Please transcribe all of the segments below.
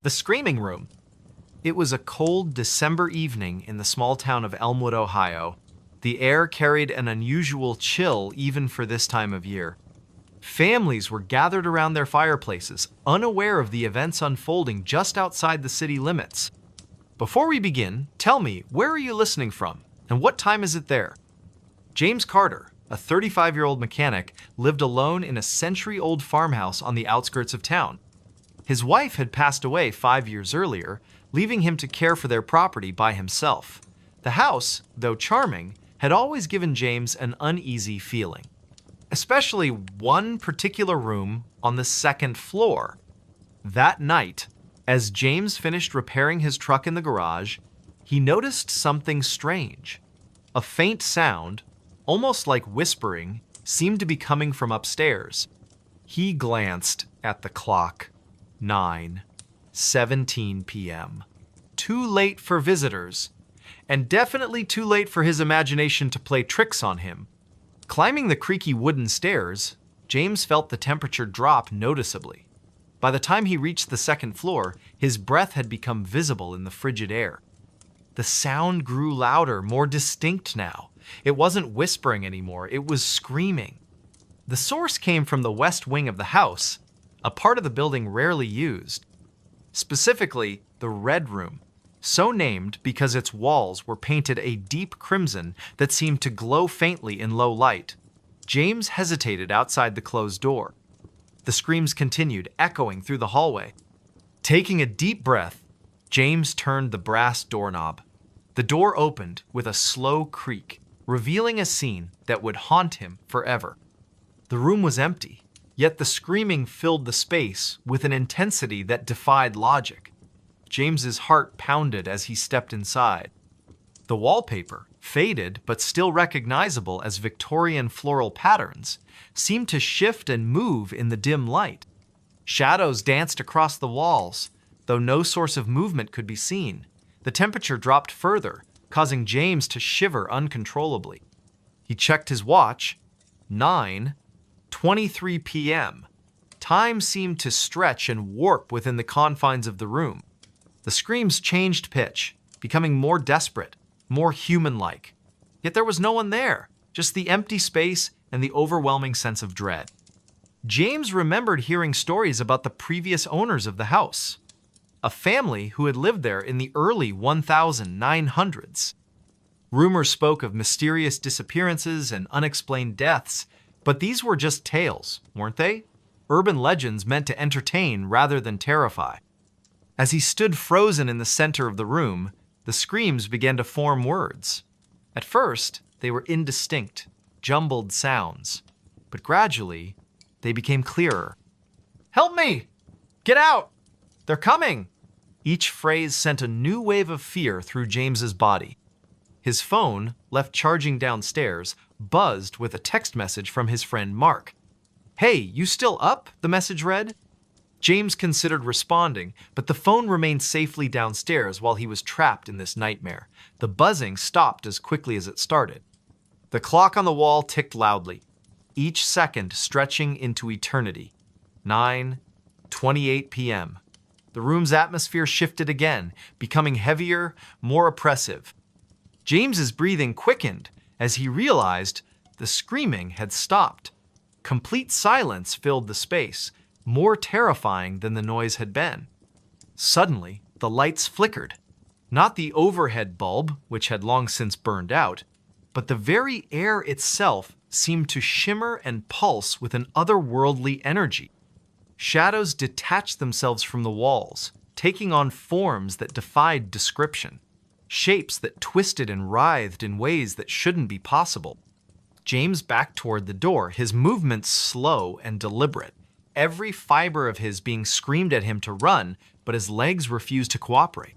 The Screaming Room. It was a cold December evening in the small town of Elmwood, Ohio. The air carried an unusual chill even for this time of year. Families were gathered around their fireplaces, unaware of the events unfolding just outside the city limits. Before we begin, tell me, where are you listening from, and what time is it there? James Carter, a 35-year-old mechanic, lived alone in a century-old farmhouse on the outskirts of town. His wife had passed away 5 years earlier, leaving him to care for their property by himself. The house, though charming, had always given James an uneasy feeling, especially one particular room on the second floor. That night, as James finished repairing his truck in the garage, he noticed something strange. A faint sound, almost like whispering, seemed to be coming from upstairs. He glanced at the clock. 9:17 p.m. Too late for visitors, and definitely too late for his imagination to play tricks on him. Climbing the creaky wooden stairs, James felt the temperature drop noticeably. By the time he reached the second floor, his breath had become visible in the frigid air. The sound grew louder, more distinct now. It wasn't whispering anymore, it was screaming. The source came from the west wing of the house, a part of the building rarely used. Specifically, the Red Room, so named because its walls were painted a deep crimson that seemed to glow faintly in low light. James hesitated outside the closed door. The screams continued, echoing through the hallway. Taking a deep breath, James turned the brass doorknob. The door opened with a slow creak, revealing a scene that would haunt him forever. The room was empty, yet the screaming filled the space with an intensity that defied logic. James's heart pounded as he stepped inside. The wallpaper, faded but still recognizable as Victorian floral patterns, seemed to shift and move in the dim light. Shadows danced across the walls, though no source of movement could be seen. The temperature dropped further, causing James to shiver uncontrollably. He checked his watch. 9:23 p.m. Time seemed to stretch and warp within the confines of the room. The screams changed pitch, becoming more desperate, more human-like. Yet there was no one there, just the empty space and the overwhelming sense of dread. James remembered hearing stories about the previous owners of the house, a family who had lived there in the early 1900s. Rumors spoke of mysterious disappearances and unexplained deaths, but these were just tales, weren't they? Urban legends meant to entertain rather than terrify. As he stood frozen in the center of the room, the screams began to form words. At first, they were indistinct, jumbled sounds, but gradually, they became clearer. "Help me! Get out! They're coming!" Each phrase sent a new wave of fear through James's body. His phone, left charging downstairs, buzzed with a text message from his friend Mark. "Hey, you still up?" the message read. James considered responding, but the phone remained safely downstairs while he was trapped in this nightmare. The buzzing stopped as quickly as it started. The clock on the wall ticked loudly, each second stretching into eternity. 9:28 p.m. The room's atmosphere shifted again, becoming heavier, more oppressive. James's breathing quickened as he realized the screaming had stopped. Complete silence filled the space, more terrifying than the noise had been. Suddenly, the lights flickered. Not the overhead bulb, which had long since burned out, but the very air itself seemed to shimmer and pulse with an otherworldly energy. Shadows detached themselves from the walls, taking on forms that defied description, shapes that twisted and writhed in ways that shouldn't be possible. James backed toward the door, his movements slow and deliberate, every fiber of his being screamed at him to run, but his legs refused to cooperate.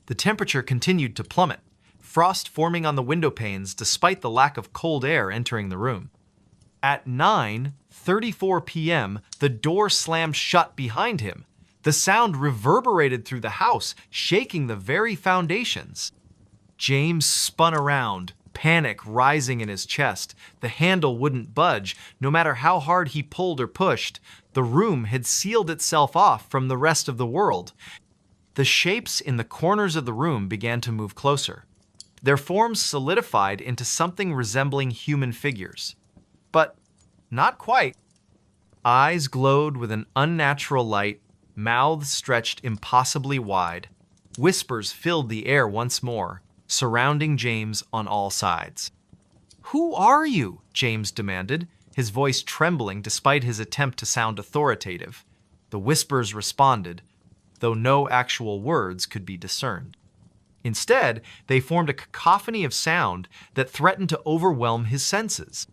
The temperature continued to plummet, frost forming on the window panes despite the lack of cold air entering the room. At 9:34 p.m., the door slammed shut behind him. The sound reverberated through the house, shaking the very foundations. James spun around, panic rising in his chest. The handle wouldn't budge, no matter how hard he pulled or pushed. The room had sealed itself off from the rest of the world. The shapes in the corners of the room began to move closer. Their forms solidified into something resembling human figures. But not quite. Eyes glowed with an unnatural light, mouths stretched impossibly wide. Whispers filled the air once more, surrounding James on all sides. "Who are you?" James demanded, his voice trembling despite his attempt to sound authoritative. The whispers responded, though no actual words could be discerned. Instead, they formed a cacophony of sound that threatened to overwhelm his senses.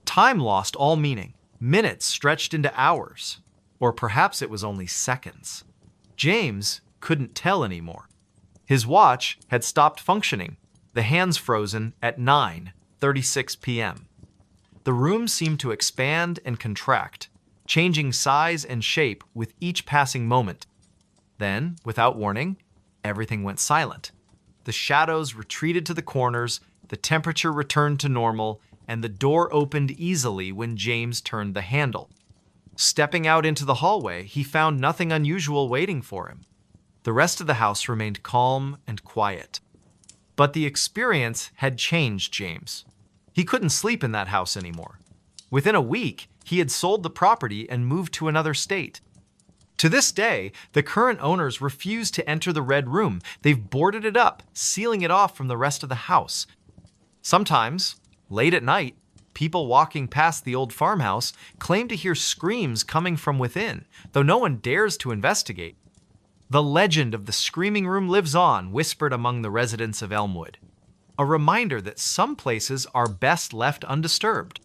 Time lost all meaning. Minutes stretched into hours, or perhaps it was only seconds. James couldn't tell anymore. His watch had stopped functioning, the hands frozen at 9:36 p.m. The room seemed to expand and contract, changing size and shape with each passing moment. Then, without warning, everything went silent. The shadows retreated to the corners, the temperature returned to normal, and the door opened easily when James turned the handle. Stepping out into the hallway, he found nothing unusual waiting for him. The rest of the house remained calm and quiet. But the experience had changed James. He couldn't sleep in that house anymore. Within a week, he had sold the property and moved to another state. To this day, the current owners refuse to enter the red room. They've boarded it up, sealing it off from the rest of the house. Sometimes, late at night, people walking past the old farmhouse claim to hear screams coming from within, though no one dares to investigate. The legend of the screaming room lives on, whispered among the residents of Elmwood. A reminder that some places are best left undisturbed.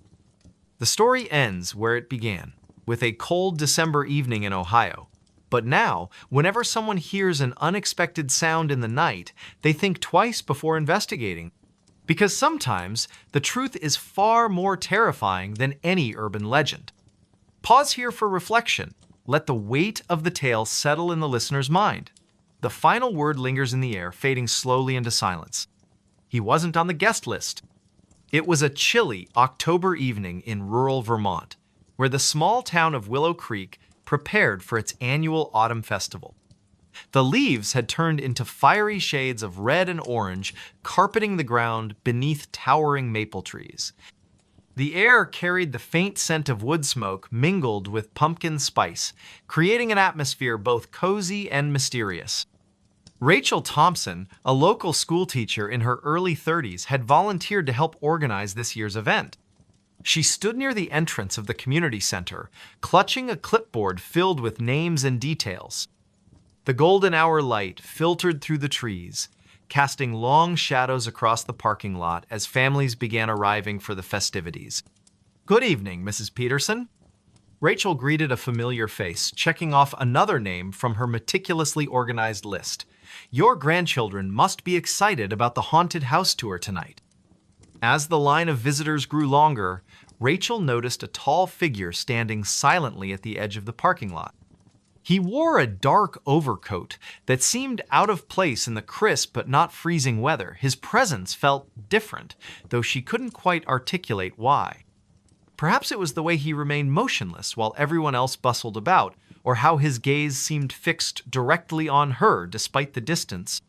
The story ends where it began, with a cold December evening in Ohio. But now, whenever someone hears an unexpected sound in the night, they think twice before investigating. Because sometimes, the truth is far more terrifying than any urban legend. Pause here for reflection. Let the weight of the tale settle in the listener's mind. The final word lingers in the air, fading slowly into silence. He wasn't on the guest list. It was a chilly October evening in rural Vermont, where the small town of Willow Creek prepared for its annual autumn festival. The leaves had turned into fiery shades of red and orange, carpeting the ground beneath towering maple trees. The air carried the faint scent of wood smoke mingled with pumpkin spice, creating an atmosphere both cozy and mysterious. Rachel Thompson, a local schoolteacher in her early 30s, had volunteered to help organize this year's event. She stood near the entrance of the community center, clutching a clipboard filled with names and details. The golden hour light filtered through the trees, casting long shadows across the parking lot as families began arriving for the festivities. "Good evening, Mrs. Peterson." Rachel greeted a familiar face, checking off another name from her meticulously organized list. "Your grandchildren must be excited about the haunted house tour tonight." As the line of visitors grew longer, Rachel noticed a tall figure standing silently at the edge of the parking lot. He wore a dark overcoat that seemed out of place in the crisp but not freezing weather. His presence felt different, though she couldn't quite articulate why. Perhaps it was the way he remained motionless while everyone else bustled about, or how his gaze seemed fixed directly on her despite the distance.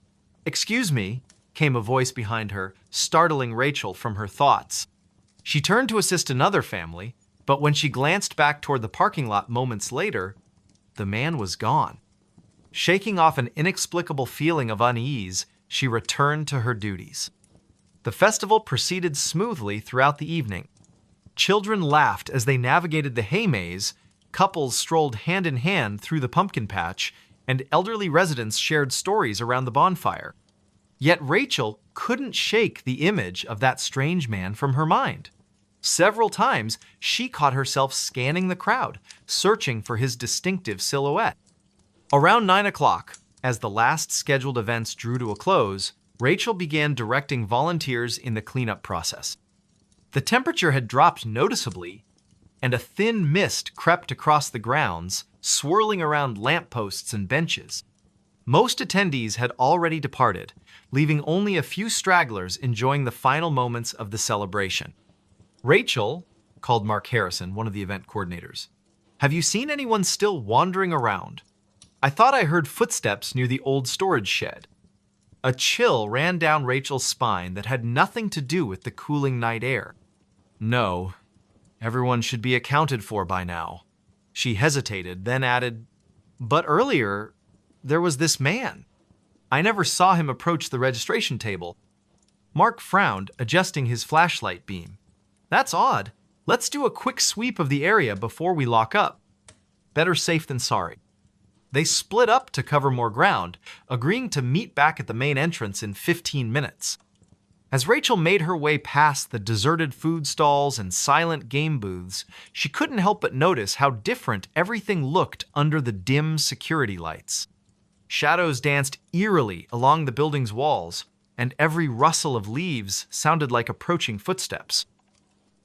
"Excuse me," came a voice behind her, startling Rachel from her thoughts. She turned to assist another family, but when she glanced back toward the parking lot moments later, the man was gone. Shaking off an inexplicable feeling of unease, she returned to her duties. The festival proceeded smoothly throughout the evening. Children laughed as they navigated the hay maze, couples strolled hand in hand through the pumpkin patch, and elderly residents shared stories around the bonfire. Yet Rachel couldn't shake the image of that strange man from her mind. Several times, she caught herself scanning the crowd, searching for his distinctive silhouette. Around 9 o'clock, as the last scheduled events drew to a close, Rachel began directing volunteers in the cleanup process. The temperature had dropped noticeably, and a thin mist crept across the grounds, swirling around lampposts and benches. Most attendees had already departed, leaving only a few stragglers enjoying the final moments of the celebration. "Rachel," called Mark Harrison, one of the event coordinators, "have you seen anyone still wandering around?" I thought I heard footsteps near the old storage shed. A chill ran down Rachel's spine that had nothing to do with the cooling night air. No, everyone should be accounted for by now. She hesitated, then added, but earlier, there was this man. I never saw him approach the registration table. Mark frowned, adjusting his flashlight beam. That's odd. Let's do a quick sweep of the area before we lock up. Better safe than sorry. They split up to cover more ground, agreeing to meet back at the main entrance in 15 minutes. As Rachel made her way past the deserted food stalls and silent game booths, she couldn't help but notice how different everything looked under the dim security lights. Shadows danced eerily along the building's walls, and every rustle of leaves sounded like approaching footsteps.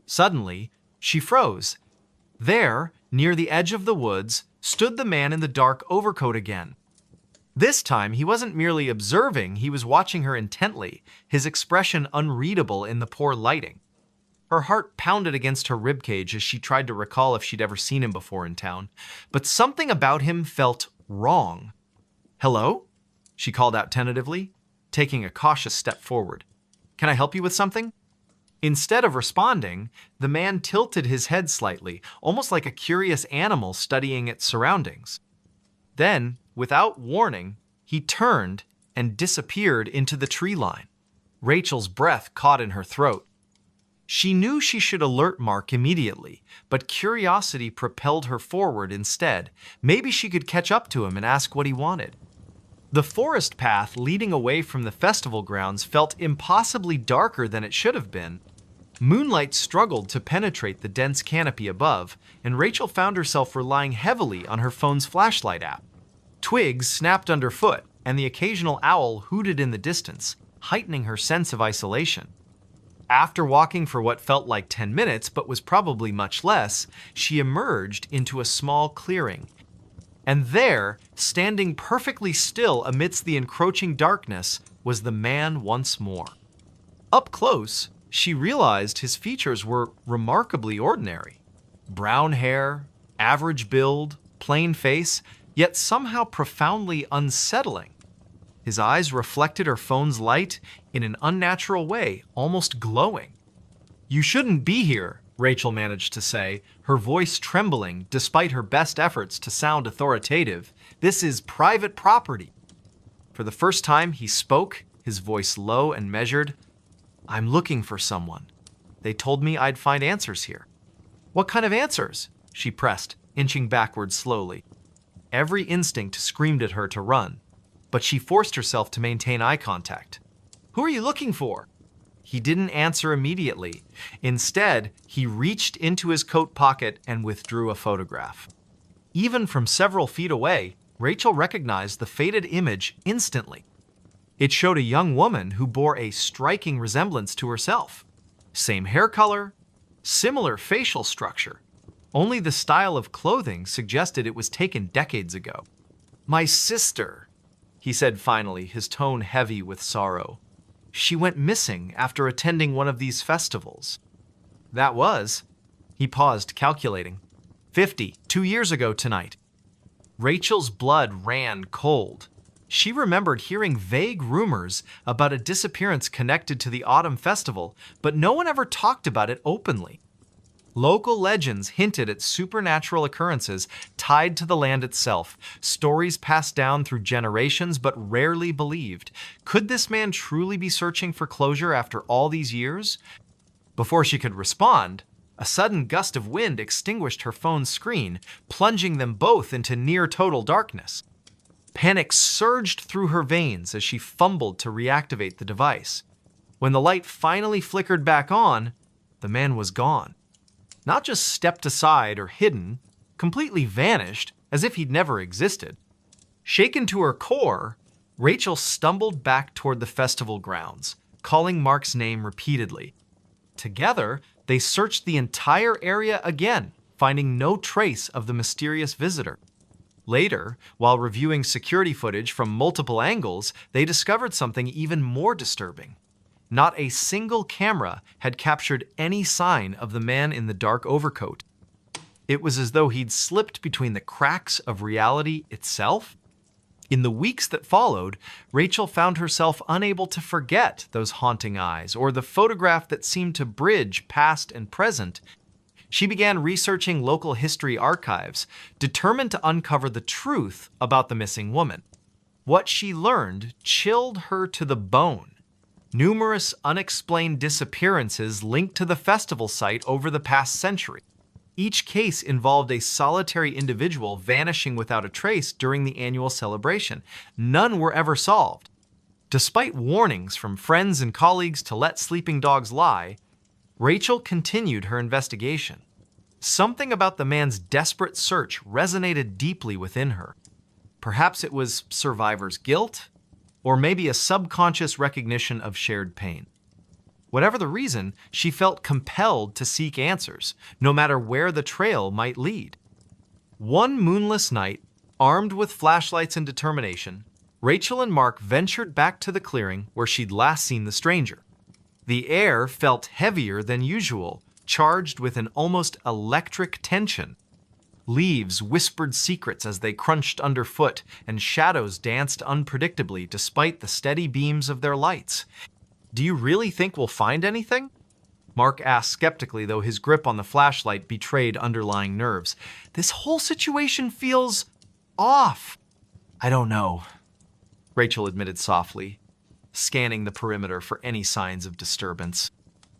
Suddenly, she froze. There, near the edge of the woods, stood the man in the dark overcoat again. This time, he wasn't merely observing, he was watching her intently, his expression unreadable in the poor lighting. Her heart pounded against her ribcage as she tried to recall if she'd ever seen him before in town, but something about him felt wrong. "Hello?" she called out tentatively, taking a cautious step forward. "Can I help you with something?" Instead of responding, the man tilted his head slightly, almost like a curious animal studying its surroundings. Then, without warning, he turned and disappeared into the tree line. Rachel's breath caught in her throat. She knew she should alert Mark immediately, but curiosity propelled her forward instead. Maybe she could catch up to him and ask what he wanted. The forest path leading away from the festival grounds felt impossibly darker than it should have been. Moonlight struggled to penetrate the dense canopy above, and Rachel found herself relying heavily on her phone's flashlight app. Twigs snapped underfoot, and the occasional owl hooted in the distance, heightening her sense of isolation. After walking for what felt like 10 minutes, but was probably much less, she emerged into a small clearing. And there, standing perfectly still amidst the encroaching darkness, was the man once more. Up close, she realized his features were remarkably ordinary. Brown hair, average build, plain face, yet somehow profoundly unsettling. His eyes reflected her phone's light in an unnatural way, almost glowing. "You shouldn't be here," Rachel managed to say, her voice trembling despite her best efforts to sound authoritative. "This is private property." For the first time he spoke, his voice low and measured. "I'm looking for someone. They told me I'd find answers here." "What kind of answers?" she pressed, inching backward slowly. Every instinct screamed at her to run, but she forced herself to maintain eye contact. "Who are you looking for?" He didn't answer immediately. Instead, he reached into his coat pocket and withdrew a photograph. Even from several feet away, Rachel recognized the faded image instantly. It showed a young woman who bore a striking resemblance to herself. Same hair color, similar facial structure. Only the style of clothing suggested it was taken decades ago. "My sister," he said finally, his tone heavy with sorrow. "She went missing after attending one of these festivals." "That was," he paused, calculating, 2 years ago tonight." Rachel's blood ran cold. She remembered hearing vague rumors about a disappearance connected to the autumn festival, but no one ever talked about it openly. Local legends hinted at supernatural occurrences tied to the land itself, stories passed down through generations but rarely believed. Could this man truly be searching for closure after all these years? Before she could respond, a sudden gust of wind extinguished her phone's screen, plunging them both into near-total darkness. Panic surged through her veins as she fumbled to reactivate the device. When the light finally flickered back on, the man was gone. Not just stepped aside or hidden, completely vanished, as if he'd never existed. Shaken to her core, Rachel stumbled back toward the festival grounds, calling Mark's name repeatedly. Together, they searched the entire area again, finding no trace of the mysterious visitor. Later, while reviewing security footage from multiple angles, they discovered something even more disturbing. Not a single camera had captured any sign of the man in the dark overcoat. It was as though he'd slipped between the cracks of reality itself. In the weeks that followed, Rachel found herself unable to forget those haunting eyes or the photograph that seemed to bridge past and present. She began researching local history archives, determined to uncover the truth about the missing woman. What she learned chilled her to the bone. Numerous unexplained disappearances linked to the festival site over the past century. Each case involved a solitary individual vanishing without a trace during the annual celebration. None were ever solved. Despite warnings from friends and colleagues to let sleeping dogs lie, Rachel continued her investigation. Something about the man's desperate search resonated deeply within her. Perhaps it was survivor's guilt, or maybe a subconscious recognition of shared pain. Whatever the reason, she felt compelled to seek answers, no matter where the trail might lead. One moonless night, armed with flashlights and determination, Rachel and Mark ventured back to the clearing where she'd last seen the stranger. The air felt heavier than usual, charged with an almost electric tension. Leaves whispered secrets as they crunched underfoot, and shadows danced unpredictably despite the steady beams of their lights. "Do you really think we'll find anything?" Mark asked skeptically, though his grip on the flashlight betrayed underlying nerves. "This whole situation feels off." "I don't know," Rachel admitted softly, scanning the perimeter for any signs of disturbance.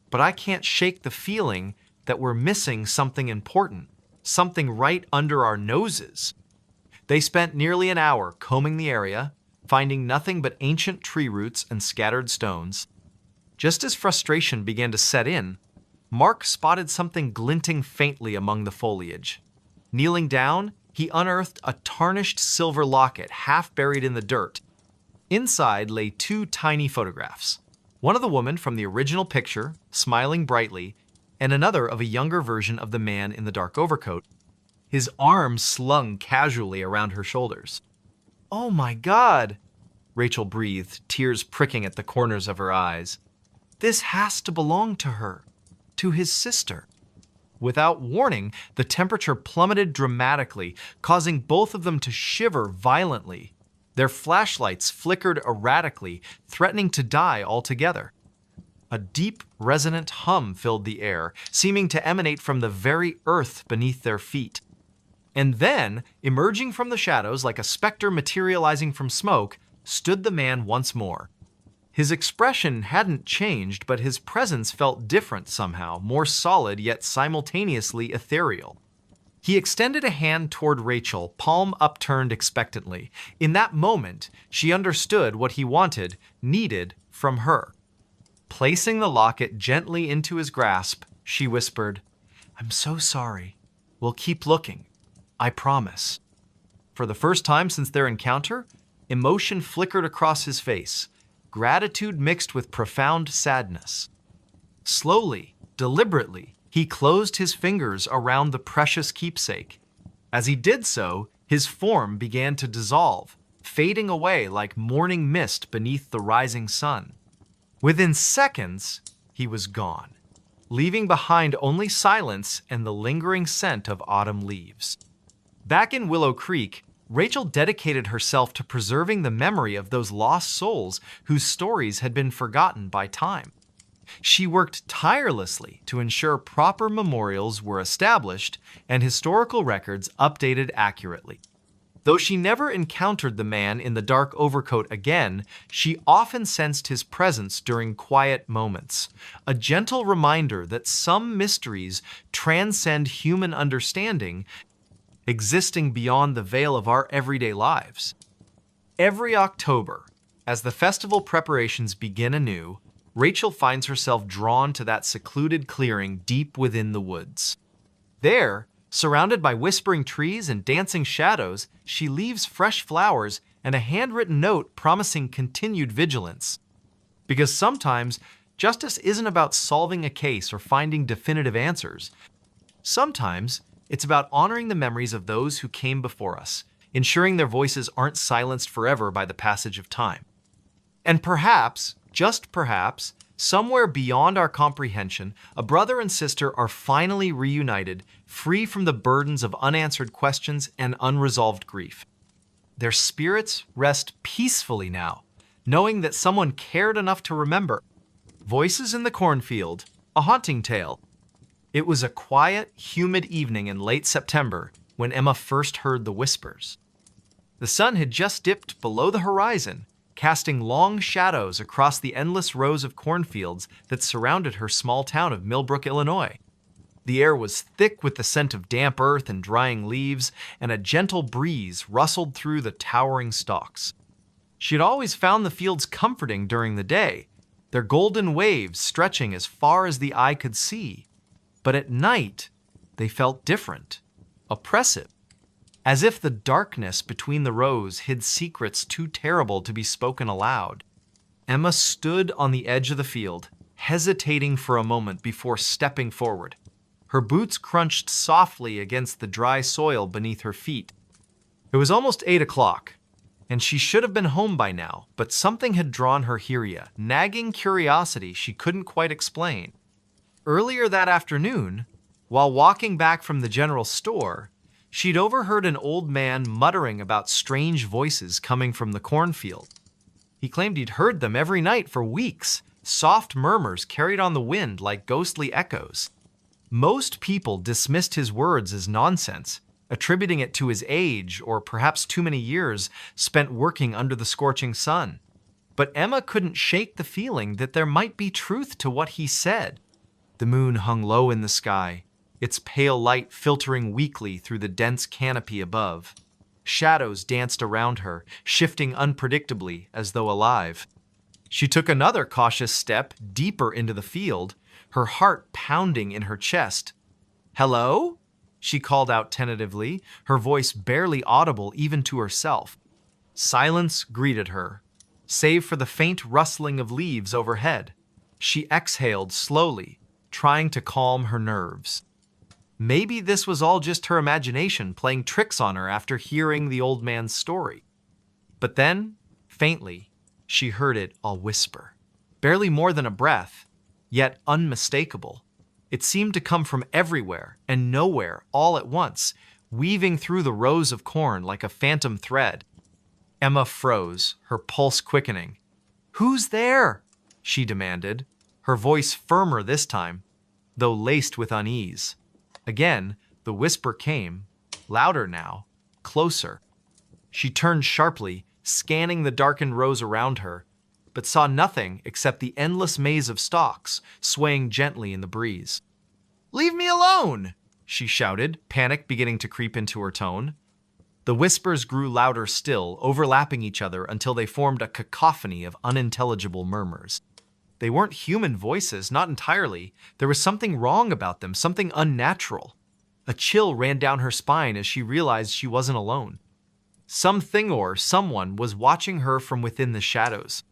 "But I can't shake the feeling that we're missing something important, something right under our noses." They spent nearly an hour combing the area, finding nothing but ancient tree roots and scattered stones. Just as frustration began to set in, Mark spotted something glinting faintly among the foliage. Kneeling down, he unearthed a tarnished silver locket half buried in the dirt. Inside lay two tiny photographs, one of the woman from the original picture, smiling brightly, and another of a younger version of the man in the dark overcoat, his arms slung casually around her shoulders. "Oh my God," Rachel breathed, tears pricking at the corners of her eyes. "This has to belong to her, to his sister." Without warning, the temperature plummeted dramatically, causing both of them to shiver violently. Their flashlights flickered erratically, threatening to die altogether. A deep, resonant hum filled the air, seeming to emanate from the very earth beneath their feet. And then, emerging from the shadows like a specter materializing from smoke, stood the man once more. His expression hadn't changed, but his presence felt different somehow, more solid yet simultaneously ethereal. He extended a hand toward Rachel, palm upturned expectantly. In that moment, she understood what he wanted, needed from her. Placing the locket gently into his grasp, she whispered, "I'm so sorry. We'll keep looking. I promise." For the first time since their encounter, emotion flickered across his face, gratitude mixed with profound sadness. Slowly, deliberately, he closed his fingers around the precious keepsake. As he did so, his form began to dissolve, fading away like morning mist beneath the rising sun. Within seconds, he was gone, leaving behind only silence and the lingering scent of autumn leaves. Back in Willow Creek, Rachel dedicated herself to preserving the memory of those lost souls whose stories had been forgotten by time. She worked tirelessly to ensure proper memorials were established and historical records updated accurately. Though she never encountered the man in the dark overcoat again, she often sensed his presence during quiet moments, a gentle reminder that some mysteries transcend human understanding, existing beyond the veil of our everyday lives. Every October, as the festival preparations begin anew, Rachel finds herself drawn to that secluded clearing deep within the woods. There, surrounded by whispering trees and dancing shadows, she leaves fresh flowers and a handwritten note promising continued vigilance. Because sometimes, justice isn't about solving a case or finding definitive answers. Sometimes, it's about honoring the memories of those who came before us, ensuring their voices aren't silenced forever by the passage of time. And perhaps, just perhaps, somewhere beyond our comprehension, a brother and sister are finally reunited, free from the burdens of unanswered questions and unresolved grief. Their spirits rest peacefully now, knowing that someone cared enough to remember. Voices in the cornfield, a haunting tale. It was a quiet, humid evening in late September when Emma first heard the whispers. The sun had just dipped below the horizon, casting long shadows across the endless rows of cornfields that surrounded her small town of Millbrook, Illinois. The air was thick with the scent of damp earth and drying leaves, and a gentle breeze rustled through the towering stalks. She had always found the fields comforting during the day, their golden waves stretching as far as the eye could see. But at night, they felt different, oppressive, as if the darkness between the rows hid secrets too terrible to be spoken aloud. Emma stood on the edge of the field, hesitating for a moment before stepping forward. Her boots crunched softly against the dry soil beneath her feet. It was almost 8 o'clock, and she should have been home by now, but something had drawn her here, nagging curiosity she couldn't quite explain. Earlier that afternoon, while walking back from the general store, she'd overheard an old man muttering about strange voices coming from the cornfield. He claimed he'd heard them every night for weeks, soft murmurs carried on the wind like ghostly echoes. Most people dismissed his words as nonsense, attributing it to his age or perhaps too many years spent working under the scorching sun. But Emma couldn't shake the feeling that there might be truth to what he said. The moon hung low in the sky, its pale light filtering weakly through the dense canopy above. Shadows danced around her, shifting unpredictably as though alive. She took another cautious step deeper into the field, her heart pounding in her chest. "Hello?" she called out tentatively, her voice barely audible even to herself. Silence greeted her, save for the faint rustling of leaves overhead. She exhaled slowly, trying to calm her nerves. Maybe this was all just her imagination playing tricks on her after hearing the old man's story. But then, faintly, she heard it all whisper. Barely more than a breath, yet unmistakable. It seemed to come from everywhere and nowhere all at once, weaving through the rows of corn like a phantom thread. Emma froze, her pulse quickening. "Who's there?" she demanded, her voice firmer this time, though laced with unease. Again, the whisper came, louder now, closer. She turned sharply, scanning the darkened rows around her, but saw nothing except the endless maze of stalks swaying gently in the breeze. "Leave me alone!" she shouted, panic beginning to creep into her tone. The whispers grew louder still, overlapping each other until they formed a cacophony of unintelligible murmurs. They weren't human voices, not entirely. There was something wrong about them, something unnatural. A chill ran down her spine as she realized she wasn't alone. Something or someone was watching her from within the shadows.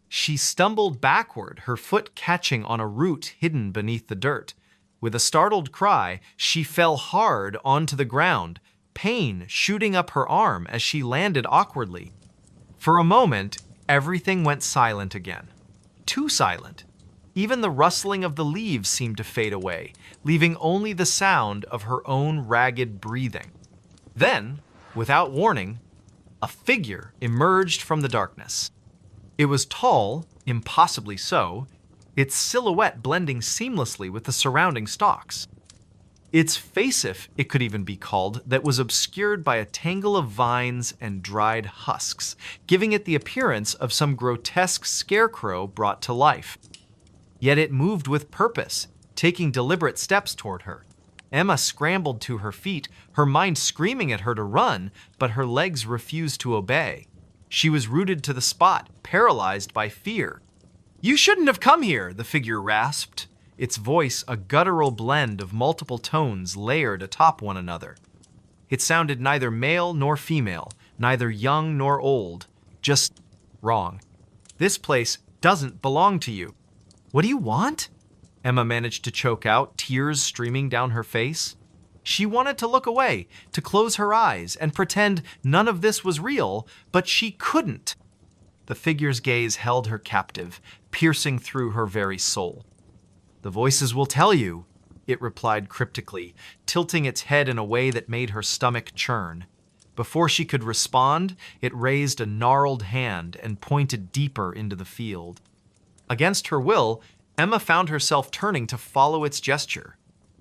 She stumbled backward, her foot catching on a root hidden beneath the dirt. With a startled cry, she fell hard onto the ground, pain shooting up her arm as she landed awkwardly. For a moment, everything went silent again. Too silent. Even the rustling of the leaves seemed to fade away, leaving only the sound of her own ragged breathing. Then, without warning, a figure emerged from the darkness. It was tall, impossibly so, its silhouette blending seamlessly with the surrounding stalks. Its facif, it could even be called, that was obscured by a tangle of vines and dried husks, giving it the appearance of some grotesque scarecrow brought to life. Yet it moved with purpose, taking deliberate steps toward her. Emma scrambled to her feet, her mind screaming at her to run, but her legs refused to obey. She was rooted to the spot, paralyzed by fear. "You shouldn't have come here," the figure rasped, its voice a guttural blend of multiple tones layered atop one another. It sounded neither male nor female, neither young nor old, just wrong. "This place doesn't belong to you." "What do you want?" Emma managed to choke out, tears streaming down her face. She wanted to look away, to close her eyes and pretend none of this was real, but she couldn't. The figure's gaze held her captive, piercing through her very soul. "The voices will tell you," it replied cryptically, tilting its head in a way that made her stomach churn. Before she could respond, it raised a gnarled hand and pointed deeper into the field. Against her will, Emma found herself turning to follow its gesture.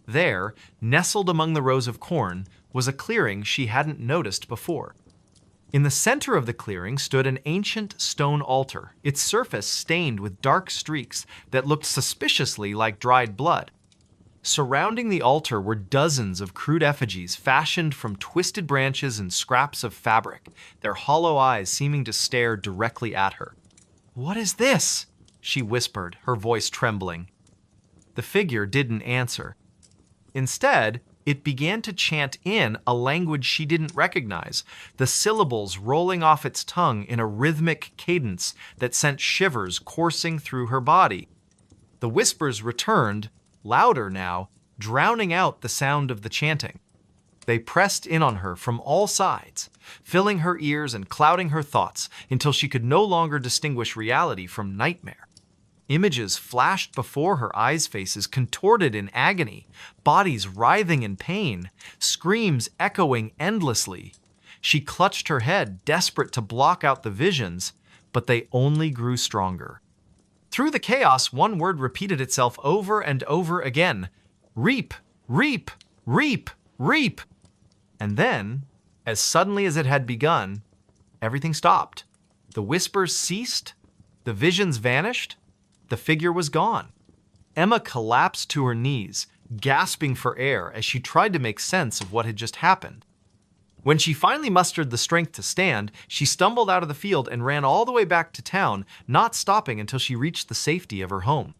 There, nestled among the rows of corn, was a clearing she hadn't noticed before. In the center of the clearing stood an ancient stone altar, its surface stained with dark streaks that looked suspiciously like dried blood. Surrounding the altar were dozens of crude effigies fashioned from twisted branches and scraps of fabric, their hollow eyes seeming to stare directly at her. "What is this?" she whispered, her voice trembling. The figure didn't answer. Instead, it began to chant in a language she didn't recognize, the syllables rolling off its tongue in a rhythmic cadence that sent shivers coursing through her body. The whispers returned, louder now, drowning out the sound of the chanting. They pressed in on her from all sides, filling her ears and clouding her thoughts until she could no longer distinguish reality from nightmare. Images flashed before her eyes' faces, contorted in agony, bodies writhing in pain, screams echoing endlessly. She clutched her head, desperate to block out the visions, but they only grew stronger. Through the chaos, one word repeated itself over and over again: reap, reap, reap, reap. And then, as suddenly as it had begun, everything stopped. The whispers ceased, the visions vanished, the figure was gone. Emma collapsed to her knees, gasping for air as she tried to make sense of what had just happened. When she finally mustered the strength to stand, she stumbled out of the field and ran all the way back to town, not stopping until she reached the safety of her home.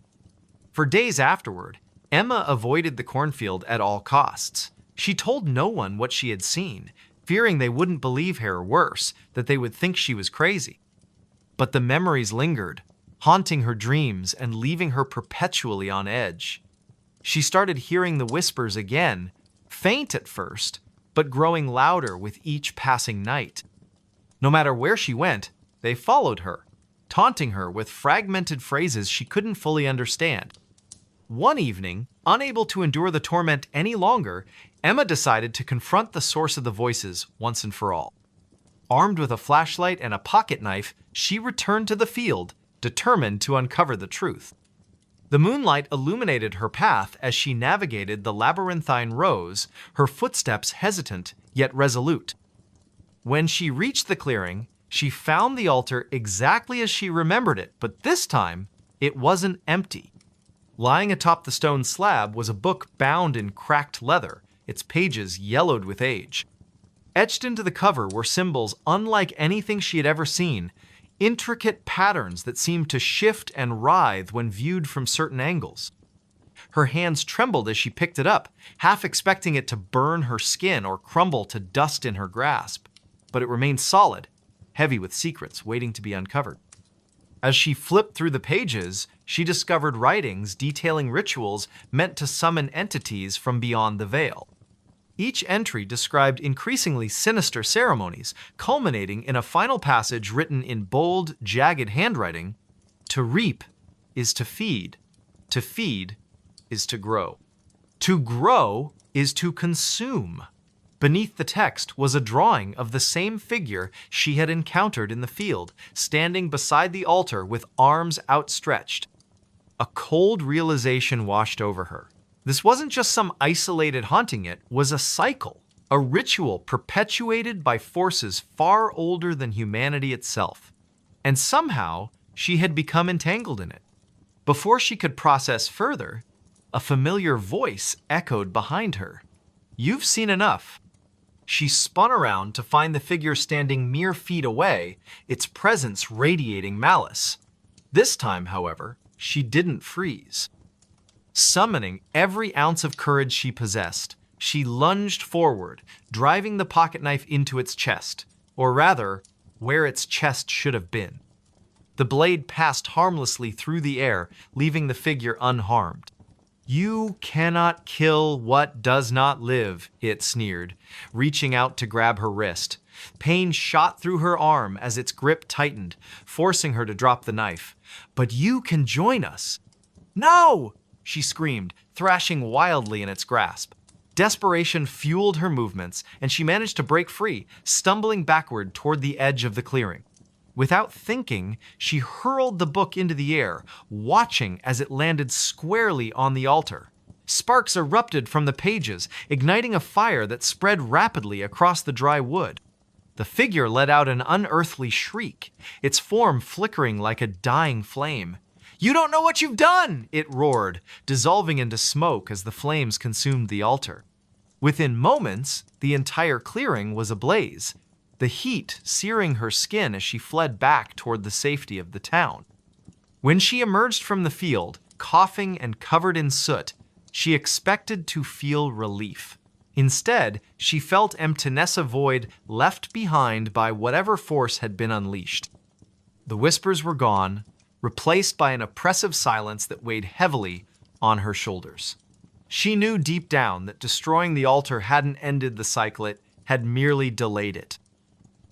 For days afterward, Emma avoided the cornfield at all costs. She told no one what she had seen, fearing they wouldn't believe her, or worse, that they would think she was crazy. But the memories lingered, haunting her dreams and leaving her perpetually on edge. She started hearing the whispers again, faint at first, but growing louder with each passing night. No matter where she went, they followed her, taunting her with fragmented phrases she couldn't fully understand. One evening, unable to endure the torment any longer, Emma decided to confront the source of the voices once and for all. Armed with a flashlight and a pocket knife, she returned to the field, determined to uncover the truth. The moonlight illuminated her path as she navigated the labyrinthine rows, her footsteps hesitant yet resolute. When she reached the clearing, she found the altar exactly as she remembered it, but this time, it wasn't empty. Lying atop the stone slab was a book bound in cracked leather, its pages yellowed with age. Etched into the cover were symbols unlike anything she had ever seen, intricate patterns that seemed to shift and writhe when viewed from certain angles. Her hands trembled as she picked it up, half expecting it to burn her skin or crumble to dust in her grasp. But it remained solid, heavy with secrets waiting to be uncovered. As she flipped through the pages, she discovered writings detailing rituals meant to summon entities from beyond the veil. Each entry described increasingly sinister ceremonies, culminating in a final passage written in bold, jagged handwriting: "To reap is to feed is to grow. To grow is to consume." Beneath the text was a drawing of the same figure she had encountered in the field, standing beside the altar with arms outstretched. A cold realization washed over her. This wasn't just some isolated haunting, it was a cycle, a ritual perpetuated by forces far older than humanity itself. And somehow, she had become entangled in it. Before she could process further, a familiar voice echoed behind her. "You've seen enough." She spun around to find the figure standing mere feet away, its presence radiating malice. This time, however, she didn't freeze. Summoning every ounce of courage she possessed, she lunged forward, driving the pocket knife into its chest, or rather, where its chest should have been. The blade passed harmlessly through the air, leaving the figure unharmed. "You cannot kill what does not live," it sneered, reaching out to grab her wrist. Pain shot through her arm as its grip tightened, forcing her to drop the knife. "But you can join us." "No!" she screamed, thrashing wildly in its grasp. Desperation fueled her movements, and she managed to break free, stumbling backward toward the edge of the clearing. Without thinking, she hurled the book into the air, watching as it landed squarely on the altar. Sparks erupted from the pages, igniting a fire that spread rapidly across the dry wood. The figure let out an unearthly shriek, its form flickering like a dying flame. "You don't know what you've done!" it roared, dissolving into smoke as the flames consumed the altar. Within moments, the entire clearing was ablaze, the heat searing her skin as she fled back toward the safety of the town. When she emerged from the field, coughing and covered in soot, she expected to feel relief. Instead, she felt emptiness, a void left behind by whatever force had been unleashed. The whispers were gone, replaced by an oppressive silence that weighed heavily on her shoulders. She knew deep down that destroying the altar hadn't ended the cycle, it had merely delayed it.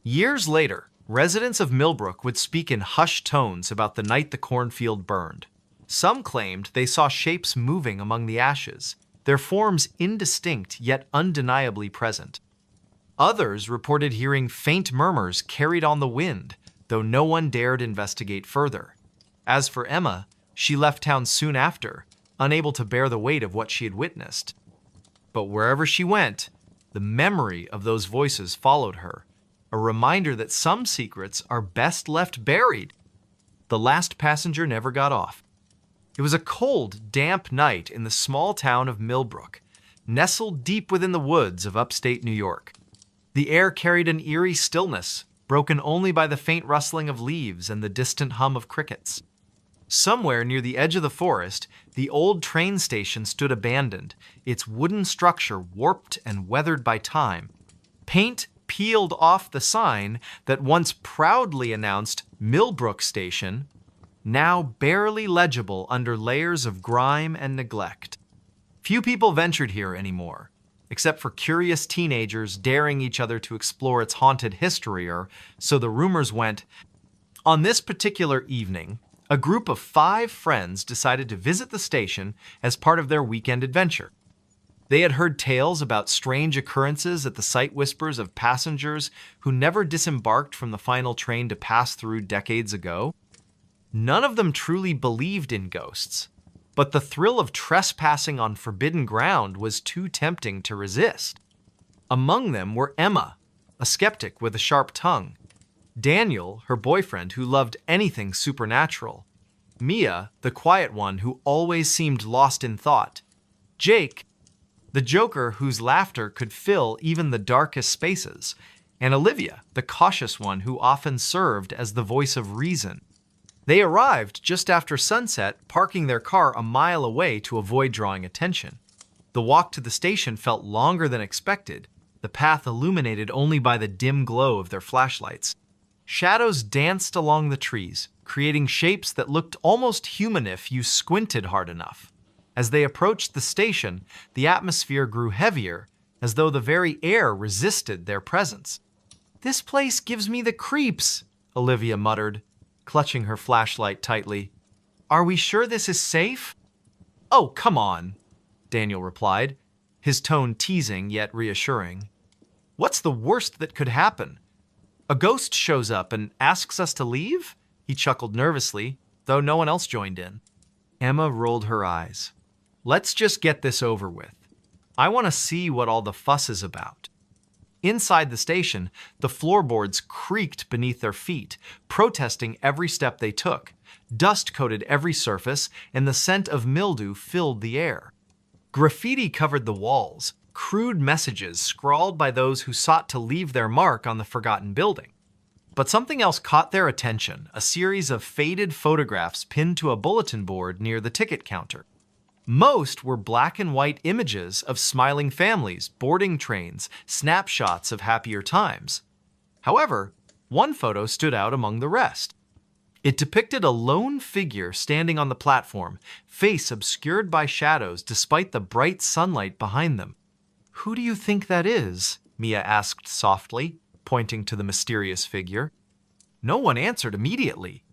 Years later, residents of Millbrook would speak in hushed tones about the night the cornfield burned. Some claimed they saw shapes moving among the ashes, their forms indistinct yet undeniably present. Others reported hearing faint murmurs carried on the wind, though no one dared investigate further. As for Emma, she left town soon after, unable to bear the weight of what she had witnessed. But wherever she went, the memory of those voices followed her, a reminder that some secrets are best left buried. The last passenger never got off. It was a cold, damp night in the small town of Millbrook, nestled deep within the woods of upstate New York. The air carried an eerie stillness, broken only by the faint rustling of leaves and the distant hum of crickets. Somewhere near the edge of the forest, the old train station stood abandoned, its wooden structure warped and weathered by time. Paint peeled off the sign that once proudly announced Millbrook Station, now barely legible under layers of grime and neglect. Few people ventured here anymore, except for curious teenagers daring each other to explore its haunted history, or so the rumors went. On this particular evening, a group of 5 friends decided to visit the station as part of their weekend adventure. They had heard tales about strange occurrences at the sight whispers of passengers who never disembarked from the final train to pass through decades ago. None of them truly believed in ghosts, but the thrill of trespassing on forbidden ground was too tempting to resist. Among them were Emma, a skeptic with a sharp tongue; Daniel, her boyfriend, who loved anything supernatural; Mia, the quiet one who always seemed lost in thought; Jake, the joker whose laughter could fill even the darkest spaces; and Olivia, the cautious one who often served as the voice of reason. They arrived just after sunset, parking their car a mile away to avoid drawing attention. The walk to the station felt longer than expected, the path illuminated only by the dim glow of their flashlights. Shadows danced along the trees, creating shapes that looked almost human if you squinted hard enough. As they approached the station, the atmosphere grew heavier, as though the very air resisted their presence. "This place gives me the creeps," Olivia muttered, clutching her flashlight tightly. "Are we sure this is safe?" "Oh, come on," Daniel replied, his tone teasing yet reassuring. "What's the worst that could happen? A ghost shows up and asks us to leave?" He chuckled nervously, though no one else joined in. Emma rolled her eyes. "Let's just get this over with. I want to see what all the fuss is about." Inside the station, the floorboards creaked beneath their feet, protesting every step they took. Dust coated every surface, and the scent of mildew filled the air. Graffiti covered the walls, crude messages scrawled by those who sought to leave their mark on the forgotten building. But something else caught their attention, a series of faded photographs pinned to a bulletin board near the ticket counter. Most were black and white images of smiling families, boarding trains, snapshots of happier times. However, one photo stood out among the rest. It depicted a lone figure standing on the platform, face obscured by shadows despite the bright sunlight behind them. "Who do you think that is?" Mia asked softly, pointing to the mysterious figure. No one answered immediately.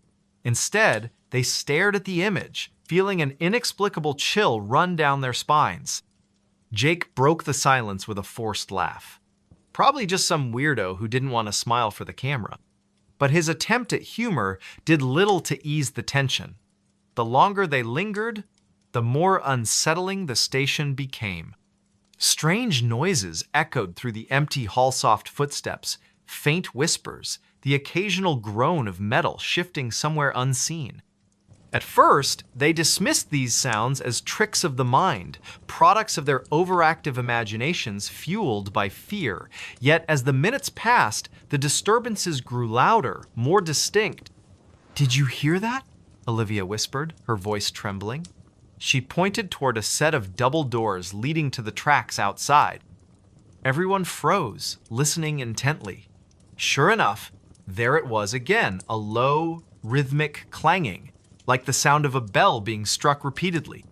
Instead, they stared at the image, feeling an inexplicable chill run down their spines. Jake broke the silence with a forced laugh. Probably just some weirdo who didn't want to smile for the camera. But his attempt at humor did little to ease the tension. The longer they lingered, the more unsettling the station became. Strange noises echoed through the empty hall-soft footsteps, faint whispers, the occasional groan of metal shifting somewhere unseen. At first, they dismissed these sounds as tricks of the mind, products of their overactive imaginations fueled by fear. Yet as the minutes passed, the disturbances grew louder, more distinct. "Did you hear that?" Olivia whispered, her voice trembling. She pointed toward a set of double doors leading to the tracks outside. Everyone froze, listening intently. Sure enough, there it was again, a low, rhythmic clanging, like the sound of a bell being struck repeatedly.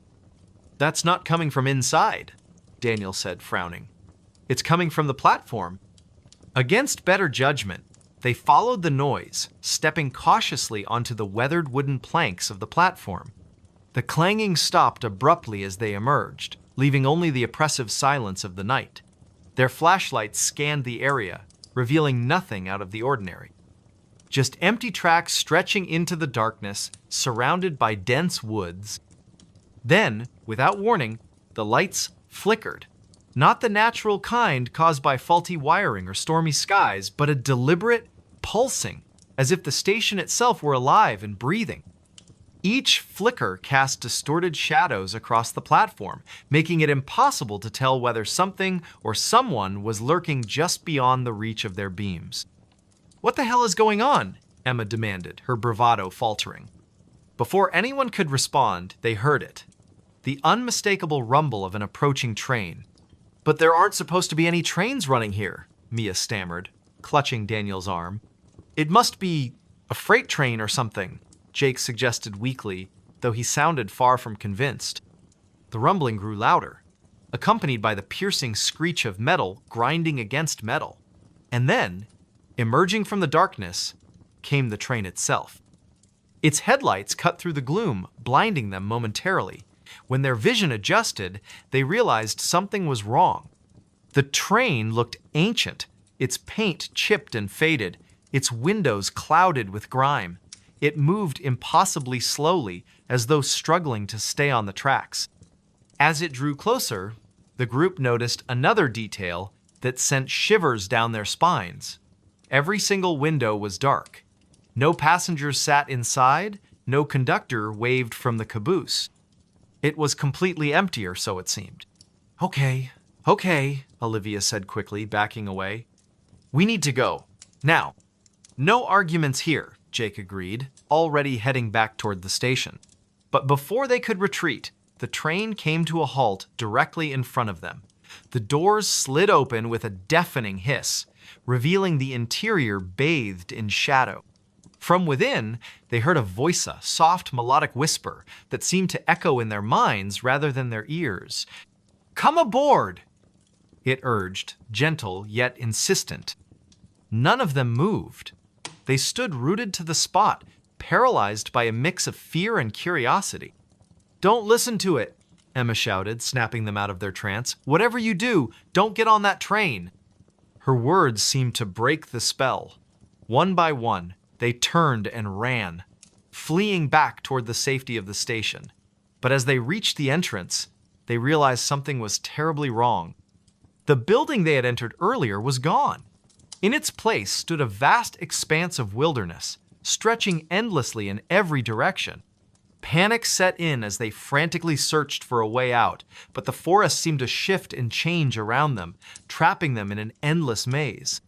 "That's not coming from inside," Daniel said, frowning. "It's coming from the platform." Against better judgment, they followed the noise, stepping cautiously onto the weathered wooden planks of the platform. The clanging stopped abruptly as they emerged, leaving only the oppressive silence of the night. Their flashlights scanned the area, revealing nothing out of the ordinary. Just empty tracks stretching into the darkness, surrounded by dense woods. Then, without warning, the lights flickered. Not the natural kind caused by faulty wiring or stormy skies, but a deliberate pulsing, as if the station itself were alive and breathing. Each flicker cast distorted shadows across the platform, making it impossible to tell whether something or someone was lurking just beyond the reach of their beams. "What the hell is going on?" Emma demanded, her bravado faltering. Before anyone could respond, they heard it. The unmistakable rumble of an approaching train. "But there aren't supposed to be any trains running here," Mia stammered, clutching Daniel's arm. "It must be a freight train or something," Jake suggested weakly, though he sounded far from convinced. The rumbling grew louder, accompanied by the piercing screech of metal grinding against metal. And then, emerging from the darkness, came the train itself. Its headlights cut through the gloom, blinding them momentarily. When their vision adjusted, they realized something was wrong. The train looked ancient, its paint chipped and faded, its windows clouded with grime. It moved impossibly slowly, as though struggling to stay on the tracks. As it drew closer, the group noticed another detail that sent shivers down their spines. Every single window was dark. No passengers sat inside, no conductor waved from the caboose. It was completely empty, or so it seemed. Okay, Olivia said quickly, backing away. "We need to go. Now." "No arguments here," Jake agreed, already heading back toward the station. But before they could retreat, the train came to a halt directly in front of them. The doors slid open with a deafening hiss, revealing the interior bathed in shadow. From within, they heard a voice, a soft melodic whisper that seemed to echo in their minds rather than their ears. "Come aboard!" it urged, gentle yet insistent. None of them moved. They stood rooted to the spot, paralyzed by a mix of fear and curiosity. "Don't listen to it," Emma shouted, snapping them out of their trance. "Whatever you do, don't get on that train." Her words seemed to break the spell. One by one, they turned and ran, fleeing back toward the safety of the station. But as they reached the entrance, they realized something was terribly wrong. The building they had entered earlier was gone. In its place stood a vast expanse of wilderness, stretching endlessly in every direction. Panic set in as they frantically searched for a way out, but the forest seemed to shift and change around them, trapping them in an endless maze.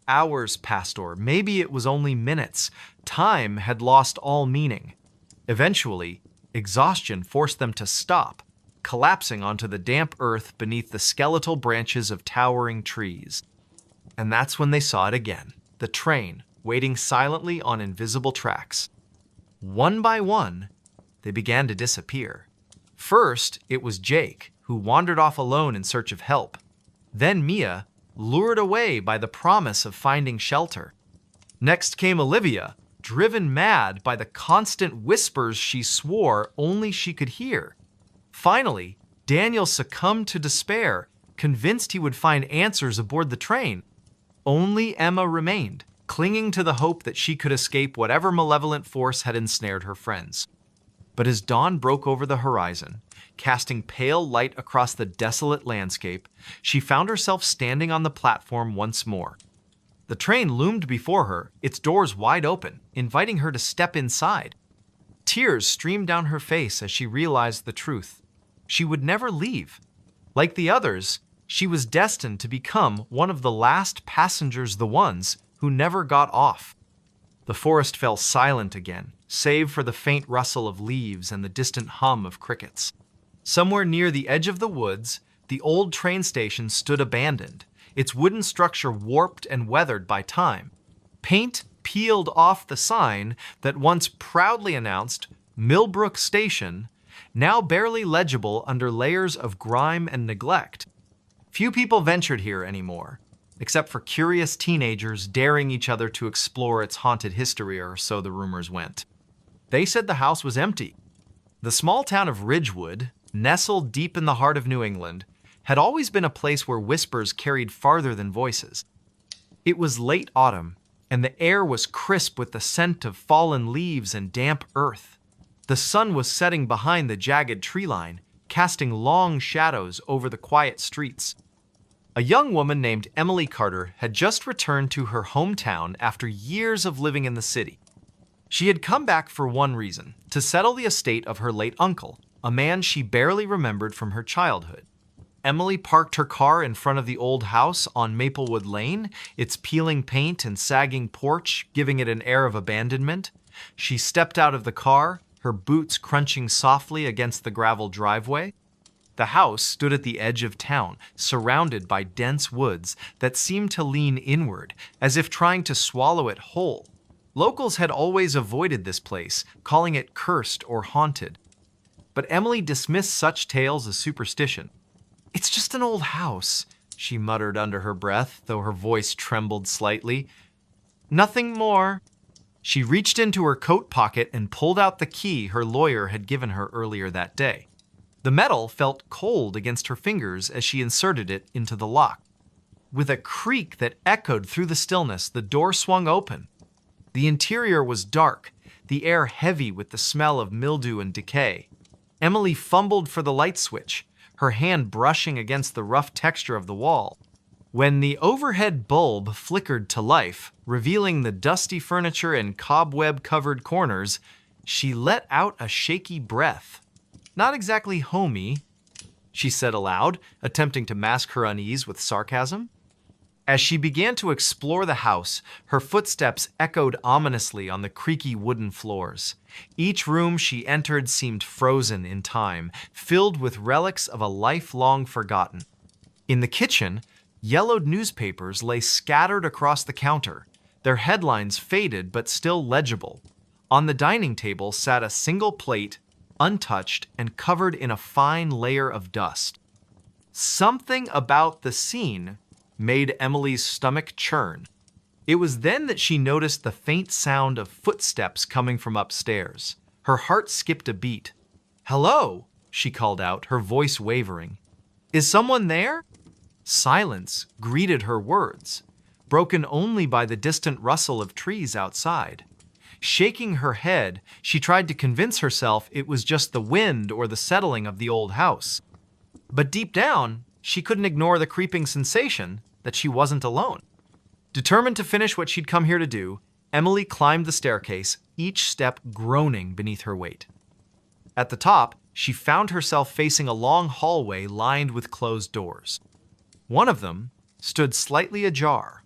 Hours passed, or maybe it was only minutes. Time had lost all meaning. Eventually, exhaustion forced them to stop, collapsing onto the damp earth beneath the skeletal branches of towering trees. And that's when they saw it again, the train, waiting silently on invisible tracks. One by one, they began to disappear. First, it was Jake, who wandered off alone in search of help. Then Mia, lured away by the promise of finding shelter. Next came Olivia, driven mad by the constant whispers she swore only she could hear. Finally, Daniel succumbed to despair, convinced he would find answers aboard the train. Only Emma remained, clinging to the hope that she could escape whatever malevolent force had ensnared her friends. But as dawn broke over the horizon, casting pale light across the desolate landscape, she found herself standing on the platform once more. The train loomed before her, its doors wide open, inviting her to step inside. Tears streamed down her face as she realized the truth. She would never leave. Like the others, she was destined to become one of the last passengers, the ones who never got off. The forest fell silent again, save for the faint rustle of leaves and the distant hum of crickets. Somewhere near the edge of the woods, the old train station stood abandoned, its wooden structure warped and weathered by time. Paint peeled off the sign that once proudly announced Millbrook Station, now barely legible under layers of grime and neglect. Few people ventured here anymore, except for curious teenagers daring each other to explore its haunted history, or so the rumors went. They said the house was empty. The small town of Ridgewood, nestled deep in the heart of New England, had always been a place where whispers carried farther than voices. It was late autumn, and the air was crisp with the scent of fallen leaves and damp earth. The sun was setting behind the jagged tree line, casting long shadows over the quiet streets. A young woman named Emily Carter had just returned to her hometown after years of living in the city. She had come back for one reason: to settle the estate of her late uncle, a man she barely remembered from her childhood. Emily parked her car in front of the old house on Maplewood Lane, its peeling paint and sagging porch giving it an air of abandonment. She stepped out of the car, her boots crunching softly against the gravel driveway. The house stood at the edge of town, surrounded by dense woods that seemed to lean inward, as if trying to swallow it whole. Locals had always avoided this place, calling it cursed or haunted. But Emily dismissed such tales as superstition. "It's just an old house," she muttered under her breath, though her voice trembled slightly. "Nothing more." She reached into her coat pocket and pulled out the key her lawyer had given her earlier that day. The metal felt cold against her fingers as she inserted it into the lock. With a creak that echoed through the stillness, the door swung open. The interior was dark, the air heavy with the smell of mildew and decay. Emily fumbled for the light switch, her hand brushing against the rough texture of the wall. When the overhead bulb flickered to life, revealing the dusty furniture and cobweb-covered corners, she let out a shaky breath. "Not exactly homey," she said aloud, attempting to mask her unease with sarcasm. As she began to explore the house, her footsteps echoed ominously on the creaky wooden floors. Each room she entered seemed frozen in time, filled with relics of a life long forgotten. In the kitchen, yellowed newspapers lay scattered across the counter, their headlines faded but still legible. On the dining table sat a single plate, untouched and covered in a fine layer of dust. Something about the scene made Emily's stomach churn. It was then that she noticed the faint sound of footsteps coming from upstairs. Her heart skipped a beat. "Hello," she called out, her voice wavering. "Is someone there?" Silence greeted her words, broken only by the distant rustle of trees outside. Shaking her head, she tried to convince herself it was just the wind or the settling of the old house. But deep down, she couldn't ignore the creeping sensation that she wasn't alone. Determined to finish what she'd come here to do, Emily climbed the staircase, each step groaning beneath her weight. At the top, she found herself facing a long hallway lined with closed doors. One of them stood slightly ajar,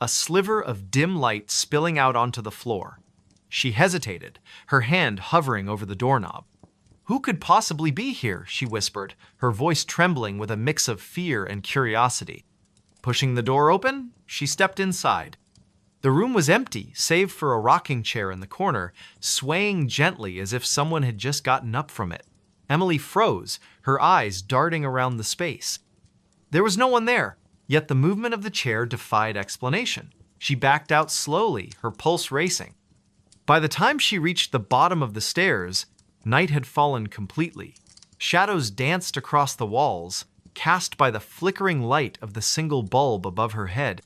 a sliver of dim light spilling out onto the floor. She hesitated, her hand hovering over the doorknob. "Who could possibly be here?" she whispered, her voice trembling with a mix of fear and curiosity. Pushing the door open, she stepped inside. The room was empty, save for a rocking chair in the corner, swaying gently as if someone had just gotten up from it. Emily froze, her eyes darting around the space. There was no one there, yet the movement of the chair defied explanation. She backed out slowly, her pulse racing. By the time she reached the bottom of the stairs, night had fallen completely. Shadows danced across the walls, cast by the flickering light of the single bulb above her head.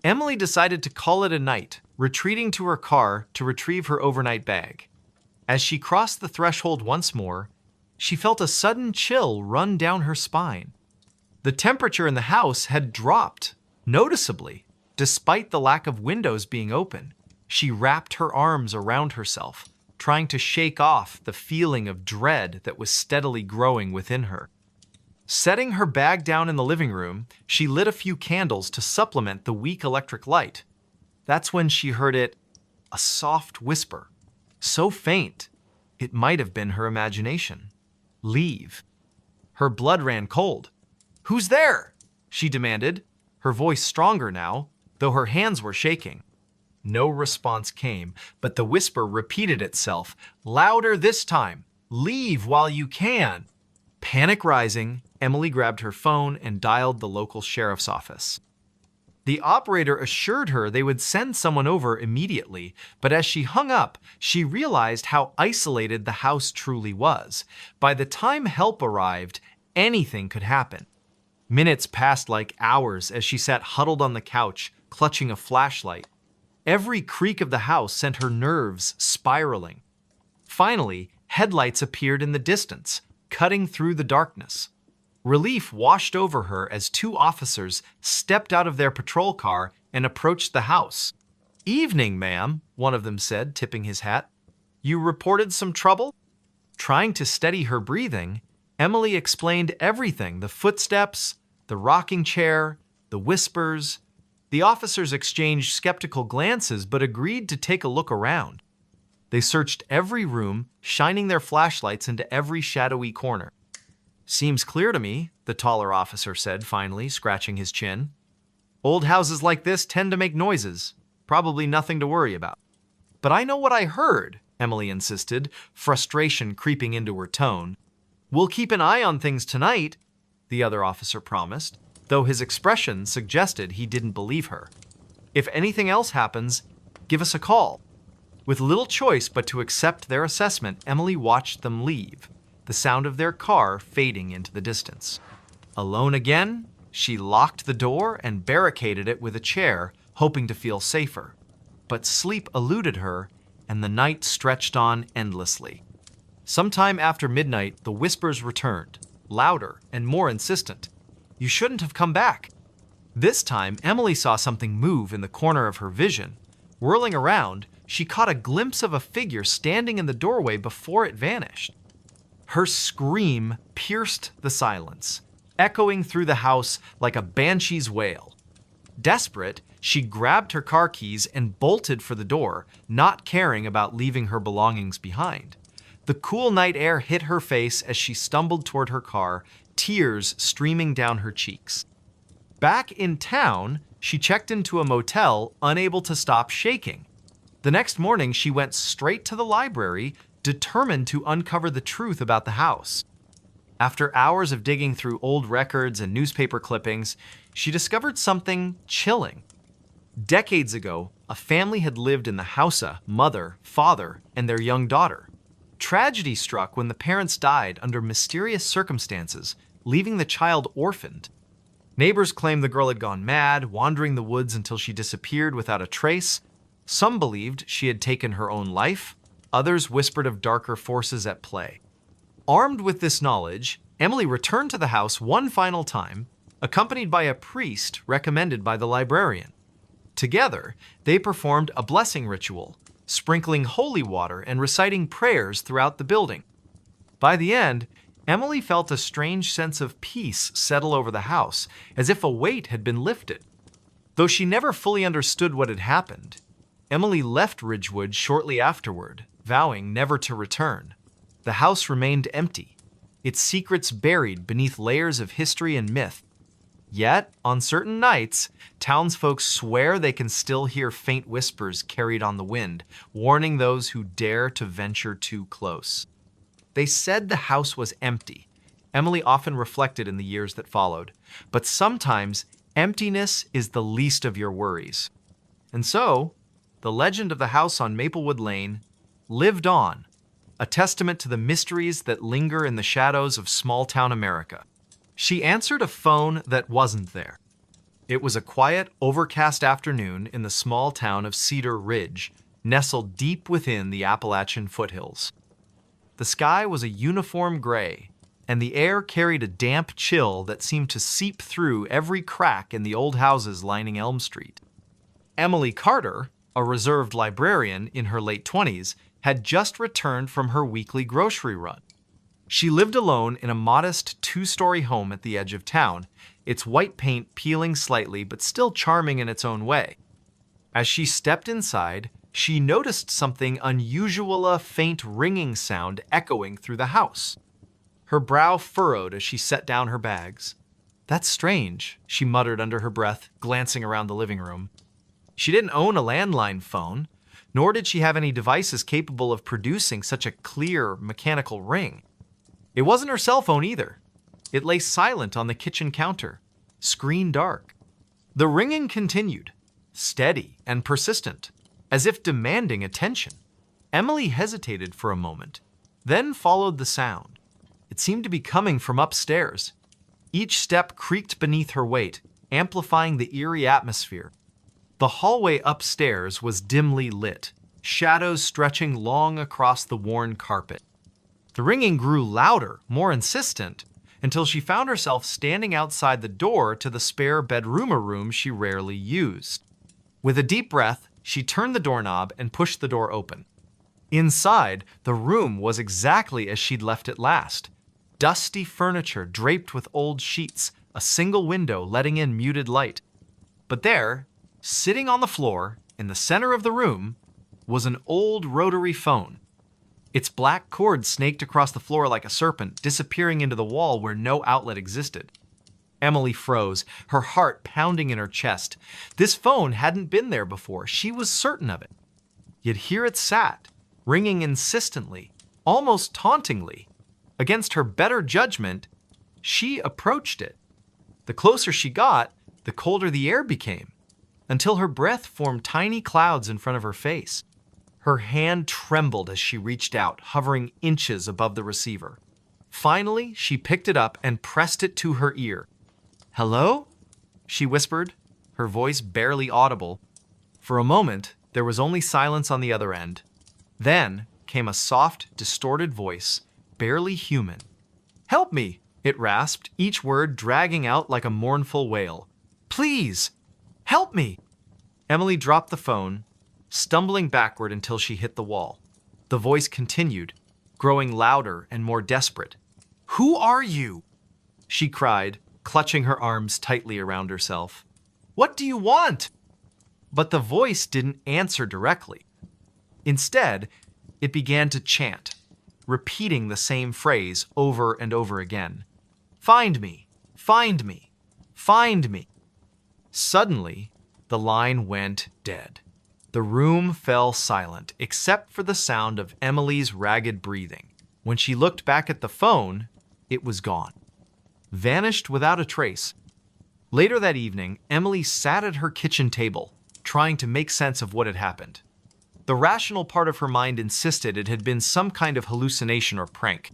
Emily decided to call it a night, retreating to her car to retrieve her overnight bag. As she crossed the threshold once more, she felt a sudden chill run down her spine. The temperature in the house had dropped noticeably, despite the lack of windows being open. She wrapped her arms around herself, trying to shake off the feeling of dread that was steadily growing within her. Setting her bag down in the living room, she lit a few candles to supplement the weak electric light. That's when she heard a soft whisper, so faint it might have been her imagination. Leave. Her blood ran cold. "Who's there?" she demanded, her voice stronger now, though her hands were shaking. No response came, but the whisper repeated itself, louder this time. "Leave while you can." Panic rising, Emily grabbed her phone and dialed the local sheriff's office. The operator assured her they would send someone over immediately, but as she hung up, she realized how isolated the house truly was. By the time help arrived, anything could happen. Minutes passed like hours as she sat huddled on the couch, clutching a flashlight. Every creak of the house sent her nerves spiraling. Finally, headlights appeared in the distance, cutting through the darkness. Relief washed over her as two officers stepped out of their patrol car and approached the house. "Evening, ma'am," one of them said, tipping his hat. "You reported some trouble?" Trying to steady her breathing, Emily explained everything: the footsteps, the rocking chair, the whispers. The officers exchanged skeptical glances but agreed to take a look around. They searched every room, shining their flashlights into every shadowy corner. "Seems clear to me," the taller officer said finally, scratching his chin. "Old houses like this tend to make noises. Probably nothing to worry about." "But I know what I heard," Emily insisted, frustration creeping into her tone. "We'll keep an eye on things tonight," the other officer promised, though his expression suggested he didn't believe her. "If anything else happens, give us a call." With little choice but to accept their assessment, Emily watched them leave, the sound of their car fading into the distance. Alone again, she locked the door and barricaded it with a chair, hoping to feel safer. But sleep eluded her, and the night stretched on endlessly. Sometime after midnight, the whispers returned, louder and more insistent. "You shouldn't have come back." This time, Emily saw something move in the corner of her vision. Whirling around, she caught a glimpse of a figure standing in the doorway before it vanished. Her scream pierced the silence, echoing through the house like a banshee's wail. Desperate, she grabbed her car keys and bolted for the door, not caring about leaving her belongings behind. The cool night air hit her face as she stumbled toward her car, tears streaming down her cheeks. Back in town, she checked into a motel, unable to stop shaking. The next morning, she went straight to the library, determined to uncover the truth about the house. After hours of digging through old records and newspaper clippings, she discovered something chilling. Decades ago, a family had lived in the house: mother, father, and their young daughter. Tragedy struck when the parents died under mysterious circumstances, leaving the child orphaned. Neighbors claimed the girl had gone mad, wandering the woods until she disappeared without a trace. Some believed she had taken her own life. Others whispered of darker forces at play. Armed with this knowledge, Emily returned to the house one final time, accompanied by a priest recommended by the librarian. Together, they performed a blessing ritual, sprinkling holy water and reciting prayers throughout the building. By the end, Emily felt a strange sense of peace settle over the house, as if a weight had been lifted. Though she never fully understood what had happened, Emily left Ridgewood shortly afterward, vowing never to return. The house remained empty, its secrets buried beneath layers of history and myth. Yet, on certain nights, townsfolk swear they can still hear faint whispers carried on the wind, warning those who dare to venture too close. They said the house was empty. Emily often reflected in the years that followed. But sometimes, emptiness is the least of your worries. And so, the legend of the house on Maplewood Lane lived on, a testament to the mysteries that linger in the shadows of small-town America. She answered a phone that wasn't there. It was a quiet, overcast afternoon in the small town of Cedar Ridge, nestled deep within the Appalachian foothills. The sky was a uniform gray, and the air carried a damp chill that seemed to seep through every crack in the old houses lining Elm Street. Emily Carter, a reserved librarian in her late 20s, had just returned from her weekly grocery run. She lived alone in a modest two-story home at the edge of town, its white paint peeling slightly but still charming in its own way. As she stepped inside, she noticed something unusual, a faint ringing sound echoing through the house. Her brow furrowed as she set down her bags. "That's strange," she muttered under her breath, glancing around the living room. She didn't own a landline phone, nor did she have any devices capable of producing such a clear, mechanical ring. It wasn't her cell phone either. It lay silent on the kitchen counter, screen dark. The ringing continued, steady and persistent, as if demanding attention. Emily hesitated for a moment, then followed the sound. It seemed to be coming from upstairs. Each step creaked beneath her weight, amplifying the eerie atmosphere. The hallway upstairs was dimly lit, shadows stretching long across the worn carpet. The ringing grew louder, more insistent, until she found herself standing outside the door to the spare bedroom she rarely used. With a deep breath, she turned the doorknob and pushed the door open. Inside, the room was exactly as she'd left it last. Dusty furniture draped with old sheets, a single window letting in muted light. But there, sitting on the floor, in the center of the room, was an old rotary phone. Its black cord snaked across the floor like a serpent, disappearing into the wall where no outlet existed. Emily froze, her heart pounding in her chest. This phone hadn't been there before, she was certain of it. Yet here it sat, ringing insistently, almost tauntingly. Against her better judgment, she approached it. The closer she got, the colder the air became, until her breath formed tiny clouds in front of her face. Her hand trembled as she reached out, hovering inches above the receiver. Finally, she picked it up and pressed it to her ear. "Hello?" she whispered, her voice barely audible. For a moment, there was only silence on the other end. Then came a soft, distorted voice, barely human. "Help me!" it rasped, each word dragging out like a mournful wail. "Please, help me!" Emily dropped the phone, stumbling backward until she hit the wall. The voice continued, growing louder and more desperate. "Who are you?" she cried, clutching her arms tightly around herself. "What do you want?" But the voice didn't answer directly. Instead, it began to chant, repeating the same phrase over and over again. "Find me, find me, find me." Suddenly, the line went dead. The room fell silent, except for the sound of Emily's ragged breathing. When she looked back at the phone, it was gone. Vanished without a trace. Later that evening, Emily sat at her kitchen table, trying to make sense of what had happened. The rational part of her mind insisted it had been some kind of hallucination or prank.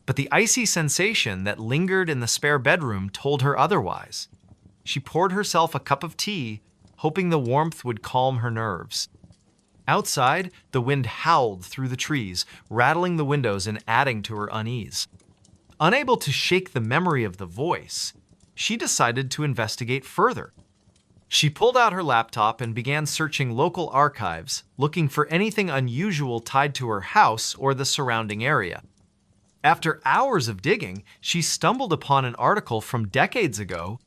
But the icy sensation that lingered in the spare bedroom told her otherwise. She poured herself a cup of tea, hoping the warmth would calm her nerves. Outside, the wind howled through the trees, rattling the windows and adding to her unease. Unable to shake the memory of the voice, she decided to investigate further. She pulled out her laptop and began searching local archives, looking for anything unusual tied to her house or the surrounding area. After hours of digging, she stumbled upon an article from decades ago.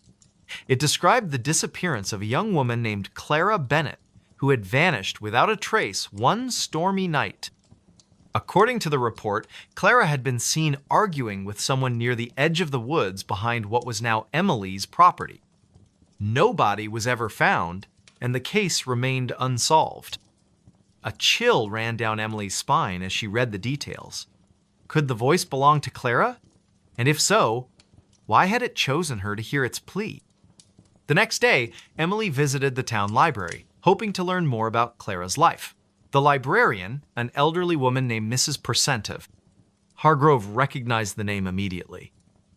It described the disappearance of a young woman named Clara Bennett, who had vanished without a trace one stormy night. According to the report, Clara had been seen arguing with someone near the edge of the woods behind what was now Emily's property. No body was ever found, and the case remained unsolved. A chill ran down Emily's spine as she read the details. Could the voice belong to Clara? And if so, why had it chosen her to hear its plea? The next day, Emily visited the town library, hoping to learn more about Clara's life. The librarian, an elderly woman named Mrs. Percentive. Hargrove recognized the name immediately.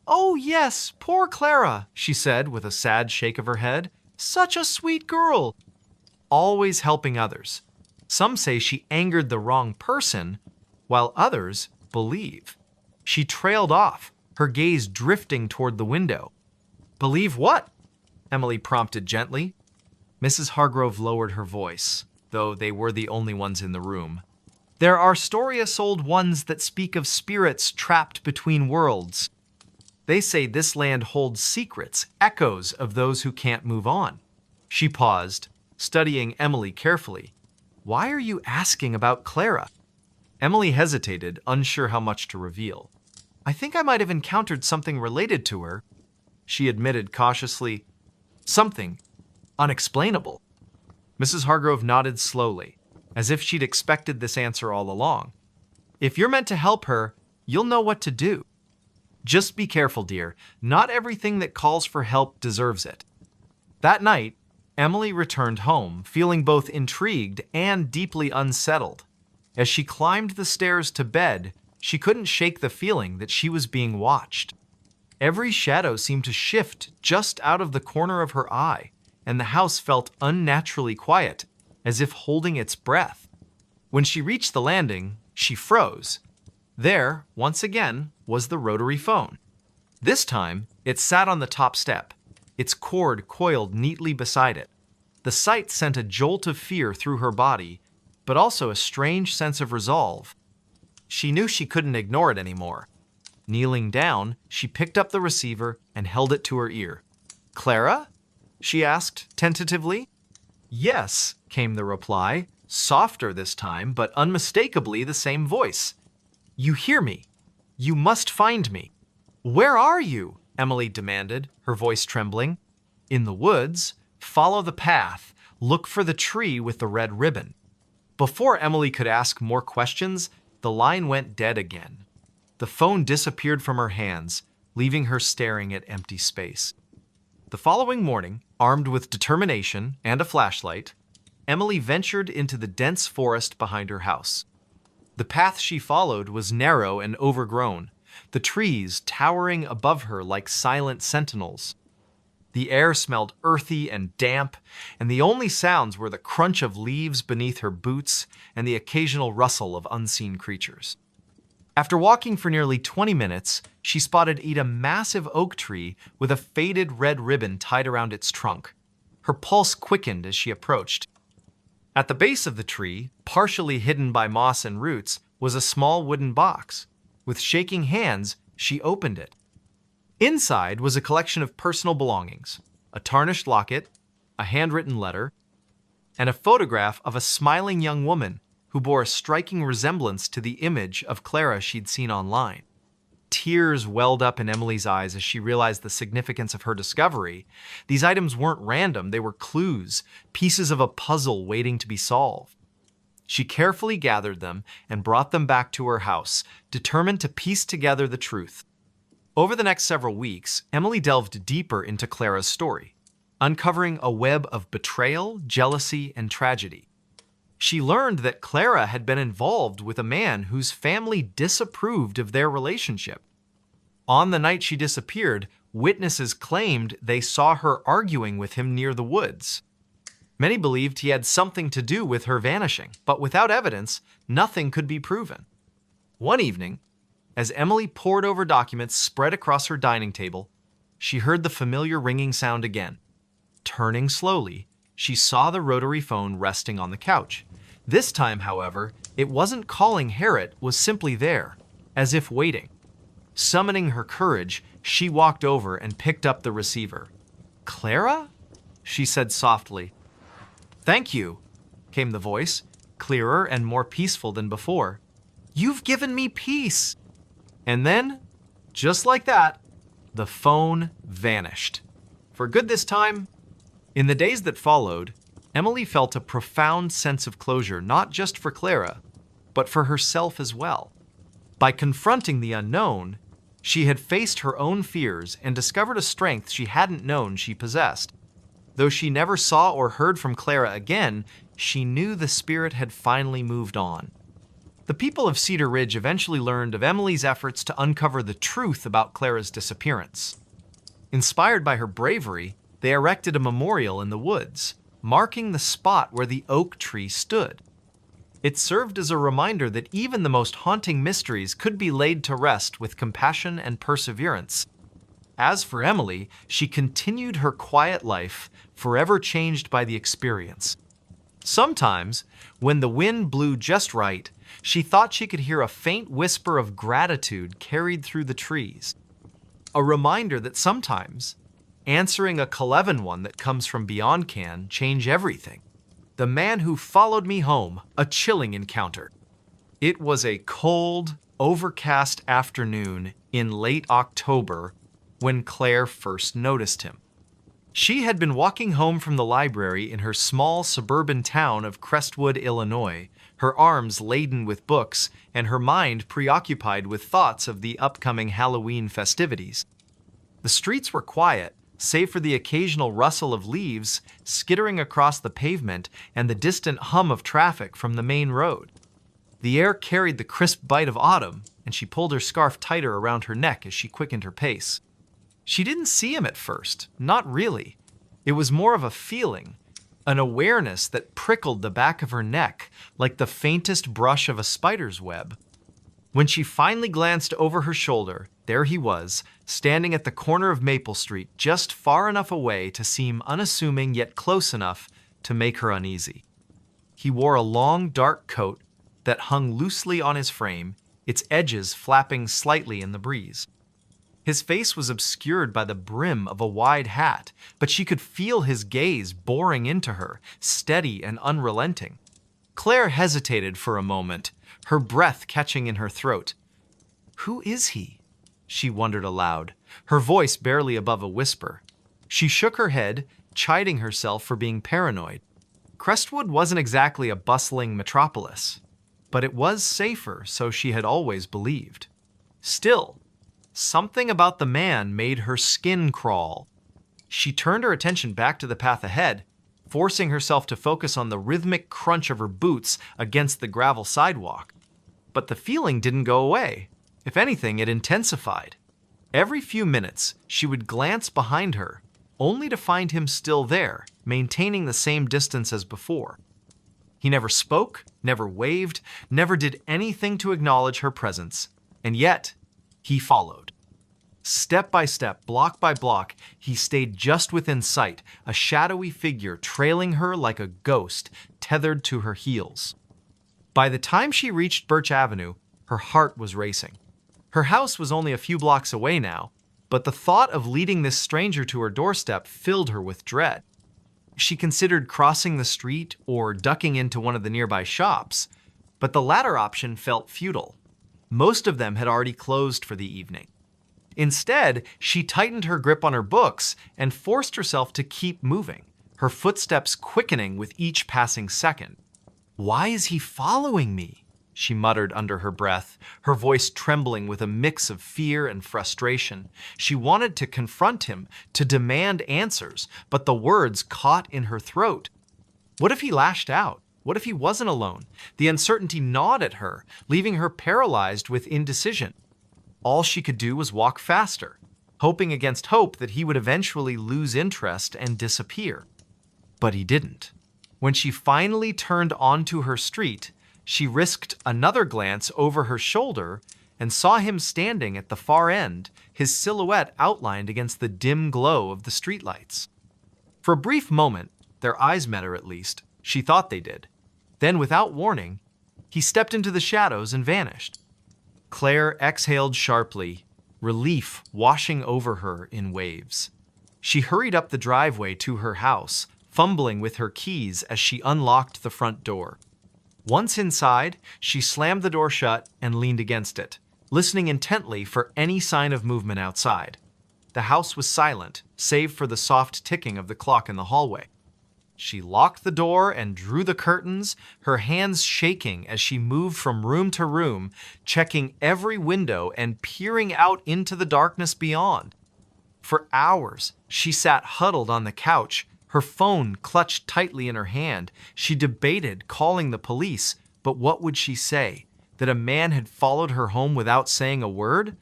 "Oh, yes, poor Clara," she said with a sad shake of her head. "Such a sweet girl. Always helping others. Some say she angered the wrong person, while others believe." She trailed off, her gaze drifting toward the window. "Believe what?" Emily prompted gently. Mrs. Hargrove lowered her voice, though they were the only ones in the room. "There are stories old ones that speak of spirits trapped between worlds. They say this land holds secrets, echoes of those who can't move on." She paused, studying Emily carefully. "Why are you asking about Clara?" Emily hesitated, unsure how much to reveal. "I think I might have encountered something related to her," she admitted cautiously. "Something unexplainable." Mrs. Hargrove nodded slowly, as if she'd expected this answer all along. "If you're meant to help her, you'll know what to do. Just be careful, dear. Not everything that calls for help deserves it." That night, Emily returned home, feeling both intrigued and deeply unsettled. As she climbed the stairs to bed, she couldn't shake the feeling that she was being watched. Every shadow seemed to shift just out of the corner of her eye, and the house felt unnaturally quiet, as if holding its breath. When she reached the landing, she froze. There, once again, was the rotary phone. This time, it sat on the top step, its cord coiled neatly beside it. The sight sent a jolt of fear through her body, but also a strange sense of resolve. She knew she couldn't ignore it anymore. Kneeling down, she picked up the receiver and held it to her ear. "Clara?" she asked tentatively. "Yes," came the reply, softer this time, but unmistakably the same voice. "You hear me. You must find me." "Where are you?" Emily demanded, her voice trembling. "In the woods. Follow the path. Look for the tree with the red ribbon." Before Emily could ask more questions, the line went dead again. The phone disappeared from her hands, leaving her staring at empty space. The following morning, armed with determination and a flashlight, Emily ventured into the dense forest behind her house. The path she followed was narrow and overgrown, the trees towering above her like silent sentinels. The air smelled earthy and damp, and the only sounds were the crunch of leaves beneath her boots and the occasional rustle of unseen creatures. After walking for nearly 20 minutes, she spotted a massive oak tree with a faded red ribbon tied around its trunk. Her pulse quickened as she approached. At the base of the tree, partially hidden by moss and roots, was a small wooden box. With shaking hands, she opened it. Inside was a collection of personal belongings, a tarnished locket, a handwritten letter, and a photograph of a smiling young woman who bore a striking resemblance to the image of Clara she'd seen online. Tears welled up in Emily's eyes as she realized the significance of her discovery. These items weren't random, they were clues, pieces of a puzzle waiting to be solved. She carefully gathered them and brought them back to her house, determined to piece together the truth. Over the next several weeks, Emily delved deeper into Clara's story, uncovering a web of betrayal, jealousy, and tragedy. She learned that Clara had been involved with a man whose family disapproved of their relationship. On the night she disappeared, witnesses claimed they saw her arguing with him near the woods. Many believed he had something to do with her vanishing, but without evidence, nothing could be proven. One evening, as Emily pored over documents spread across her dining table, she heard the familiar ringing sound again. Turning slowly, she saw the rotary phone resting on the couch. This time, however, it wasn't calling Harriet, was simply there, as if waiting. Summoning her courage, she walked over and picked up the receiver. "Clara?" she said softly. "Thank you," came the voice, clearer and more peaceful than before. "You've given me peace." And then, just like that, the phone vanished. For good this time. In the days that followed, Emily felt a profound sense of closure, not just for Clara, but for herself as well. By confronting the unknown, she had faced her own fears and discovered a strength she hadn't known she possessed. Though she never saw or heard from Clara again, she knew the spirit had finally moved on. The people of Cedar Ridge eventually learned of Emily's efforts to uncover the truth about Clara's disappearance. Inspired by her bravery, they erected a memorial in the woods, marking the spot where the oak tree stood. It served as a reminder that even the most haunting mysteries could be laid to rest with compassion and perseverance. As for Emily, she continued her quiet life, forever changed by the experience. Sometimes, when the wind blew just right, she thought she could hear a faint whisper of gratitude carried through the trees. A reminder that sometimes, answering a Cleven one that comes from beyond can change everything. The Man Who Followed Me Home, a chilling encounter. It was a cold, overcast afternoon in late October when Claire first noticed him. She had been walking home from the library in her small suburban town of Crestwood, Illinois, her arms laden with books and her mind preoccupied with thoughts of the upcoming Halloween festivities. The streets were quiet, save for the occasional rustle of leaves skittering across the pavement and the distant hum of traffic from the main road. The air carried the crisp bite of autumn, and she pulled her scarf tighter around her neck as she quickened her pace. She didn't see him at first, not really. It was more of a feeling, an awareness that prickled the back of her neck like the faintest brush of a spider's web. When she finally glanced over her shoulder, there he was, standing at the corner of Maple Street, just far enough away to seem unassuming yet close enough to make her uneasy. He wore a long, dark coat that hung loosely on his frame, its edges flapping slightly in the breeze. His face was obscured by the brim of a wide hat, but she could feel his gaze boring into her, steady and unrelenting. Claire hesitated for a moment, her breath catching in her throat. "Who is he?" she wondered aloud, her voice barely above a whisper. She shook her head, chiding herself for being paranoid. Crestwood wasn't exactly a bustling metropolis, but it was safer, so she had always believed. Still, something about the man made her skin crawl. She turned her attention back to the path ahead, forcing herself to focus on the rhythmic crunch of her boots against the gravel sidewalk. But the feeling didn't go away. If anything, it intensified. Every few minutes, she would glance behind her, only to find him still there, maintaining the same distance as before. He never spoke, never waved, never did anything to acknowledge her presence. And yet, he followed. Step by step, block by block, he stayed just within sight, a shadowy figure trailing her like a ghost tethered to her heels. By the time she reached Birch Avenue, her heart was racing. Her house was only a few blocks away now, but the thought of leading this stranger to her doorstep filled her with dread. She considered crossing the street or ducking into one of the nearby shops, but the latter option felt futile. Most of them had already closed for the evening. Instead, she tightened her grip on her books and forced herself to keep moving, her footsteps quickening with each passing second. "Why is he following me?" she muttered under her breath, her voice trembling with a mix of fear and frustration. She wanted to confront him, to demand answers, but the words caught in her throat. What if he lashed out? What if he wasn't alone? The uncertainty gnawed at her, leaving her paralyzed with indecision. All she could do was walk faster, hoping against hope that he would eventually lose interest and disappear. But he didn't. When she finally turned onto her street, she risked another glance over her shoulder and saw him standing at the far end, his silhouette outlined against the dim glow of the streetlights. For a brief moment, their eyes met, or at least, she thought they did. Then, without warning, he stepped into the shadows and vanished. Claire exhaled sharply, relief washing over her in waves. She hurried up the driveway to her house, fumbling with her keys as she unlocked the front door. Once inside, she slammed the door shut and leaned against it, listening intently for any sign of movement outside. The house was silent, save for the soft ticking of the clock in the hallway. She locked the door and drew the curtains, her hands shaking as she moved from room to room, checking every window and peering out into the darkness beyond. For hours, she sat huddled on the couch, Her phone clutched tightly in her hand. She debated calling the police, but what would she say? That a man had followed her home without saying a word?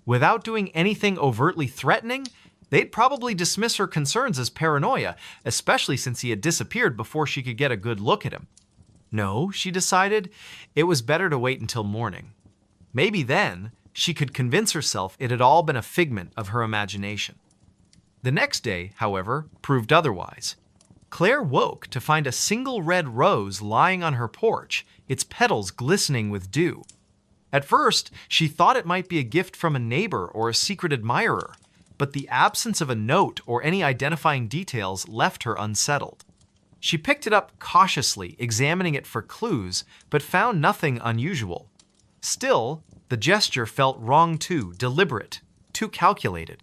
Without doing anything overtly threatening? They'd probably dismiss her concerns as paranoia, especially since he had disappeared before she could get a good look at him. No, she decided, it was better to wait until morning. Maybe then she could convince herself it had all been a figment of her imagination. The next day, however, proved otherwise. Claire woke to find a single red rose lying on her porch, its petals glistening with dew. At first, she thought it might be a gift from a neighbor or a secret admirer, but the absence of a note or any identifying details left her unsettled. She picked it up cautiously, examining it for clues, but found nothing unusual. Still, the gesture felt wrong too, deliberate, too calculated.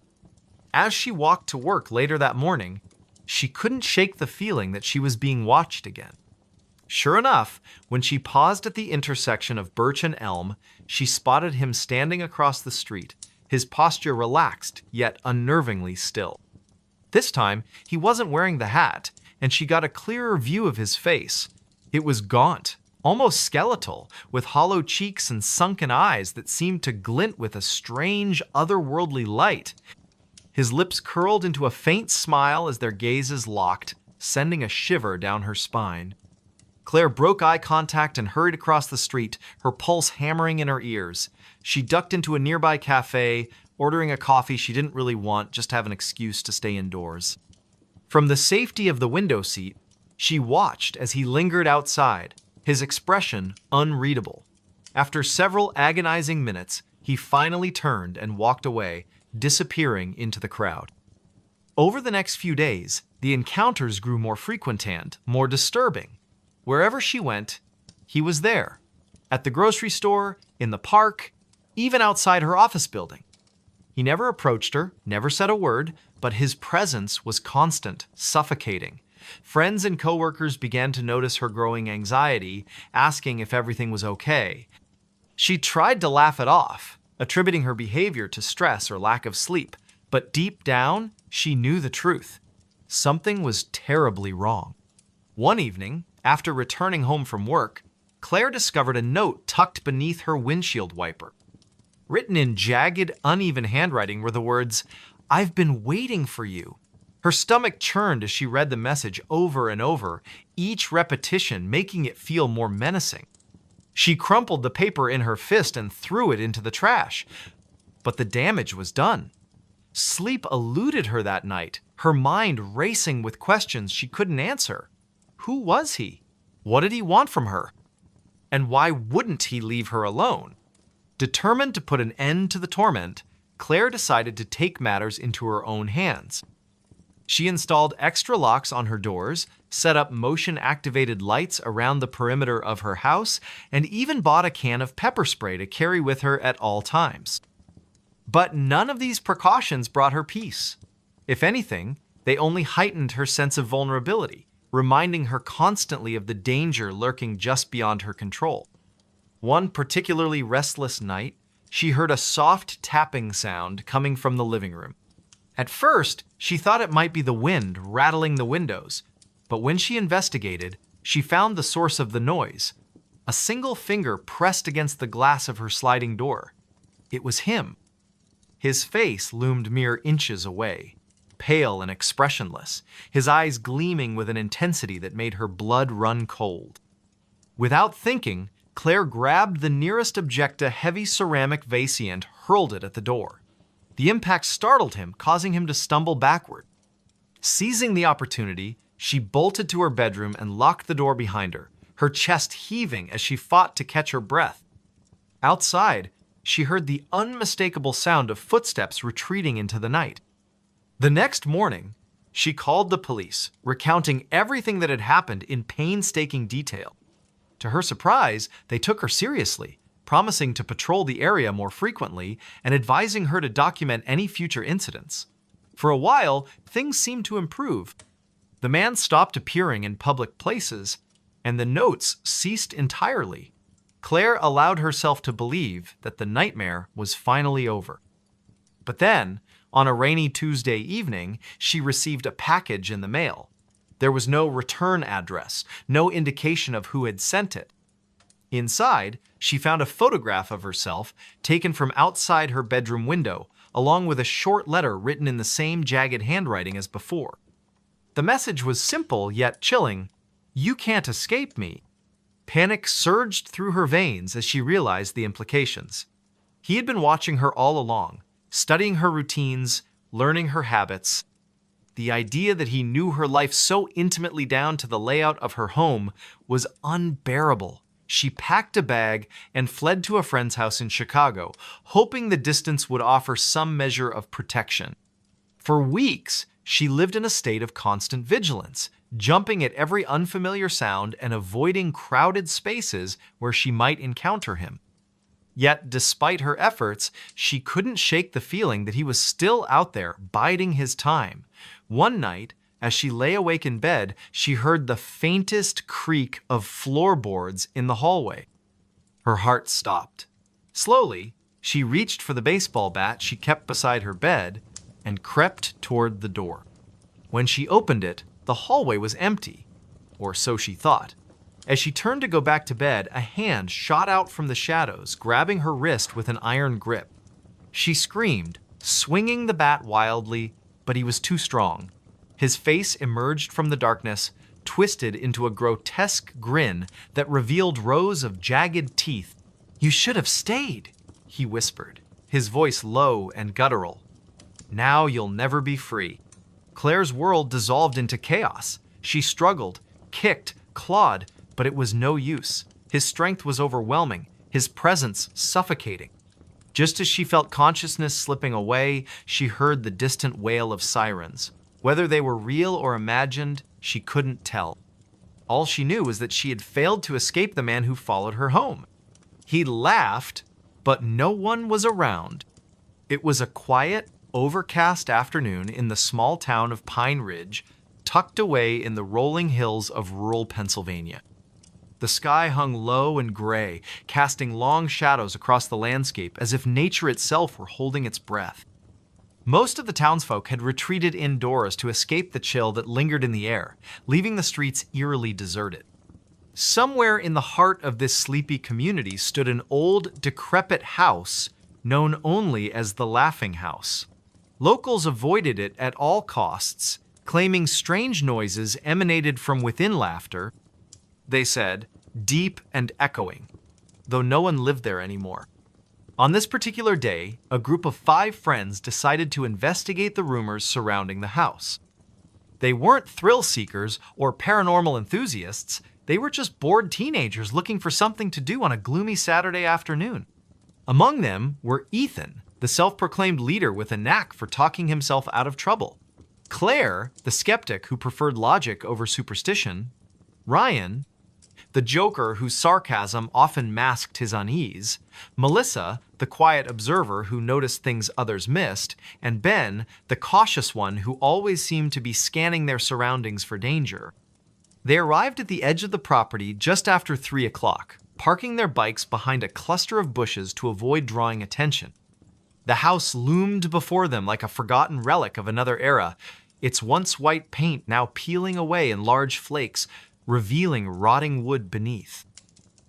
As she walked to work later that morning, she couldn't shake the feeling that she was being watched again. Sure enough, when she paused at the intersection of Birch and Elm, she spotted him standing across the street, his posture relaxed, yet unnervingly still. This time, he wasn't wearing the hat, and she got a clearer view of his face. It was gaunt, almost skeletal, with hollow cheeks and sunken eyes that seemed to glint with a strange, otherworldly light. His lips curled into a faint smile as their gazes locked, sending a shiver down her spine. Claire broke eye contact and hurried across the street, her pulse hammering in her ears. She ducked into a nearby cafe, ordering a coffee she didn't really want, just to have an excuse to stay indoors. From the safety of the window seat, she watched as he lingered outside, his expression unreadable. After several agonizing minutes, he finally turned and walked away, disappearing into the crowd. Over the next few days, the encounters grew more frequent and more disturbing. Wherever she went, he was there. At the grocery store, in the park, even outside her office building. He never approached her, never said a word, but his presence was constant, suffocating. Friends and coworkers began to notice her growing anxiety, asking if everything was okay. She tried to laugh it off, attributing her behavior to stress or lack of sleep, but deep down, she knew the truth. Something was terribly wrong. One evening, after returning home from work, Claire discovered a note tucked beneath her windshield wiper. Written in jagged, uneven handwriting were the words, "I've been waiting for you." Her stomach churned as she read the message over and over, each repetition making it feel more menacing. She crumpled the paper in her fist and threw it into the trash. But the damage was done. Sleep eluded her that night, her mind racing with questions she couldn't answer. Who was he? What did he want from her? And why wouldn't he leave her alone? Determined to put an end to the torment, Claire decided to take matters into her own hands. She installed extra locks on her doors, set up motion-activated lights around the perimeter of her house, and even bought a can of pepper spray to carry with her at all times. But none of these precautions brought her peace. If anything, they only heightened her sense of vulnerability, reminding her constantly of the danger lurking just beyond her control. One particularly restless night, she heard a soft tapping sound coming from the living room. At first, she thought it might be the wind rattling the windows, but when she investigated, she found the source of the noise. A single finger pressed against the glass of her sliding door. It was him. His face loomed mere inches away, pale and expressionless, his eyes gleaming with an intensity that made her blood run cold. Without thinking, Claire grabbed the nearest object, a heavy ceramic vase, and hurled it at the door. The impact startled him, causing him to stumble backward. Seizing the opportunity, she bolted to her bedroom and locked the door behind her, her chest heaving as she fought to catch her breath. Outside, she heard the unmistakable sound of footsteps retreating into the night. The next morning, she called the police, recounting everything that had happened in painstaking detail. To her surprise, they took her seriously, promising to patrol the area more frequently and advising her to document any future incidents. For a while, things seemed to improve. The man stopped appearing in public places, and the notes ceased entirely. Claire allowed herself to believe that the nightmare was finally over. But then, on a rainy Tuesday evening, she received a package in the mail. There was no return address, no indication of who had sent it. Inside, she found a photograph of herself taken from outside her bedroom window, along with a short letter written in the same jagged handwriting as before. The message was simple yet chilling. "You can't escape me." Panic surged through her veins as she realized the implications. He had been watching her all along, studying her routines, learning her habits. The idea that he knew her life so intimately down to the layout of her home was unbearable. She packed a bag and fled to a friend's house in Chicago, hoping the distance would offer some measure of protection. For weeks, she lived in a state of constant vigilance, jumping at every unfamiliar sound and avoiding crowded spaces where she might encounter him. Yet, despite her efforts, she couldn't shake the feeling that he was still out there, biding his time. One night, as she lay awake in bed, she heard the faintest creak of floorboards in the hallway. Her heart stopped. Slowly, she reached for the baseball bat she kept beside her bed and crept toward the door. When she opened it, the hallway was empty, or so she thought. As she turned to go back to bed, a hand shot out from the shadows, grabbing her wrist with an iron grip. She screamed, swinging the bat wildly, but he was too strong. His face emerged from the darkness, twisted into a grotesque grin that revealed rows of jagged teeth. "You should have stayed," he whispered, his voice low and guttural. "Now you'll never be free." Claire's world dissolved into chaos. She struggled, kicked, clawed, but it was no use. His strength was overwhelming, his presence suffocating. Just as she felt consciousness slipping away, she heard the distant wail of sirens. Whether they were real or imagined, she couldn't tell. All she knew was that she had failed to escape the man who followed her home. He laughed, but no one was around. It was a quiet, overcast afternoon in the small town of Pine Ridge, tucked away in the rolling hills of rural Pennsylvania. The sky hung low and gray, casting long shadows across the landscape as if nature itself were holding its breath. Most of the townsfolk had retreated indoors to escape the chill that lingered in the air, leaving the streets eerily deserted. Somewhere in the heart of this sleepy community stood an old, decrepit house known only as the Laughing House. Locals avoided it at all costs, claiming strange noises emanated from within laughter, they said, deep and echoing, though no one lived there anymore. On this particular day, a group of 5 friends decided to investigate the rumors surrounding the house. They weren't thrill seekers or paranormal enthusiasts, they were just bored teenagers looking for something to do on a gloomy Saturday afternoon. Among them were Ethan, the self-proclaimed leader with a knack for talking himself out of trouble; Claire, the skeptic who preferred logic over superstition; Ryan, the joker whose sarcasm often masked his unease; Melissa, the quiet observer who noticed things others missed; and Ben, the cautious one who always seemed to be scanning their surroundings for danger. They arrived at the edge of the property just after 3 o'clock, parking their bikes behind a cluster of bushes to avoid drawing attention. The house loomed before them like a forgotten relic of another era, its once white paint now peeling away in large flakes, revealing rotting wood beneath.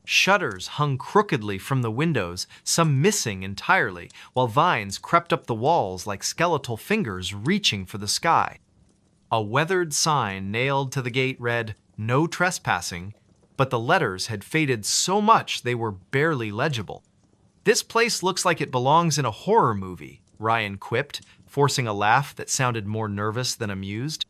Shutters hung crookedly from the windows, some missing entirely, while vines crept up the walls like skeletal fingers reaching for the sky. A weathered sign nailed to the gate read, "No trespassing," but the letters had faded so much they were barely legible. "This place looks like it belongs in a horror movie," Ryan quipped, forcing a laugh that sounded more nervous than amused.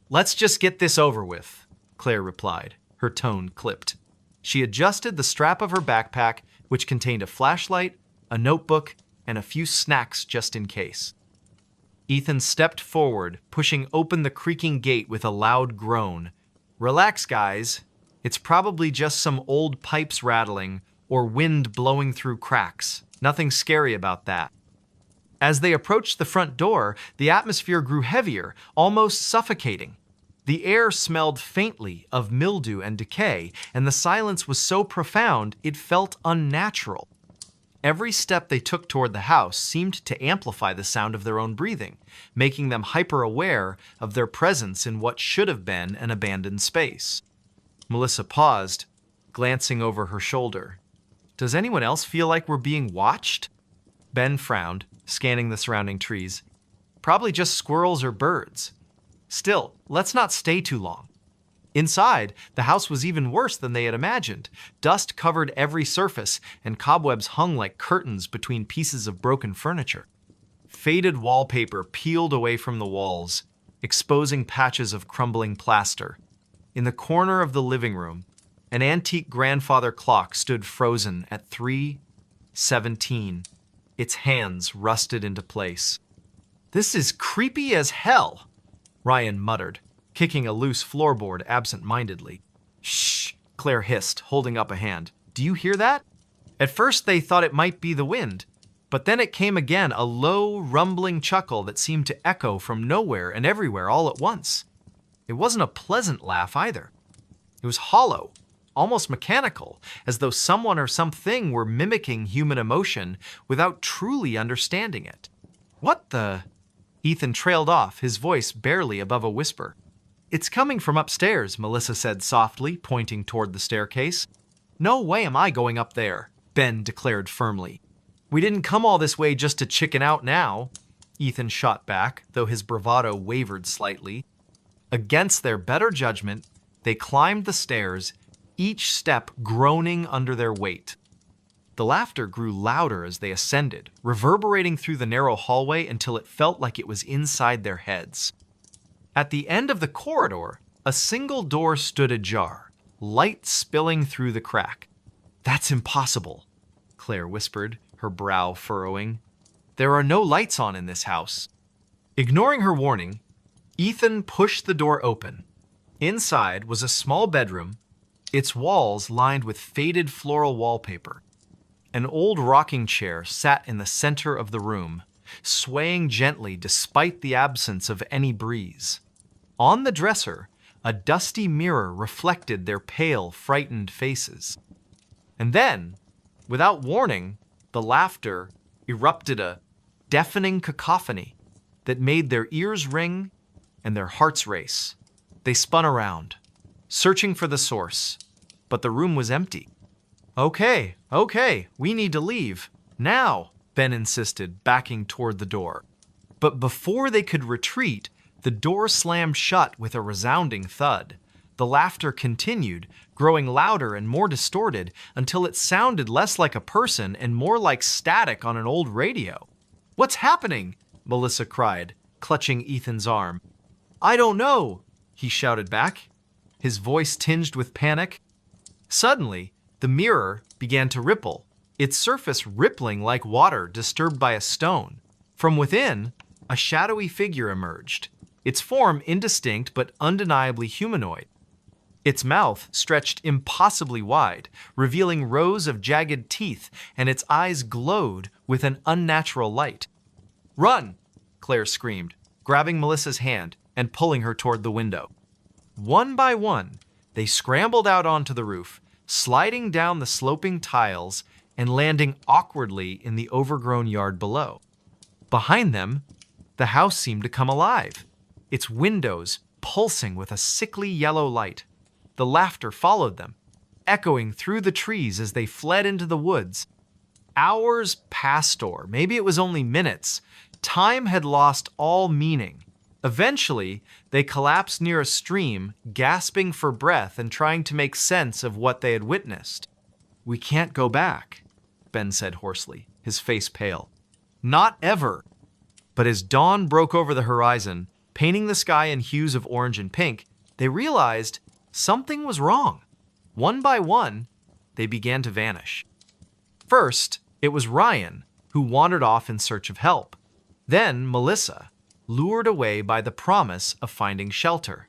"Let's just get this over with," Claire replied, her tone clipped. She adjusted the strap of her backpack, which contained a flashlight, a notebook, and a few snacks just in case. Ethan stepped forward, pushing open the creaking gate with a loud groan. "Relax, guys. It's probably just some old pipes rattling or wind blowing through cracks. Nothing scary about that." As they approached the front door, the atmosphere grew heavier, almost suffocating. The air smelled faintly of mildew and decay, and the silence was so profound it felt unnatural. Every step they took toward the house seemed to amplify the sound of their own breathing, making them hyper-aware of their presence in what should have been an abandoned space. Melissa paused, glancing over her shoulder. Does anyone else feel like we're being watched? Ben frowned, scanning the surrounding trees. Probably just squirrels or birds. Still, let's not stay too long. Inside, the house was even worse than they had imagined. Dust covered every surface, and cobwebs hung like curtains between pieces of broken furniture. Faded wallpaper peeled away from the walls, exposing patches of crumbling plaster. In the corner of the living room, an antique grandfather clock stood frozen at 3:17. Its hands rusted into place. "This is creepy as hell," Ryan muttered, kicking a loose floorboard absent-mindedly. "Shh," Claire hissed, holding up a hand. "Do you hear that?" At first they thought it might be the wind, but then it came again, a low, rumbling chuckle that seemed to echo from nowhere and everywhere all at once. It wasn't a pleasant laugh either. It was hollow, almost mechanical, as though someone or something were mimicking human emotion without truly understanding it. "What the?" Ethan trailed off, his voice barely above a whisper. "It's coming from upstairs," Melissa said softly, pointing toward the staircase. "No way am I going up there," Ben declared firmly. "We didn't come all this way just to chicken out now," Ethan shot back, though his bravado wavered slightly. Against their better judgment, they climbed the stairs, each step groaning under their weight. The laughter grew louder as they ascended, reverberating through the narrow hallway until it felt like it was inside their heads. At the end of the corridor, a single door stood ajar, light spilling through the crack. "That's impossible," Claire whispered, her brow furrowing. "There are no lights on in this house." Ignoring her warning, Ethan pushed the door open. Inside was a small bedroom, its walls lined with faded floral wallpaper. An old rocking chair sat in the center of the room, swaying gently despite the absence of any breeze. On the dresser, a dusty mirror reflected their pale, frightened faces. And then, without warning, the laughter erupted, a deafening cacophony that made their ears ring and their hearts race. They spun around, searching for the source, but the room was empty. Okay, we need to leave. Now," Ben insisted, backing toward the door. But before they could retreat, the door slammed shut with a resounding thud. The laughter continued, growing louder and more distorted until it sounded less like a person and more like static on an old radio. "What's happening?" Melissa cried, clutching Ethan's arm. "I don't know," he shouted back, his voice tinged with panic. Suddenly, the mirror began to ripple, its surface rippling like water disturbed by a stone. From within, a shadowy figure emerged, its form indistinct but undeniably humanoid. Its mouth stretched impossibly wide, revealing rows of jagged teeth, and its eyes glowed with an unnatural light. "Run!" Claire screamed, grabbing Melissa's hand and pulling her toward the window. One by one, they scrambled out onto the roof, sliding down the sloping tiles and landing awkwardly in the overgrown yard below. Behind them, the house seemed to come alive, its windows pulsing with a sickly yellow light. The laughter followed them, echoing through the trees as they fled into the woods. Hours passed, or maybe it was only minutes. Time had lost all meaning. Eventually, they collapsed near a stream, gasping for breath and trying to make sense of what they had witnessed. "We can't go back," Ben said hoarsely, his face pale. "Not ever." But as dawn broke over the horizon, painting the sky in hues of orange and pink, they realized something was wrong. One by one, they began to vanish. First, it was Ryan, who wandered off in search of help. Then Melissa, lured away by the promise of finding shelter.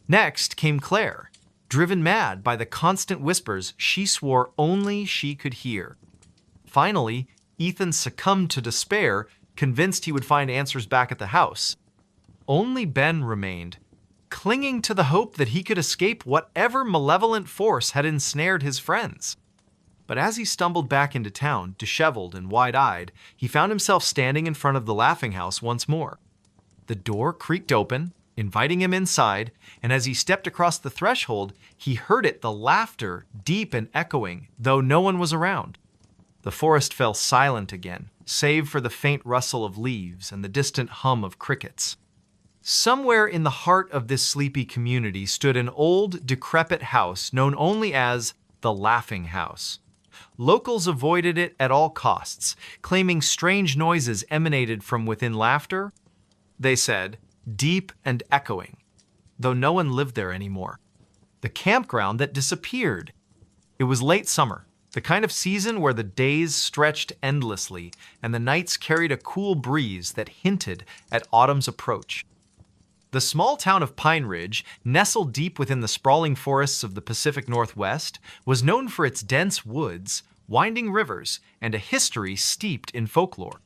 Next came Claire, driven mad by the constant whispers she swore only she could hear. Finally, Ethan succumbed to despair, convinced he would find answers back at the house. Only Ben remained, clinging to the hope that he could escape whatever malevolent force had ensnared his friends. But as he stumbled back into town, disheveled and wide-eyed, he found himself standing in front of the laughing house once more. The door creaked open, inviting him inside, and as he stepped across the threshold, he heard the laughter, deep and echoing, though no one was around. The forest fell silent again, save for the faint rustle of leaves and the distant hum of crickets. Somewhere in the heart of this sleepy community stood an old, decrepit house known only as the Laughing House. Locals avoided it at all costs, claiming strange noises emanated from within laughter, they said, deep and echoing, though no one lived there anymore. The campground that disappeared. It was late summer, the kind of season where the days stretched endlessly and the nights carried a cool breeze that hinted at autumn's approach. The small town of Pine Ridge, nestled deep within the sprawling forests of the Pacific Northwest, was known for its dense woods, winding rivers, and a history steeped in folklore.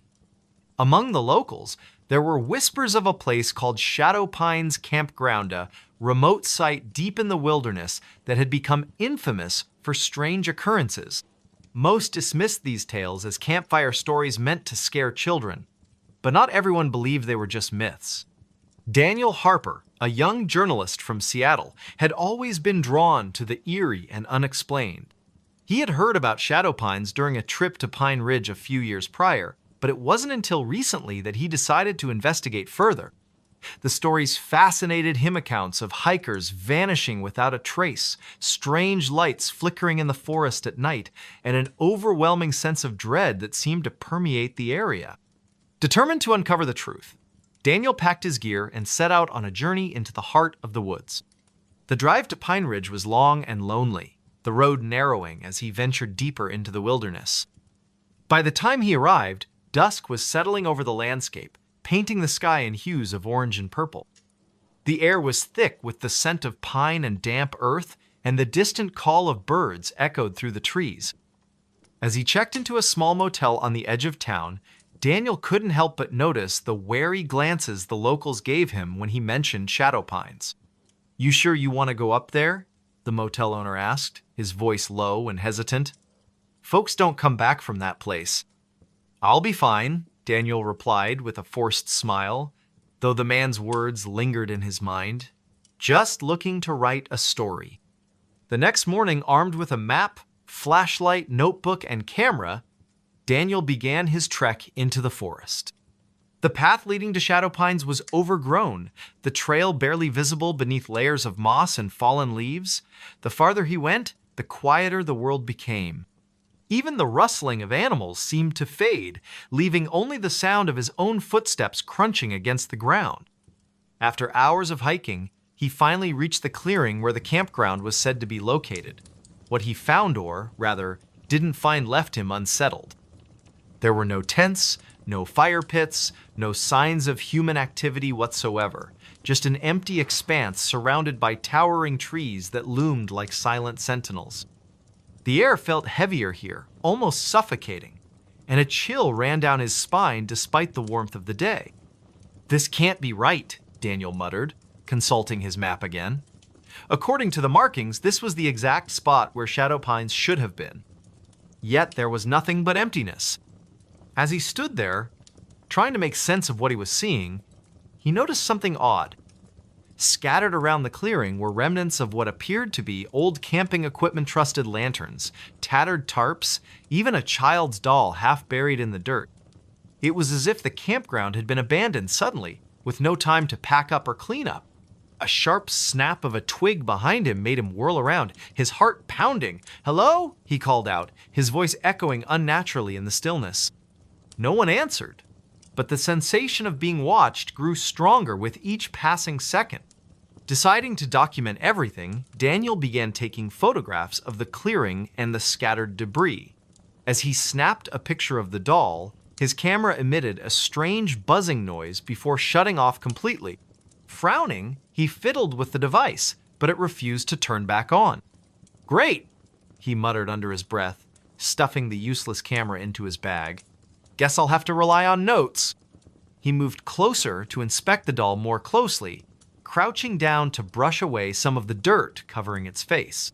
Among the locals, there were whispers of a place called Shadow Pines Campground, a remote site deep in the wilderness that had become infamous for strange occurrences. Most dismissed these tales as campfire stories meant to scare children, but not everyone believed they were just myths. Daniel Harper, a young journalist from Seattle, had always been drawn to the eerie and unexplained. He had heard about shadow pines during a trip to Pine Ridge a few years prior, but it wasn't until recently that he decided to investigate further. The stories fascinated him, accounts of hikers vanishing without a trace, strange lights flickering in the forest at night, and an overwhelming sense of dread that seemed to permeate the area. Determined to uncover the truth, Daniel packed his gear and set out on a journey into the heart of the woods. The drive to Pine Ridge was long and lonely, the road narrowing as he ventured deeper into the wilderness. By the time he arrived, dusk was settling over the landscape, painting the sky in hues of orange and purple. The air was thick with the scent of pine and damp earth, and the distant call of birds echoed through the trees. As he checked into a small motel on the edge of town, Daniel couldn't help but notice the wary glances the locals gave him when he mentioned shadow pines. "You sure you want to go up there?" the motel owner asked, his voice low and hesitant. "Folks don't come back from that place." "I'll be fine," Daniel replied with a forced smile, though the man's words lingered in his mind. "Just looking to write a story." The next morning, armed with a map, flashlight, notebook, and camera, Daniel began his trek into the forest. The path leading to Shadow Pines was overgrown, the trail barely visible beneath layers of moss and fallen leaves. The farther he went, the quieter the world became. Even the rustling of animals seemed to fade, leaving only the sound of his own footsteps crunching against the ground. After hours of hiking, he finally reached the clearing where the campground was said to be located. What he found, or rather, didn't find, left him unsettled. There were no tents, no fire pits, no signs of human activity whatsoever, just an empty expanse surrounded by towering trees that loomed like silent sentinels. The air felt heavier here, almost suffocating, and a chill ran down his spine despite the warmth of the day. "This can't be right," Daniel muttered, consulting his map again. According to the markings, this was the exact spot where Shadow Pines should have been. Yet there was nothing but emptiness. As he stood there, trying to make sense of what he was seeing, he noticed something odd. Scattered around the clearing were remnants of what appeared to be old camping equipment-trusted lanterns, tattered tarps, even a child's doll half buried in the dirt. It was as if the campground had been abandoned suddenly, with no time to pack up or clean up. A sharp snap of a twig behind him made him whirl around, his heart pounding. "Hello?" he called out, his voice echoing unnaturally in the stillness. No one answered, but the sensation of being watched grew stronger with each passing second. Deciding to document everything, Daniel began taking photographs of the clearing and the scattered debris. As he snapped a picture of the doll, his camera emitted a strange buzzing noise before shutting off completely. Frowning, he fiddled with the device, but it refused to turn back on. "Great," he muttered under his breath, stuffing the useless camera into his bag. "Guess I'll have to rely on notes." He moved closer to inspect the doll more closely, crouching down to brush away some of the dirt covering its face.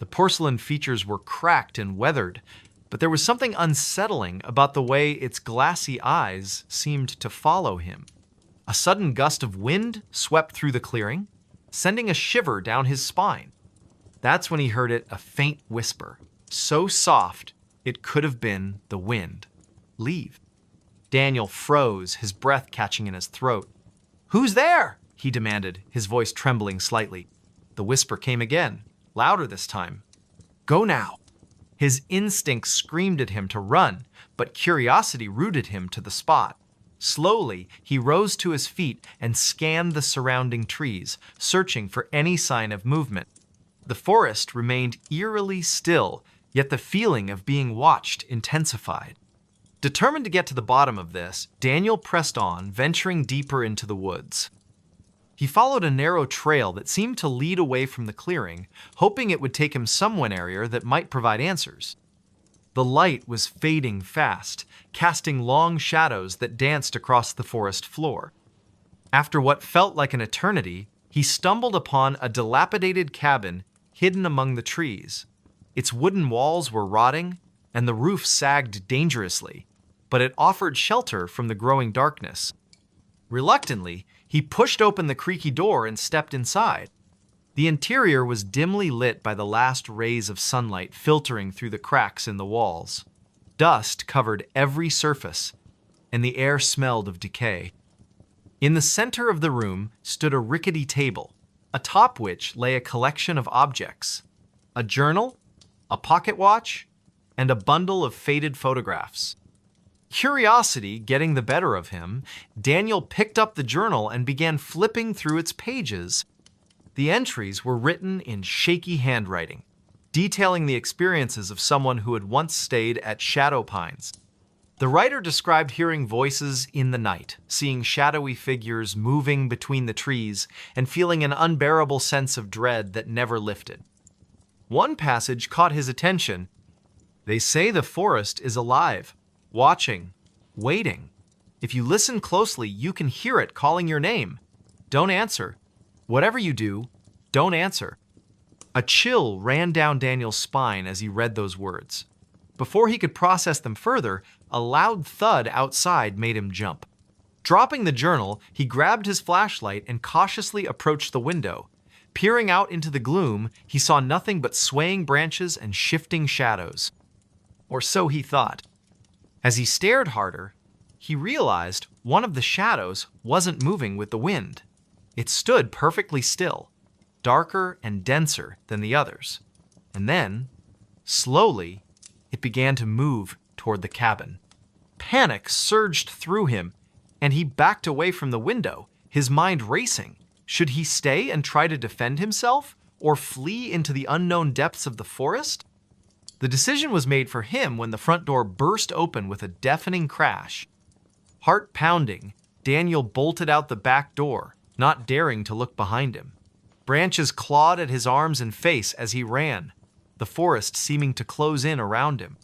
The porcelain features were cracked and weathered, but there was something unsettling about the way its glassy eyes seemed to follow him. A sudden gust of wind swept through the clearing, sending a shiver down his spine. That's when he heard a faint whisper, so soft it could have been the wind. "Leave." Daniel froze, his breath catching in his throat. "Who's there?" he demanded, his voice trembling slightly. The whisper came again, louder this time. "Go now." His instinct screamed at him to run, but curiosity rooted him to the spot. Slowly, he rose to his feet and scanned the surrounding trees, searching for any sign of movement. The forest remained eerily still, yet the feeling of being watched intensified. Determined to get to the bottom of this, Daniel pressed on, venturing deeper into the woods. He followed a narrow trail that seemed to lead away from the clearing, hoping it would take him somewhere area that might provide answers. The light was fading fast, casting long shadows that danced across the forest floor. After what felt like an eternity, he stumbled upon a dilapidated cabin hidden among the trees. Its wooden walls were rotting, and the roof sagged dangerously, but it offered shelter from the growing darkness. Reluctantly, he pushed open the creaky door and stepped inside. The interior was dimly lit by the last rays of sunlight filtering through the cracks in the walls. Dust covered every surface, and the air smelled of decay. In the center of the room stood a rickety table, atop which lay a collection of objects: a journal, a pocket watch, and a bundle of faded photographs. Curiosity getting the better of him, Daniel picked up the journal and began flipping through its pages. The entries were written in shaky handwriting, detailing the experiences of someone who had once stayed at Shadow Pines. The writer described hearing voices in the night, seeing shadowy figures moving between the trees, and feeling an unbearable sense of dread that never lifted. One passage caught his attention. "They say the forest is alive, watching, waiting. If you listen closely, you can hear it calling your name. Don't answer. Whatever you do, don't answer." A chill ran down Daniel's spine as he read those words. Before he could process them further, a loud thud outside made him jump. Dropping the journal, he grabbed his flashlight and cautiously approached the window. Peering out into the gloom, he saw nothing but swaying branches and shifting shadows. Or so he thought. As he stared harder, he realized one of the shadows wasn't moving with the wind. It stood perfectly still, darker and denser than the others. And then, slowly, it began to move toward the cabin. Panic surged through him, and he backed away from the window, his mind racing. Should he stay and try to defend himself, or flee into the unknown depths of the forest? The decision was made for him when the front door burst open with a deafening crash. Heart pounding, Daniel bolted out the back door, not daring to look behind him. Branches clawed at his arms and face as he ran, the forest seeming to close in around him.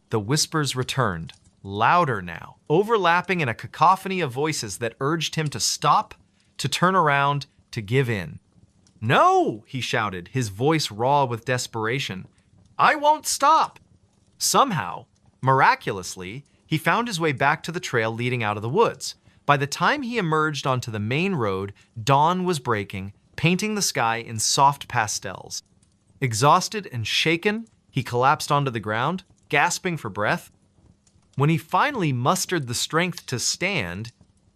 The whispers returned, louder now, overlapping in a cacophony of voices that urged him to stop, to turn around, to give in. "No!" he shouted, his voice raw with desperation. "I won't stop!" Somehow, miraculously, he found his way back to the trail leading out of the woods. By the time he emerged onto the main road, dawn was breaking, painting the sky in soft pastels. Exhausted and shaken, he collapsed onto the ground, gasping for breath. When he finally mustered the strength to stand,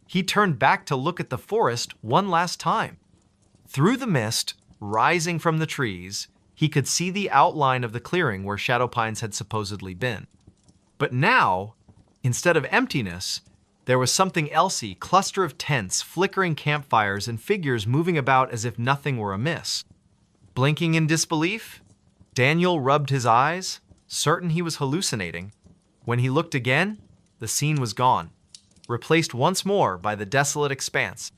he turned back to look at the forest one last time. Through the mist, rising from the trees, he could see the outline of the clearing where Shadow Pines had supposedly been. But now, instead of emptiness, there was something elsey, cluster of tents, flickering campfires, and figures moving about as if nothing were amiss. Blinking in disbelief, Daniel rubbed his eyes, certain he was hallucinating. When he looked again, the scene was gone, replaced once more by the desolate expanse.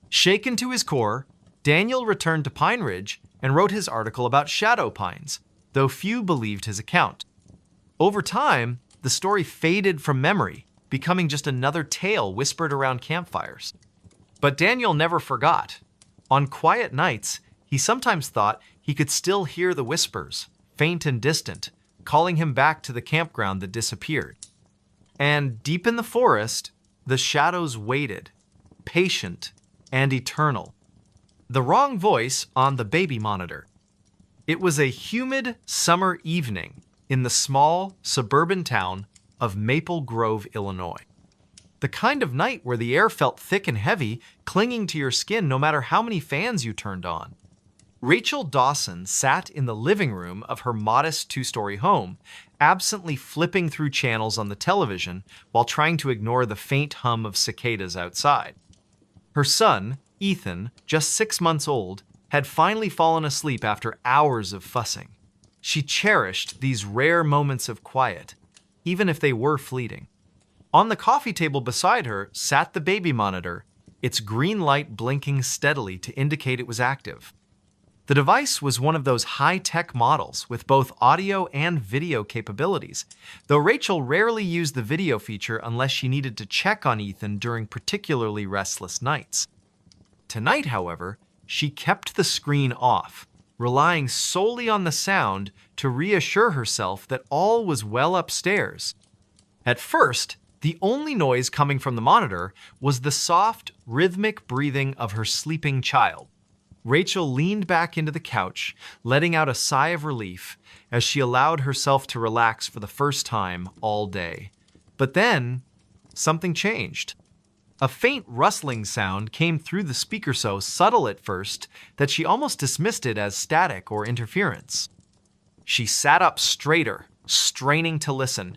Shaken to his core, Daniel returned to Pine Ridge and wrote his article about Shadow Pines, though few believed his account. Over time, the story faded from memory, becoming just another tale whispered around campfires. But Daniel never forgot. On quiet nights, he sometimes thought he could still hear the whispers, faint and distant, calling him back to the campground that disappeared. And deep in the forest, the shadows waited, patient and eternal. The wrong voice on the baby monitor. It was a humid summer evening in the small suburban town of Maple Grove, Illinois. The kind of night where the air felt thick and heavy, clinging to your skin no matter how many fans you turned on. Rachel Dawson sat in the living room of her modest two-story home, absently flipping through channels on the television while trying to ignore the faint hum of cicadas outside. Her son, Ethan, just 6 months old, had finally fallen asleep after hours of fussing. She cherished these rare moments of quiet, even if they were fleeting. On the coffee table beside her sat the baby monitor, its green light blinking steadily to indicate it was active. The device was one of those high-tech models with both audio and video capabilities, though Rachel rarely used the video feature unless she needed to check on Ethan during particularly restless nights. Tonight, however, she kept the screen off, relying solely on the sound to reassure herself that all was well upstairs. At first, the only noise coming from the monitor was the soft, rhythmic breathing of her sleeping child. Rachel leaned back into the couch, letting out a sigh of relief as she allowed herself to relax for the first time all day. But then, something changed. A faint rustling sound came through the speaker so subtle at first that she almost dismissed it as static or interference. She sat up straighter, straining to listen.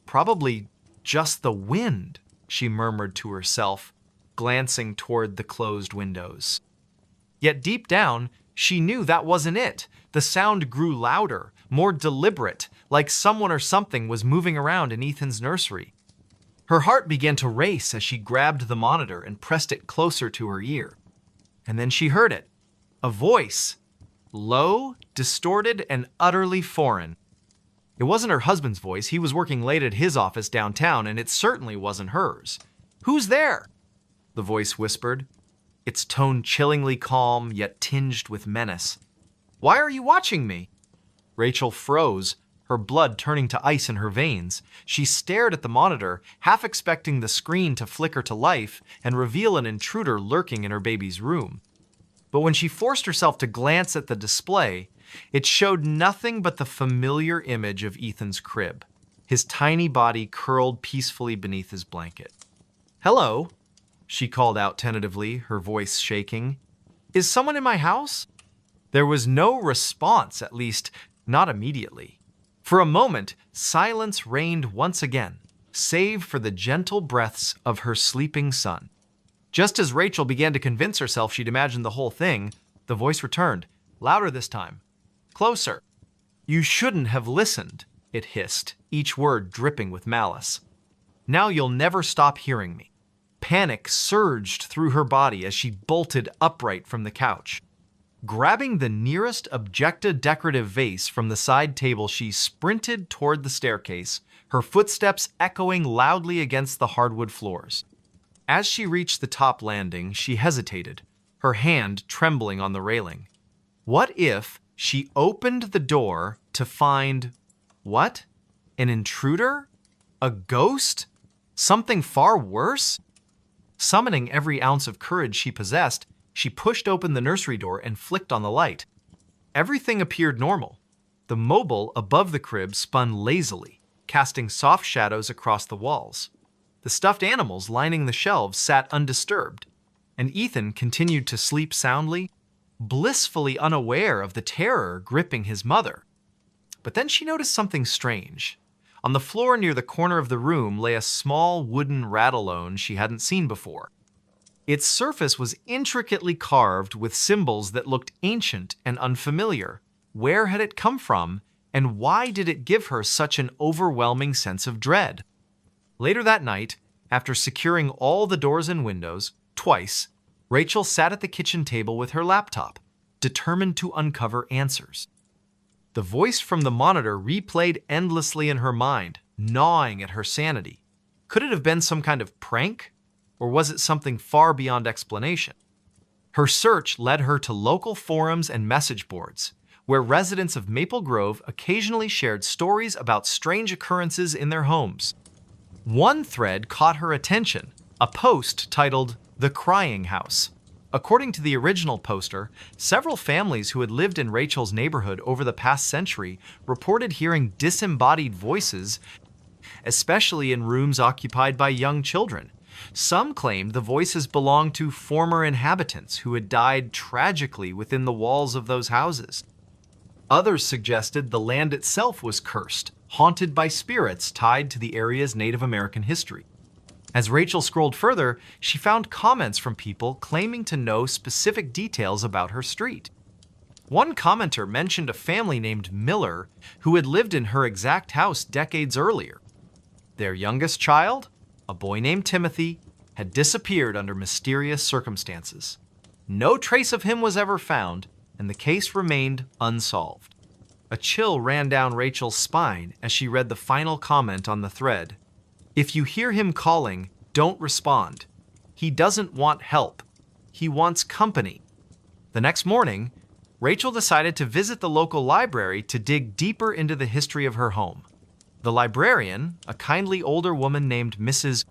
Probably just the wind, she murmured to herself, glancing toward the closed windows. Yet deep down, she knew that wasn't it. The sound grew louder, more deliberate, like someone or something was moving around in Ethan's nursery. Her heart began to race as she grabbed the monitor and pressed it closer to her ear. And then she heard it. A voice. Low, distorted, and utterly foreign. It wasn't her husband's voice. He was working late at his office downtown, and it certainly wasn't hers. "Who's there?" the voice whispered, its tone chillingly calm yet tinged with menace. "Why are you watching me?" Rachel froze, her blood turning to ice in her veins. She stared at the monitor, half expecting the screen to flicker to life and reveal an intruder lurking in her baby's room. But when she forced herself to glance at the display, it showed nothing but the familiar image of Ethan's crib, his tiny body curled peacefully beneath his blanket. "Hello," she called out tentatively, her voice shaking. "Is someone in my house?" There was no response, at least not immediately. For a moment, silence reigned once again, save for the gentle breaths of her sleeping son. Just as Rachel began to convince herself she'd imagined the whole thing, the voice returned, louder this time. "Closer." "You shouldn't have listened," it hissed, each word dripping with malice. "Now you'll never stop hearing me." Panic surged through her body as she bolted upright from the couch. Grabbing the nearest Objecta decorative vase from the side table, she sprinted toward the staircase, her footsteps echoing loudly against the hardwood floors. As she reached the top landing, she hesitated, her hand trembling on the railing. What if she opened the door to find... what? An intruder? A ghost? Something far worse? Summoning every ounce of courage she possessed, she pushed open the nursery door and flicked on the light. Everything appeared normal. The mobile above the crib spun lazily, casting soft shadows across the walls. The stuffed animals lining the shelves sat undisturbed, and Ethan continued to sleep soundly, blissfully unaware of the terror gripping his mother. But then she noticed something strange. On the floor near the corner of the room lay a small wooden rattleone she hadn't seen before. Its surface was intricately carved with symbols that looked ancient and unfamiliar. Where had it come from, and why did it give her such an overwhelming sense of dread? Later that night, after securing all the doors and windows, twice, Rachel sat at the kitchen table with her laptop, determined to uncover answers. The voice from the monitor replayed endlessly in her mind, gnawing at her sanity. Could it have been some kind of prank? Or was it something far beyond explanation? Her search led her to local forums and message boards, where residents of Maple Grove occasionally shared stories about strange occurrences in their homes. One thread caught her attention, a post titled "The Crying House." According to the original poster, several families who had lived in Rachel's neighborhood over the past century reported hearing disembodied voices, especially in rooms occupied by young children. Some claimed the voices belonged to former inhabitants who had died tragically within the walls of those houses. Others suggested the land itself was cursed, haunted by spirits tied to the area's Native American history. As Rachel scrolled further, she found comments from people claiming to know specific details about her street. One commenter mentioned a family named Miller who had lived in her exact house decades earlier. Their youngest child, a boy named Timothy, had disappeared under mysterious circumstances. No trace of him was ever found, and the case remained unsolved. A chill ran down Rachel's spine as she read the final comment on the thread. "If you hear him calling, don't respond. He doesn't want help. He wants company." The next morning, Rachel decided to visit the local library to dig deeper into the history of her home. The librarian, a kindly older woman named Mrs.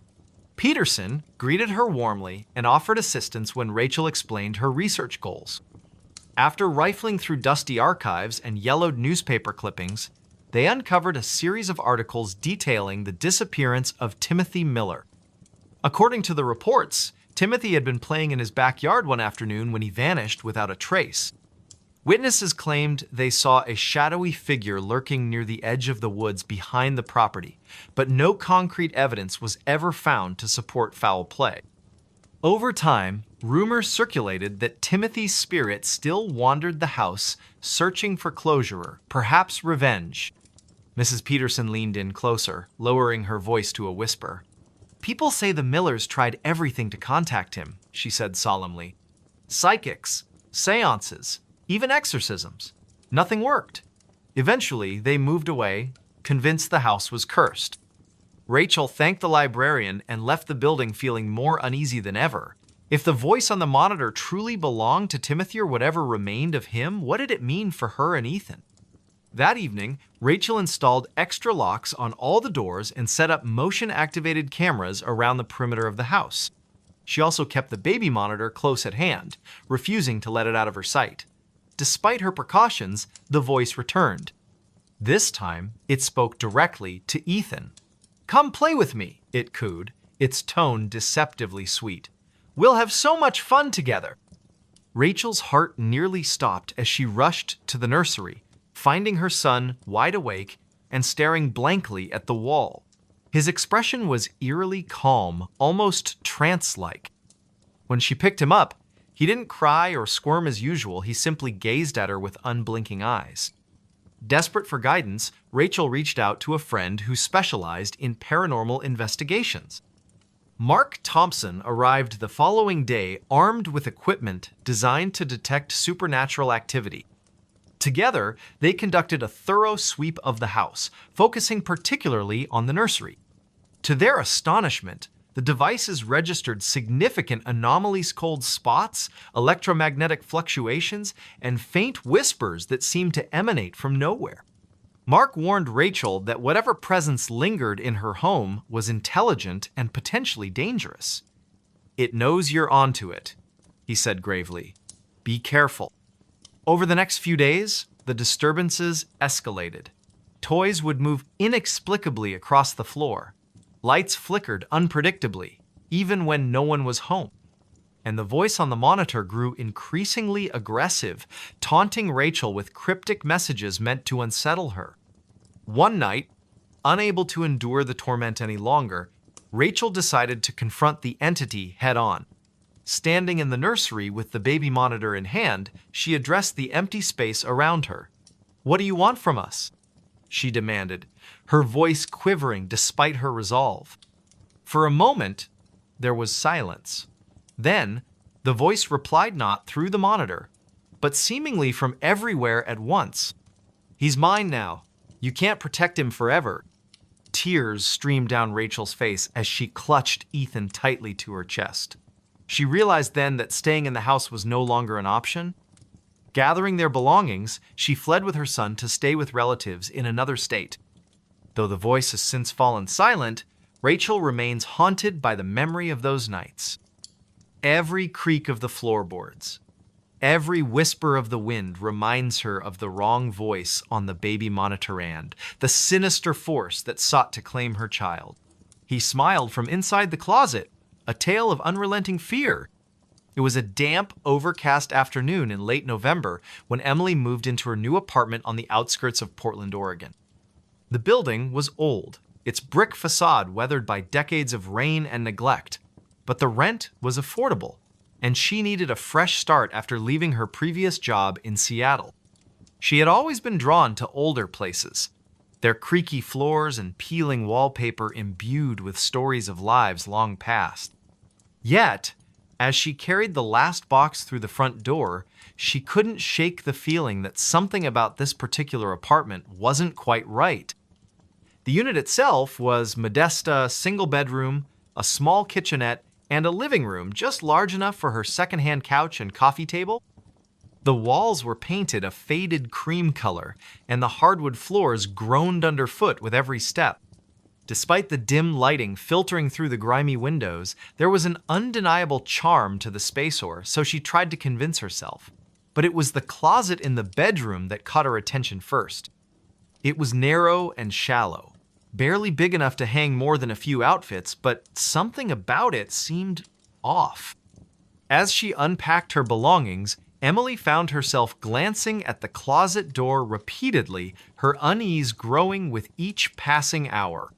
Peterson, greeted her warmly and offered assistance when Rachel explained her research goals. After rifling through dusty archives and yellowed newspaper clippings, they uncovered a series of articles detailing the disappearance of Timothy Miller. According to the reports, Timothy had been playing in his backyard one afternoon when he vanished without a trace. Witnesses claimed they saw a shadowy figure lurking near the edge of the woods behind the property, but no concrete evidence was ever found to support foul play. Over time, rumors circulated that Timothy's spirit still wandered the house, searching for closure, perhaps revenge. Mrs. Peterson leaned in closer, lowering her voice to a whisper. "People say the Millers tried everything to contact him," she said solemnly. "Psychics, seances, even exorcisms. Nothing worked. Eventually, they moved away, convinced the house was cursed." Rachel thanked the librarian and left the building feeling more uneasy than ever. If the voice on the monitor truly belonged to Timothy or whatever remained of him, what did it mean for her and Ethan? That evening, Rachel installed extra locks on all the doors and set up motion-activated cameras around the perimeter of the house. She also kept the baby monitor close at hand, refusing to let it out of her sight. Despite her precautions, the voice returned. This time, it spoke directly to Ethan. "Come play with me," it cooed, its tone deceptively sweet. "We'll have so much fun together." Rachel's heart nearly stopped as she rushed to the nursery, finding her son wide awake and staring blankly at the wall. His expression was eerily calm, almost trance-like. When she picked him up, he didn't cry or squirm as usual, he simply gazed at her with unblinking eyes. Desperate for guidance, Rachel reached out to a friend who specialized in paranormal investigations. Mark Thompson arrived the following day armed with equipment designed to detect supernatural activity. Together, they conducted a thorough sweep of the house, focusing particularly on the nursery. To their astonishment, the devices registered significant anomalies, cold spots, electromagnetic fluctuations, and faint whispers that seemed to emanate from nowhere. Mark warned Rachel that whatever presence lingered in her home was intelligent and potentially dangerous. "It knows you're onto it," he said gravely. "Be careful." Over the next few days, the disturbances escalated. Toys would move inexplicably across the floor. Lights flickered unpredictably, even when no one was home. And the voice on the monitor grew increasingly aggressive, taunting Rachel with cryptic messages meant to unsettle her. One night, unable to endure the torment any longer, Rachel decided to confront the entity head-on. Standing in the nursery with the baby monitor in hand, she addressed the empty space around her. "What do you want from us?" she demanded, her voice quivering despite her resolve. For a moment, there was silence. Then, the voice replied not through the monitor, but seemingly from everywhere at once. "He's mine now. You can't protect him forever." Tears streamed down Rachel's face as she clutched Ethan tightly to her chest. She realized then that staying in the house was no longer an option. Gathering their belongings, she fled with her son to stay with relatives in another state. Though the voice has since fallen silent, Rachel remains haunted by the memory of those nights. Every creak of the floorboards, every whisper of the wind reminds her of the wrong voice on the baby monitorand, the sinister force that sought to claim her child. He smiled from inside the closet, a tale of unrelenting fear. It was a damp, overcast afternoon in late November when Emily moved into her new apartment on the outskirts of Portland, Oregon. The building was old, its brick facade weathered by decades of rain and neglect, but the rent was affordable, and she needed a fresh start after leaving her previous job in Seattle. She had always been drawn to older places, their creaky floors and peeling wallpaper imbued with stories of lives long past. Yet, as she carried the last box through the front door, she couldn't shake the feeling that something about this particular apartment wasn't quite right. The unit itself was Modesta single bedroom, a small kitchenette, and a living room just large enough for her secondhand couch and coffee table. The walls were painted a faded cream color, and the hardwood floors groaned underfoot with every step. Despite the dim lighting filtering through the grimy windows, there was an undeniable charm to the spaceor, so she tried to convince herself. But it was the closet in the bedroom that caught her attention first. It was narrow and shallow, barely big enough to hang more than a few outfits, but something about it seemed off. As she unpacked her belongings, Emily found herself glancing at the closet door repeatedly, her unease growing with each passing hour.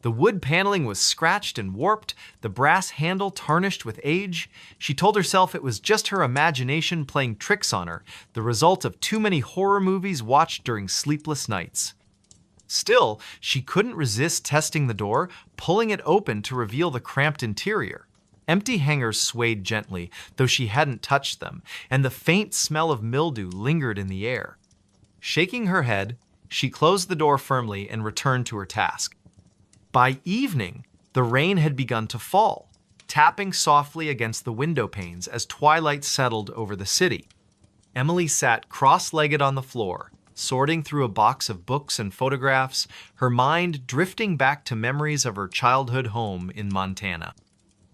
The wood paneling was scratched and warped, the brass handle tarnished with age. She told herself it was just her imagination playing tricks on her, the result of too many horror movies watched during sleepless nights. Still, she couldn't resist testing the door, pulling it open to reveal the cramped interior. Empty hangers swayed gently, though she hadn't touched them, and the faint smell of mildew lingered in the air. Shaking her head, she closed the door firmly and returned to her task. By evening, the rain had begun to fall, tapping softly against the window panes as twilight settled over the city. Emily sat cross-legged on the floor, sorting through a box of books and photographs, her mind drifting back to memories of her childhood home in Montana.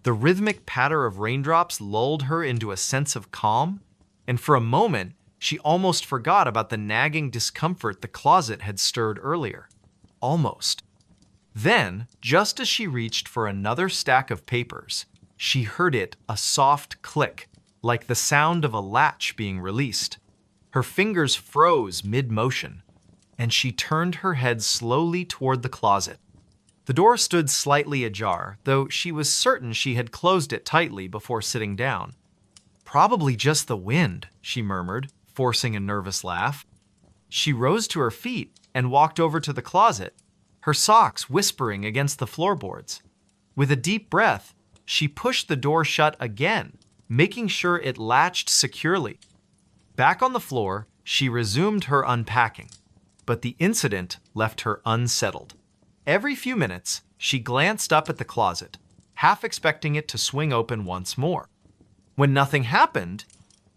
The rhythmic patter of raindrops lulled her into a sense of calm, and for a moment, she almost forgot about the nagging discomfort the closet had stirred earlier. Almost. Then, just as she reached for another stack of papers, she heard a soft click, like the sound of a latch being released. Her fingers froze mid-motion, and she turned her head slowly toward the closet. The door stood slightly ajar, though she was certain she had closed it tightly before sitting down. "Probably just the wind," she murmured, forcing a nervous laugh. She rose to her feet and walked over to the closet, her socks whispering against the floorboards. With a deep breath, she pushed the door shut again, making sure it latched securely. Back on the floor, she resumed her unpacking, but the incident left her unsettled. Every few minutes, she glanced up at the closet, half expecting it to swing open once more. When nothing happened,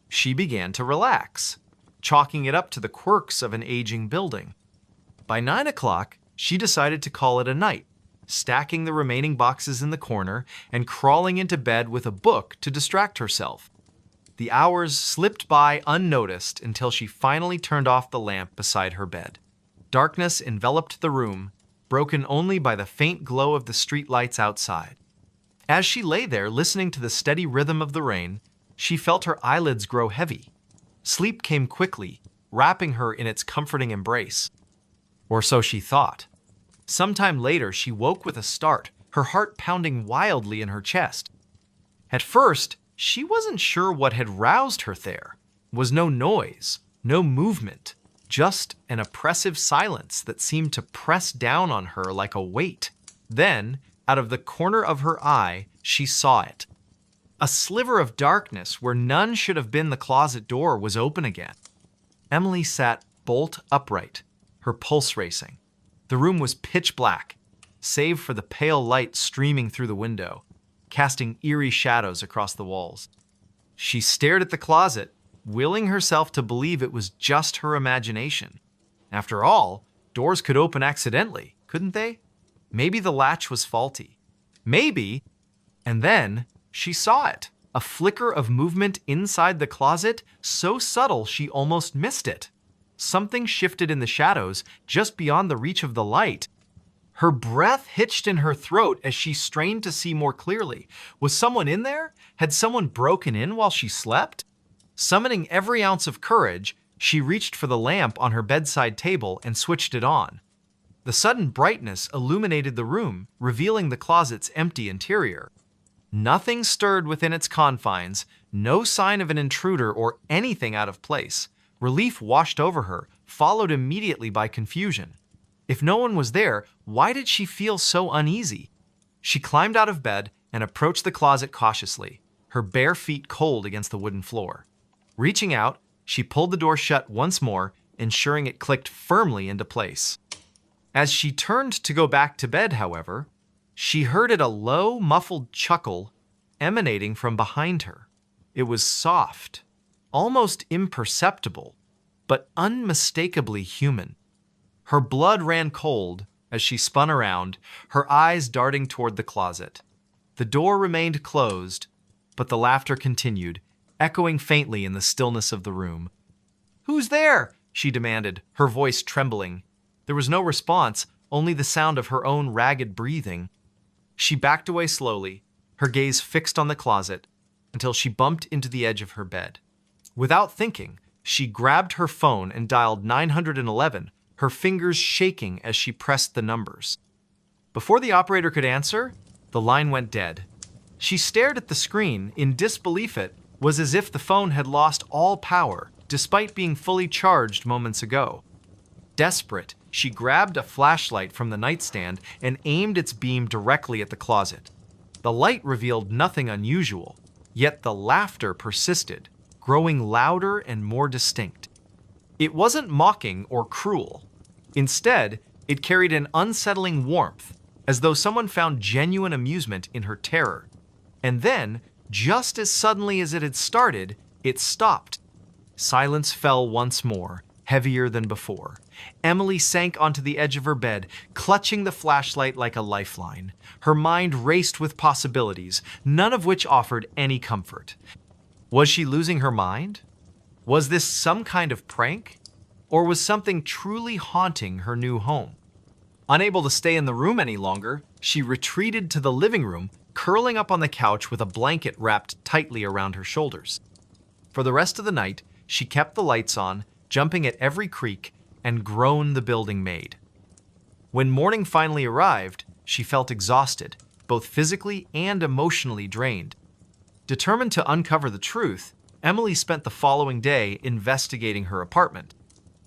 she began to relax, chalking it up to the quirks of an aging building. By 9 o'clock, she decided to call it a night, stacking the remaining boxes in the corner and crawling into bed with a book to distract herself. The hours slipped by unnoticed until she finally turned off the lamp beside her bed. Darkness enveloped the room, broken only by the faint glow of the streetlights outside. As she lay there listening to the steady rhythm of the rain, she felt her eyelids grow heavy. Sleep came quickly, wrapping her in its comforting embrace. Or so she thought. Sometime later, she woke with a start, her heart pounding wildly in her chest. At first, she wasn't sure what had roused her there. There was no noise, no movement, just an oppressive silence that seemed to press down on her like a weight. Then, out of the corner of her eye, she saw it. A sliver of darkness where none should have been the closet door was open again. Emily sat bolt upright, her pulse racing. The room was pitch black, save for the pale light streaming through the window, casting eerie shadows across the walls. She stared at the closet, willing herself to believe it was just her imagination. After all, doors could open accidentally, couldn't they? Maybe the latch was faulty. Maybe. And then she saw it. A flicker of movement inside the closet, so subtle she almost missed it. Something shifted in the shadows, just beyond the reach of the light. Her breath hitched in her throat as she strained to see more clearly. Was someone in there? Had someone broken in while she slept? Summoning every ounce of courage, she reached for the lamp on her bedside table and switched it on. The sudden brightness illuminated the room, revealing the closet's empty interior. Nothing stirred within its confines, no sign of an intruder or anything out of place. Relief washed over her, followed immediately by confusion. If no one was there, why did she feel so uneasy? She climbed out of bed and approached the closet cautiously, her bare feet cold against the wooden floor. Reaching out, she pulled the door shut once more, ensuring it clicked firmly into place. As she turned to go back to bed, however, she heard a low, muffled chuckle emanating from behind her. It was soft, almost imperceptible, but unmistakably human. Her blood ran cold as she spun around, her eyes darting toward the closet. The door remained closed, but the laughter continued, echoing faintly in the stillness of the room. "Who's there?" she demanded, her voice trembling. There was no response, only the sound of her own ragged breathing. She backed away slowly, her gaze fixed on the closet, until she bumped into the edge of her bed. Without thinking, she grabbed her phone and dialed 911, her fingers shaking as she pressed the numbers. Before the operator could answer, the line went dead. She stared at the screen in disbelief. It was as if the phone had lost all power, despite being fully charged moments ago. Desperate, she grabbed a flashlight from the nightstand and aimed its beam directly at the closet. The light revealed nothing unusual, yet the laughter persisted, growing louder and more distinct. It wasn't mocking or cruel. Instead, it carried an unsettling warmth, as though someone found genuine amusement in her terror. And then, just as suddenly as it had started, it stopped. Silence fell once more, heavier than before. Emily sank onto the edge of her bed, clutching the flashlight like a lifeline. Her mind raced with possibilities, none of which offered any comfort. Was she losing her mind? Was this some kind of prank? Or was something truly haunting her new home? Unable to stay in the room any longer, she retreated to the living room, curling up on the couch with a blanket wrapped tightly around her shoulders. For the rest of the night, she kept the lights on, jumping at every creak and groan the building made. When morning finally arrived, she felt exhausted, both physically and emotionally drained. Determined to uncover the truth, Emily spent the following day investigating her apartment.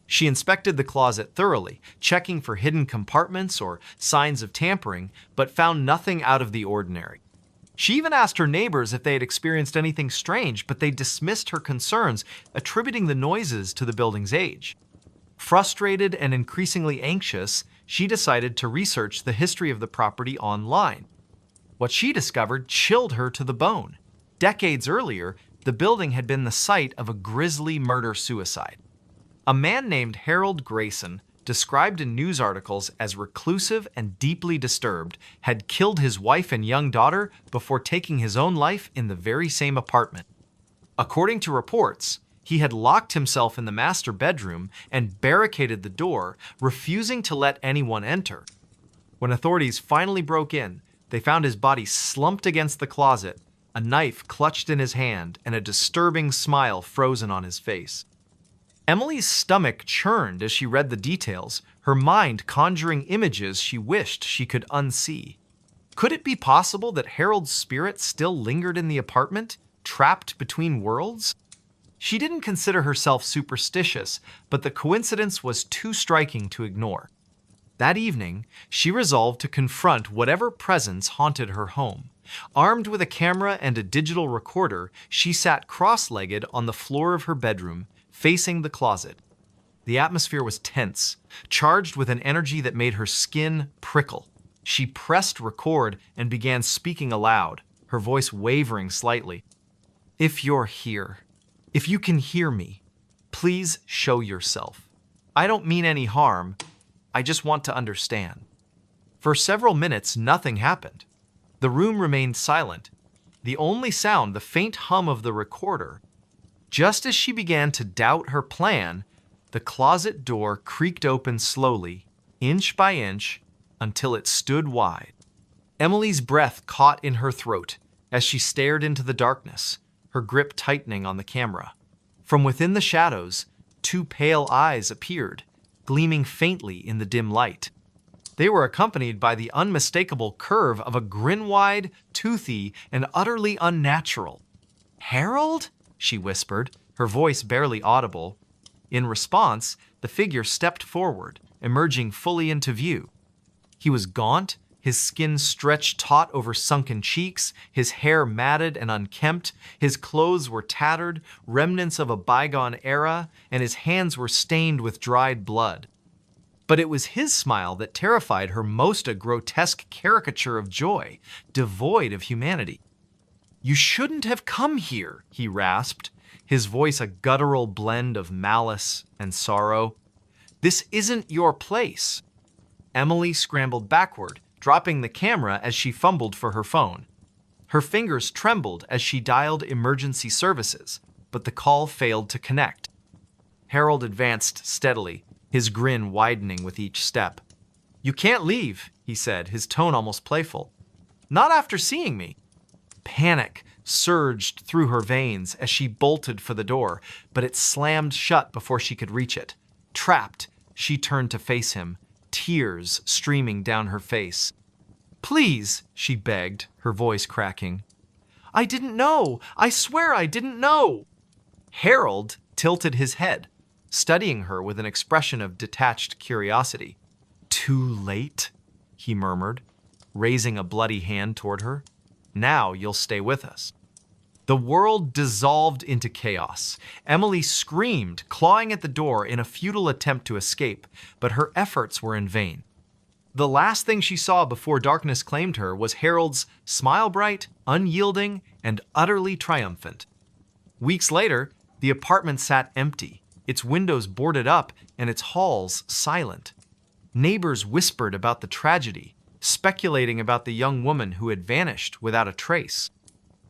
She inspected the closet thoroughly, checking for hidden compartments or signs of tampering, but found nothing out of the ordinary. She even asked her neighbors if they had experienced anything strange, but they dismissed her concerns, attributing the noises to the building's age. Frustrated and increasingly anxious, she decided to research the history of the property online. What she discovered chilled her to the bone. Decades earlier, the building had been the site of a grisly murder-suicide. A man named Harold Grayson, described in news articles as reclusive and deeply disturbed, had killed his wife and young daughter before taking his own life in the very same apartment. According to reports, he had locked himself in the master bedroom and barricaded the door, refusing to let anyone enter. When authorities finally broke in, they found his body slumped against the closet, a knife clutched in his hand, and a disturbing smile frozen on his face. Emily's stomach churned as she read the details, her mind conjuring images she wished she could unsee. Could it be possible that Harold's spirit still lingered in the apartment, trapped between worlds? She didn't consider herself superstitious, but the coincidence was too striking to ignore. That evening, she resolved to confront whatever presence haunted her home. Armed with a camera and a digital recorder, she sat cross-legged on the floor of her bedroom, facing the closet. The atmosphere was tense, charged with an energy that made her skin prickle. She pressed record and began speaking aloud, her voice wavering slightly. "If you're here, If you can hear me, please show yourself. I don't mean any harm. I just want to understand." For several minutes, nothing happened. The room remained silent, the only sound the faint hum of the recorder. Just as she began to doubt her plan, the closet door creaked open slowly, inch by inch, until it stood wide. Emily's breath caught in her throat as she stared into the darkness, her grip tightening on the camera. From within the shadows, two pale eyes appeared, gleaming faintly in the dim light. They were accompanied by the unmistakable curve of a grin-wide, toothy, and utterly unnatural. "Harold?" she whispered, her voice barely audible. In response, the figure stepped forward, emerging fully into view. He was gaunt, his skin stretched taut over sunken cheeks, his hair matted and unkempt, his clothes were tattered, remnants of a bygone era, and his hands were stained with dried blood. But it was his smile that terrified her most, a grotesque caricature of joy, devoid of humanity. "You shouldn't have come here," he rasped, his voice a guttural blend of malice and sorrow. "This isn't your place." Emily scrambled backward, dropping the camera as she fumbled for her phone. Her fingers trembled as she dialed emergency services, but the call failed to connect. Harold advanced steadily, his grin widening with each step. "You can't leave," he said, his tone almost playful. "Not after seeing me." Panic surged through her veins as she bolted for the door, but it slammed shut before she could reach it. Trapped, she turned to face him, tears streaming down her face. "Please," she begged, her voice cracking. "I didn't know. I swear I didn't know." Harold tilted his head, studying her with an expression of detached curiosity. "Too late?" he murmured, raising a bloody hand toward her. "Now you'll stay with us." The world dissolved into chaos. Emily screamed, clawing at the door in a futile attempt to escape, but her efforts were in vain. The last thing she saw before darkness claimed her was Harold's smile bright, unyielding, and utterly triumphant. Weeks later, the apartment sat empty, its windows boarded up and its halls silent. Neighbors whispered about the tragedy, speculating about the young woman who had vanished without a trace.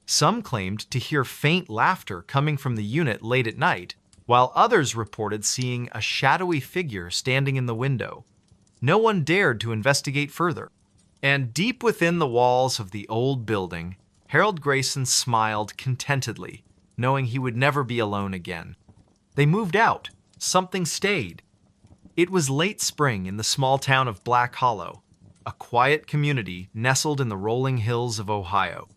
Some claimed to hear faint laughter coming from the unit late at night, while others reported seeing a shadowy figure standing in the window. No one dared to investigate further. And deep within the walls of the old building, Harold Grayson smiled contentedly, knowing he would never be alone again. They moved out. Something stayed. It was late spring in the small town of Black Hollow, a quiet community nestled in the rolling hills of Ohio.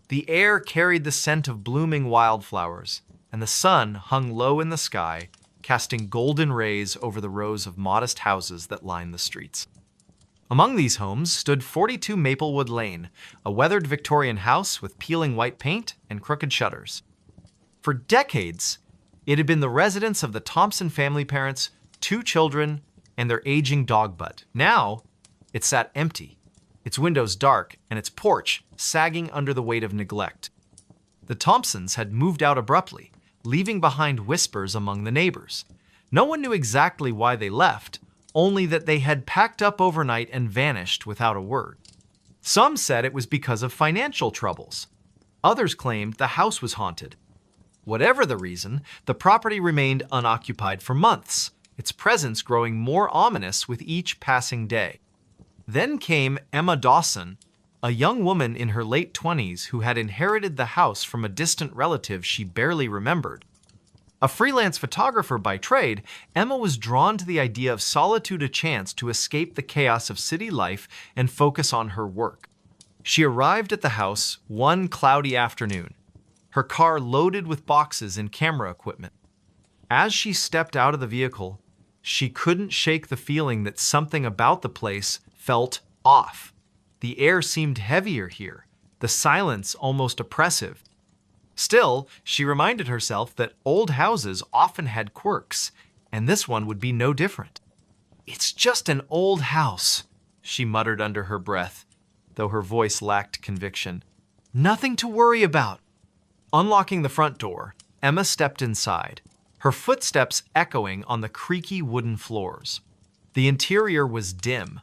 The air carried the scent of blooming wildflowers, and the sun hung low in the sky, casting golden rays over the rows of modest houses that lined the streets. Among these homes stood 42 Maplewood Lane, a weathered Victorian house with peeling white paint and crooked shutters. For decades, it had been the residence of the Thompson family parents, 2 children, and their aging dog Bud. Now, it sat empty, its windows dark and its porch sagging under the weight of neglect. The Thompsons had moved out abruptly, leaving behind whispers among the neighbors. No one knew exactly why they left, only that they had packed up overnight and vanished without a word. Some said it was because of financial troubles. Others claimed the house was haunted. Whatever the reason, the property remained unoccupied for months, its presence growing more ominous with each passing day. Then came Emma Dawson, a young woman in her late 20s who had inherited the house from a distant relative she barely remembered. A freelance photographer by trade, Emma was drawn to the idea of solitude, a chance to escape the chaos of city life and focus on her work. She arrived at the house one cloudy afternoon, her car loaded with boxes and camera equipment. As she stepped out of the vehicle, she couldn't shake the feeling that something about the place felt off. The air seemed heavier here, the silence almost oppressive. Still, she reminded herself that old houses often had quirks, and this one would be no different. "It's just an old house," she muttered under her breath, though her voice lacked conviction. "Nothing to worry about." Unlocking the front door, Emma stepped inside, her footsteps echoing on the creaky wooden floors. The interior was dim,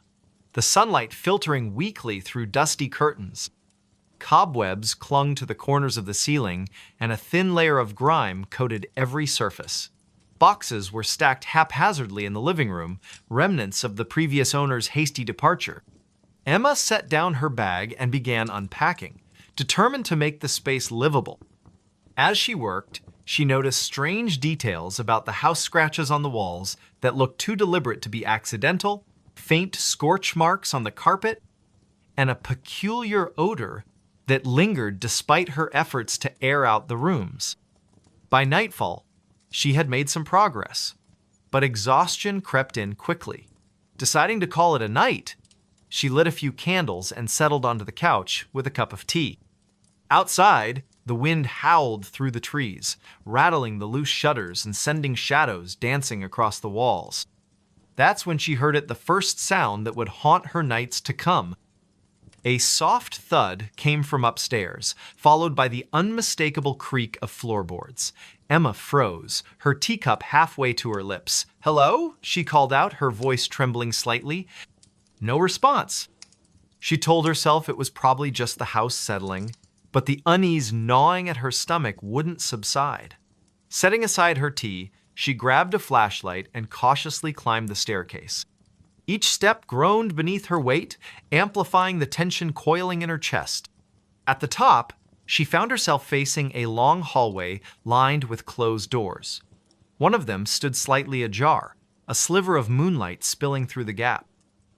the sunlight filtering weakly through dusty curtains. Cobwebs clung to the corners of the ceiling, and a thin layer of grime coated every surface. Boxes were stacked haphazardly in the living room, remnants of the previous owner's hasty departure. Emma set down her bag and began unpacking, determined to make the space livable. As she worked, she noticed strange details about the house scratches on the walls that looked too deliberate to be accidental, faint scorch marks on the carpet, and a peculiar odor that lingered despite her efforts to air out the rooms. By nightfall, she had made some progress, but exhaustion crept in quickly. Deciding to call it a night, she lit a few candles and settled onto the couch with a cup of tea. Outside, the wind howled through the trees, rattling the loose shutters and sending shadows dancing across the walls. That's when she heard the first sound that would haunt her nights to come. A soft thud came from upstairs, followed by the unmistakable creak of floorboards. Emma froze, her teacup halfway to her lips. "Hello?" she called out, her voice trembling slightly. No response. She told herself it was probably just the house settling, but the unease gnawing at her stomach wouldn't subside. Setting aside her tea, she grabbed a flashlight and cautiously climbed the staircase. Each step groaned beneath her weight, amplifying the tension coiling in her chest. At the top, she found herself facing a long hallway lined with closed doors. One of them stood slightly ajar, a sliver of moonlight spilling through the gap.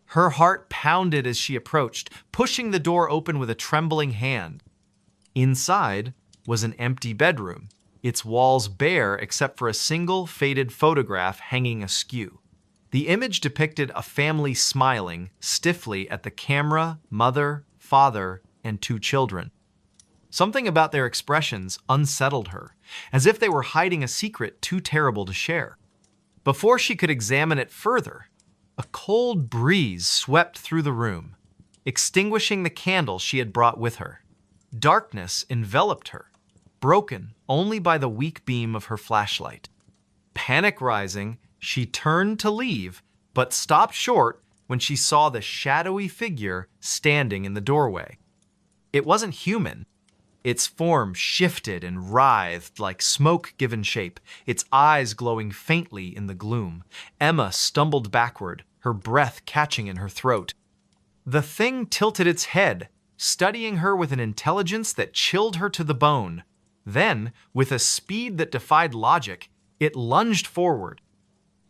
Her heart pounded as she approached, pushing the door open with a trembling hand. Inside was an empty bedroom, its walls bare except for a single faded photograph hanging askew. The image depicted a family smiling stiffly at the camera, mother, father, and 2 children. Something about their expressions unsettled her, as if they were hiding a secret too terrible to share. Before she could examine it further, a cold breeze swept through the room, extinguishing the candle she had brought with her. Darkness enveloped her, broken only by the weak beam of her flashlight. Panic rising, she turned to leave, but stopped short when she saw the shadowy figure standing in the doorway. It wasn't human. Its form shifted and writhed like smoke given shape, its eyes glowing faintly in the gloom. Emma stumbled backward, her breath catching in her throat. The thing tilted its head, studying her with an intelligence that chilled her to the bone. Then, with a speed that defied logic, it lunged forward.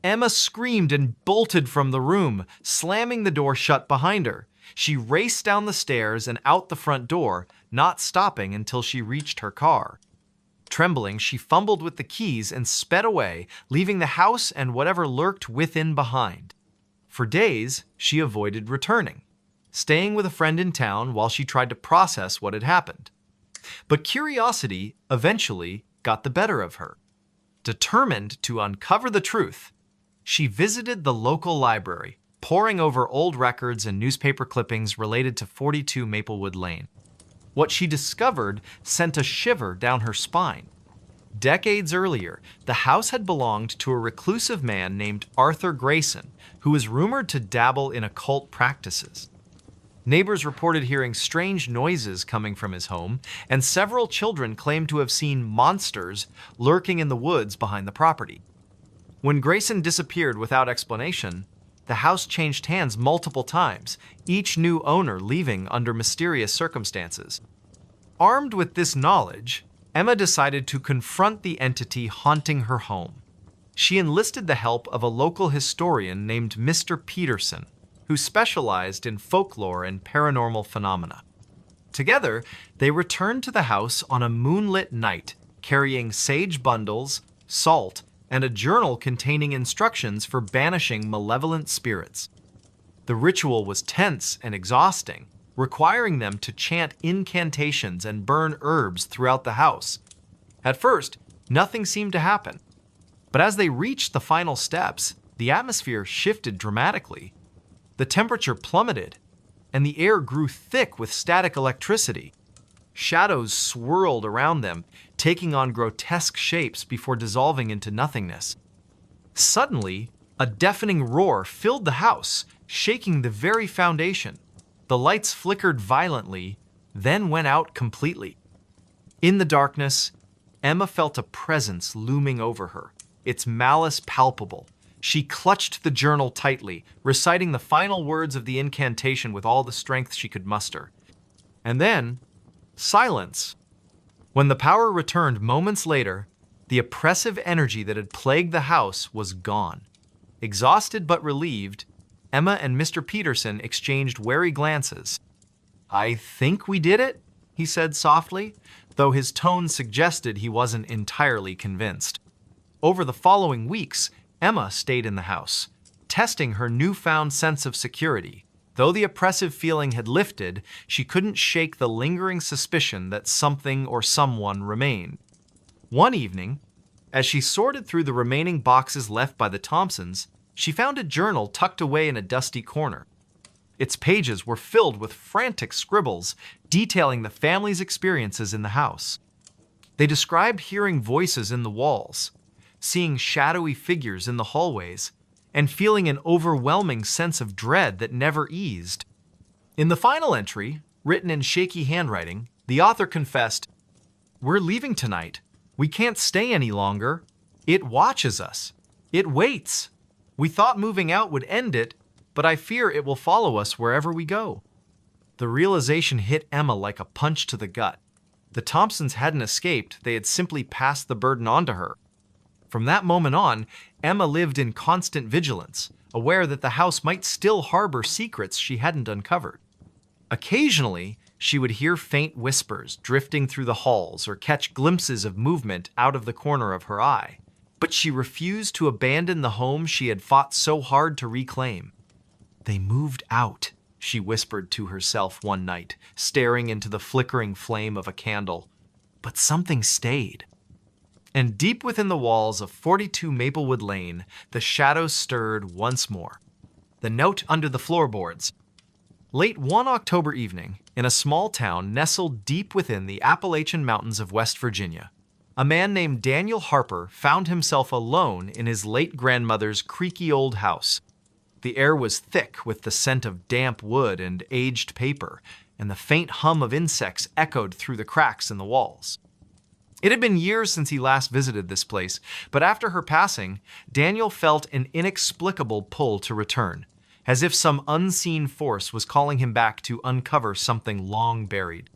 Emma screamed and bolted from the room, slamming the door shut behind her. She raced down the stairs and out the front door, not stopping until she reached her car. Trembling, she fumbled with the keys and sped away, leaving the house and whatever lurked within behind. For days, she avoided returning, staying with a friend in town while she tried to process what had happened. But curiosity eventually got the better of her. Determined to uncover the truth, she visited the local library, poring over old records and newspaper clippings related to 42 Maplewood Lane. What she discovered sent a shiver down her spine. Decades earlier, the house had belonged to a reclusive man named Arthur Grayson, who was rumored to dabble in occult practices. Neighbors reported hearing strange noises coming from his home, and several children claimed to have seen monsters lurking in the woods behind the property. When Grayson disappeared without explanation, the house changed hands multiple times, each new owner leaving under mysterious circumstances. Armed with this knowledge, Emma decided to confront the entity haunting her home. She enlisted the help of a local historian named Mr. Peterson, who specialized in folklore and paranormal phenomena. Together, they returned to the house on a moonlit night, carrying sage bundles, salt, and a journal containing instructions for banishing malevolent spirits. The ritual was tense and exhausting, requiring them to chant incantations and burn herbs throughout the house. At first, nothing seemed to happen. But as they reached the final steps, the atmosphere shifted dramatically. The temperature plummeted, and the air grew thick with static electricity. Shadows swirled around them, taking on grotesque shapes before dissolving into nothingness. Suddenly, a deafening roar filled the house, shaking the very foundation. The lights flickered violently, then went out completely. In the darkness, Emma felt a presence looming over her, its malice palpable. She clutched the journal tightly, reciting the final words of the incantation with all the strength she could muster. And then, silence. When the power returned moments later, the oppressive energy that had plagued the house was gone. Exhausted but relieved, Emma and Mr. Peterson exchanged wary glances. "I think we did it," he said softly, though his tone suggested he wasn't entirely convinced. Over the following weeks, Emma stayed in the house, testing her newfound sense of security. Though the oppressive feeling had lifted, she couldn't shake the lingering suspicion that something or someone remained. One evening, as she sorted through the remaining boxes left by the Thompsons, she found a journal tucked away in a dusty corner. Its pages were filled with frantic scribbles detailing the family's experiences in the house. They described hearing voices in the walls, seeing shadowy figures in the hallways, and feeling an overwhelming sense of dread that never eased. In the final entry, written in shaky handwriting, the author confessed, "We're leaving tonight. We can't stay any longer. It watches us. It waits. We thought moving out would end it, but I fear it will follow us wherever we go." The realization hit Emma like a punch to the gut. The Thompsons hadn't escaped, they had simply passed the burden on to her. From that moment on, Emma lived in constant vigilance, aware that the house might still harbor secrets she hadn't uncovered. Occasionally, she would hear faint whispers drifting through the halls or catch glimpses of movement out of the corner of her eye. But she refused to abandon the home she had fought so hard to reclaim. "They moved out," she whispered to herself one night, staring into the flickering flame of a candle. But something stayed. And deep within the walls of 42 Maplewood Lane, the shadows stirred once more. The note under the floorboards. Late one October evening, in a small town nestled deep within the Appalachian Mountains of West Virginia, a man named Daniel Harper found himself alone in his late grandmother's creaky old house. The air was thick with the scent of damp wood and aged paper, and the faint hum of insects echoed through the cracks in the walls. It had been years since he last visited this place, but after her passing, Daniel felt an inexplicable pull to return, as if some unseen force was calling him back to uncover something long buried.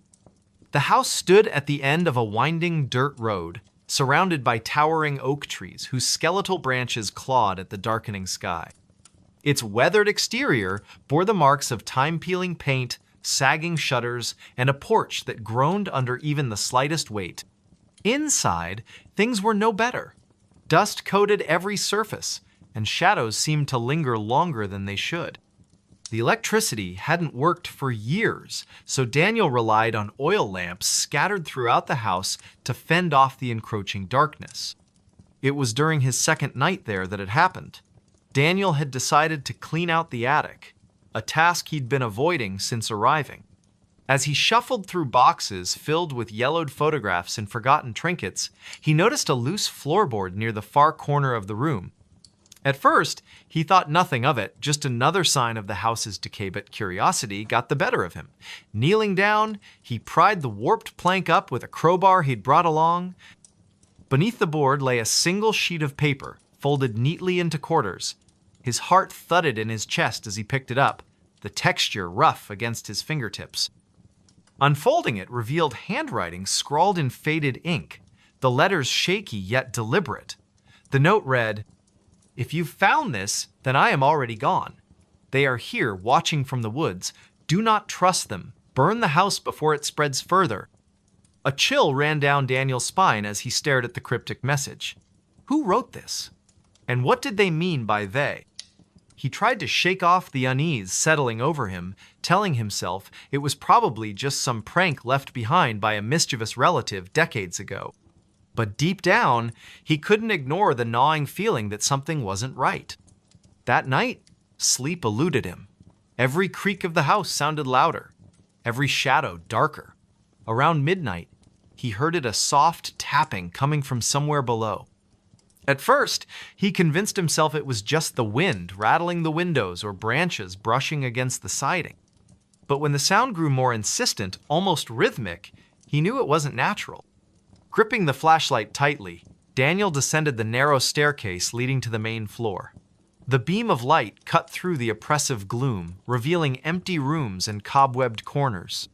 The house stood at the end of a winding dirt road, surrounded by towering oak trees whose skeletal branches clawed at the darkening sky. Its weathered exterior bore the marks of time-peeling paint, sagging shutters, and a porch that groaned under even the slightest weight. Inside, things were no better. Dust coated every surface, and shadows seemed to linger longer than they should. The electricity hadn't worked for years, so Daniel relied on oil lamps scattered throughout the house to fend off the encroaching darkness. It was during his second night there that it happened. Daniel had decided to clean out the attic, a task he'd been avoiding since arriving. As he shuffled through boxes filled with yellowed photographs and forgotten trinkets, he noticed a loose floorboard near the far corner of the room. At first, he thought nothing of it, just another sign of the house's decay, but curiosity got the better of him. Kneeling down, he pried the warped plank up with a crowbar he'd brought along. Beneath the board lay a single sheet of paper, folded neatly into quarters. His heart thudded in his chest as he picked it up, the texture rough against his fingertips. Unfolding it revealed handwriting scrawled in faded ink, the letters shaky yet deliberate. The note read, "If you've found this, then I am already gone. They are here watching from the woods. Do not trust them. Burn the house before it spreads further." A chill ran down Daniel's spine as he stared at the cryptic message. Who wrote this? And what did they mean by they? He tried to shake off the unease settling over him, telling himself it was probably just some prank left behind by a mischievous relative decades ago. But deep down, he couldn't ignore the gnawing feeling that something wasn't right. That night, sleep eluded him. Every creak of the house sounded louder, every shadow darker. Around midnight, he heard a soft tapping coming from somewhere below. At first, he convinced himself it was just the wind rattling the windows or branches brushing against the siding. But when the sound grew more insistent, almost rhythmic, he knew it wasn't natural. Gripping the flashlight tightly, Daniel descended the narrow staircase leading to the main floor. The beam of light cut through the oppressive gloom, revealing empty rooms and cobwebbed corners.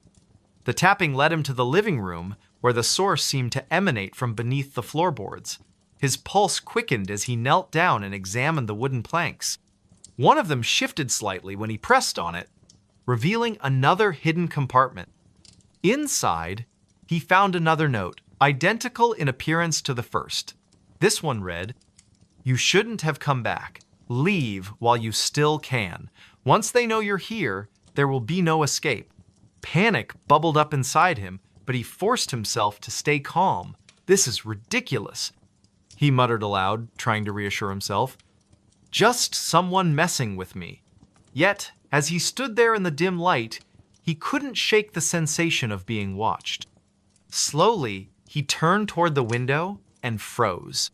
The tapping led him to the living room, where the source seemed to emanate from beneath the floorboards. His pulse quickened as he knelt down and examined the wooden planks. One of them shifted slightly when he pressed on it, revealing another hidden compartment. Inside, he found another note, identical in appearance to the first. This one read, "You shouldn't have come back. Leave while you still can. Once they know you're here, there will be no escape." Panic bubbled up inside him, but he forced himself to stay calm. "This is ridiculous," he muttered aloud, trying to reassure himself. "Just someone messing with me." Yet, as he stood there in the dim light, he couldn't shake the sensation of being watched. Slowly, he turned toward the window and froze.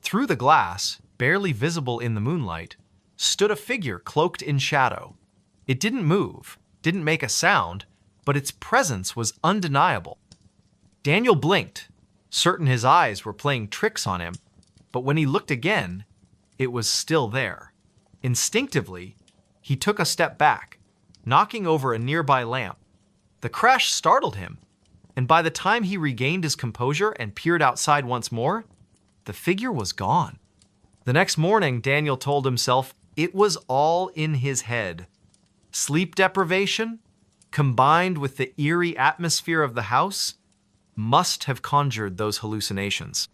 Through the glass, barely visible in the moonlight, stood a figure cloaked in shadow. It didn't move, didn't make a sound, but its presence was undeniable. Daniel blinked, certain his eyes were playing tricks on him, but when he looked again, it was still there. Instinctively, he took a step back, knocking over a nearby lamp. The crash startled him, and by the time he regained his composure and peered outside once more, the figure was gone. The next morning, Daniel told himself it was all in his head. Sleep deprivation, combined with the eerie atmosphere of the house, must have conjured those hallucinations.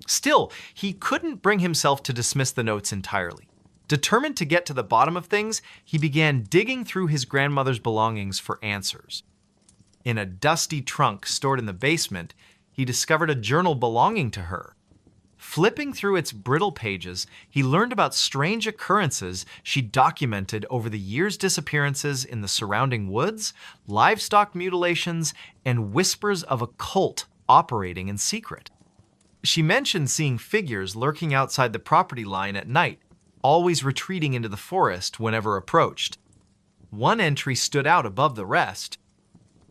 Still, he couldn't bring himself to dismiss the notes entirely. Determined to get to the bottom of things, he began digging through his grandmother's belongings for answers. In a dusty trunk stored in the basement, he discovered a journal belonging to her. Flipping through its brittle pages, he learned about strange occurrences she documented over the years' disappearances in the surrounding woods, livestock mutilations, and whispers of a cult operating in secret. She mentioned seeing figures lurking outside the property line at night, always retreating into the forest whenever approached. One entry stood out above the rest.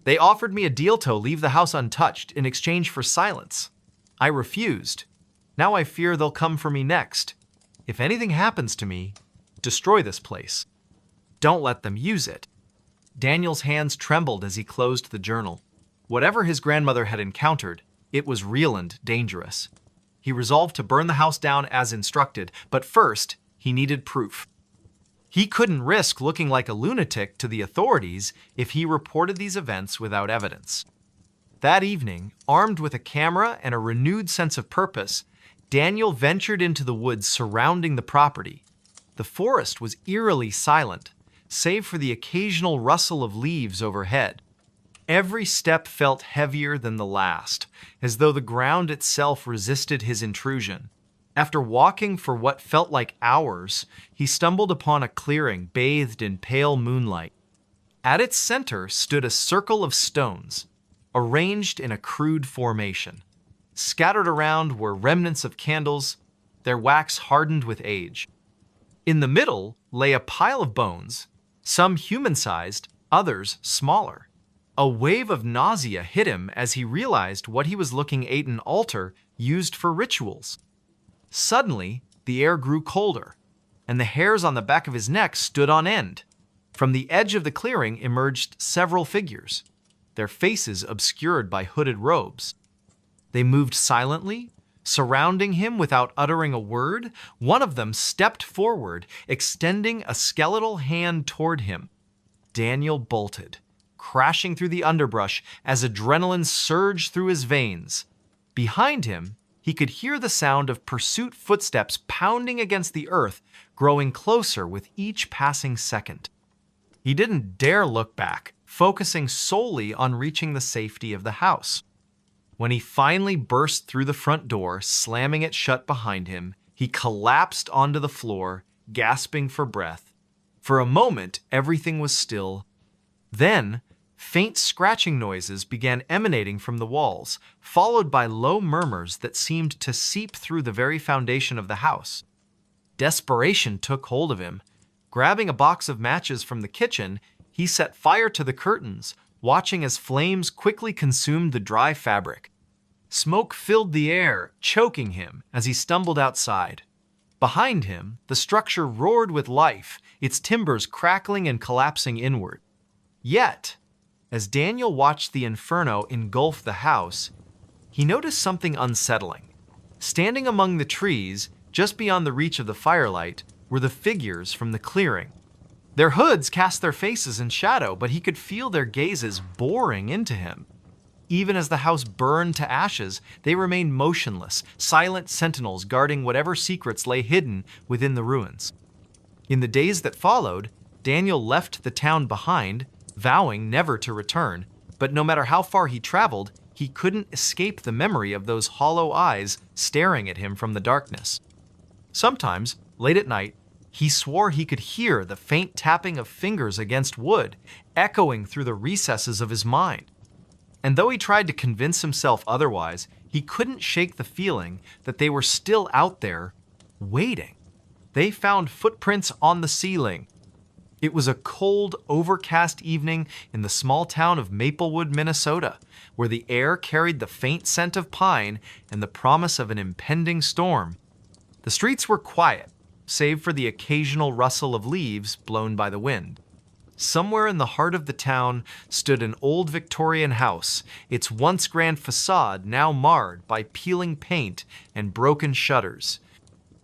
"They offered me a deal to leave the house untouched in exchange for silence. I refused. Now I fear they'll come for me next. If anything happens to me, destroy this place. Don't let them use it." Daniel's hands trembled as he closed the journal. Whatever his grandmother had encountered, it was real and dangerous. He resolved to burn the house down as instructed, but first, he needed proof. He couldn't risk looking like a lunatic to the authorities if he reported these events without evidence. That evening, armed with a camera and a renewed sense of purpose, Daniel ventured into the woods surrounding the property. The forest was eerily silent, save for the occasional rustle of leaves overhead. Every step felt heavier than the last, as though the ground itself resisted his intrusion. After walking for what felt like hours, he stumbled upon a clearing bathed in pale moonlight. At its center stood a circle of stones, arranged in a crude formation. Scattered around were remnants of candles, their wax hardened with age. In the middle lay a pile of bones, some human-sized, others smaller. A wave of nausea hit him as he realized what he was looking at: an altar used for rituals. Suddenly, the air grew colder, and the hairs on the back of his neck stood on end. From the edge of the clearing emerged several figures, their faces obscured by hooded robes. They moved silently, surrounding him without uttering a word. One of them stepped forward, extending a skeletal hand toward him. Daniel bolted, crashing through the underbrush as adrenaline surged through his veins. Behind him, he could hear the sound of pursuit footsteps pounding against the earth, growing closer with each passing second. He didn't dare look back, focusing solely on reaching the safety of the house. When he finally burst through the front door, slamming it shut behind him, he collapsed onto the floor, gasping for breath. For a moment, everything was still. Then, Faint scratching noises began emanating from the walls, followed by low murmurs that seemed to seep through the very foundation of the house. Desperation took hold of him. Grabbing a box of matches from the kitchen, he set fire to the curtains, watching as flames quickly consumed the dry fabric. Smoke filled the air, choking him as he stumbled outside. Behind him, the structure roared with life, its timbers crackling and collapsing inward. Yet, as Daniel watched the inferno engulf the house, he noticed something unsettling. Standing among the trees, just beyond the reach of the firelight, were the figures from the clearing. Their hoods cast their faces in shadow, but he could feel their gazes boring into him. Even as the house burned to ashes, they remained motionless, silent sentinels guarding whatever secrets lay hidden within the ruins. In the days that followed, Daniel left the town behind, vowing never to return, but no matter how far he traveled, he couldn't escape the memory of those hollow eyes staring at him from the darkness. Sometimes, late at night, he swore he could hear the faint tapping of fingers against wood, echoing through the recesses of his mind. And though he tried to convince himself otherwise, he couldn't shake the feeling that they were still out there, waiting. They found footprints on the ceiling. It was a cold, overcast evening in the small town of Maplewood, Minnesota, where the air carried the faint scent of pine and the promise of an impending storm. The streets were quiet, save for the occasional rustle of leaves blown by the wind. Somewhere in the heart of the town stood an old Victorian house, its once grand facade now marred by peeling paint and broken shutters.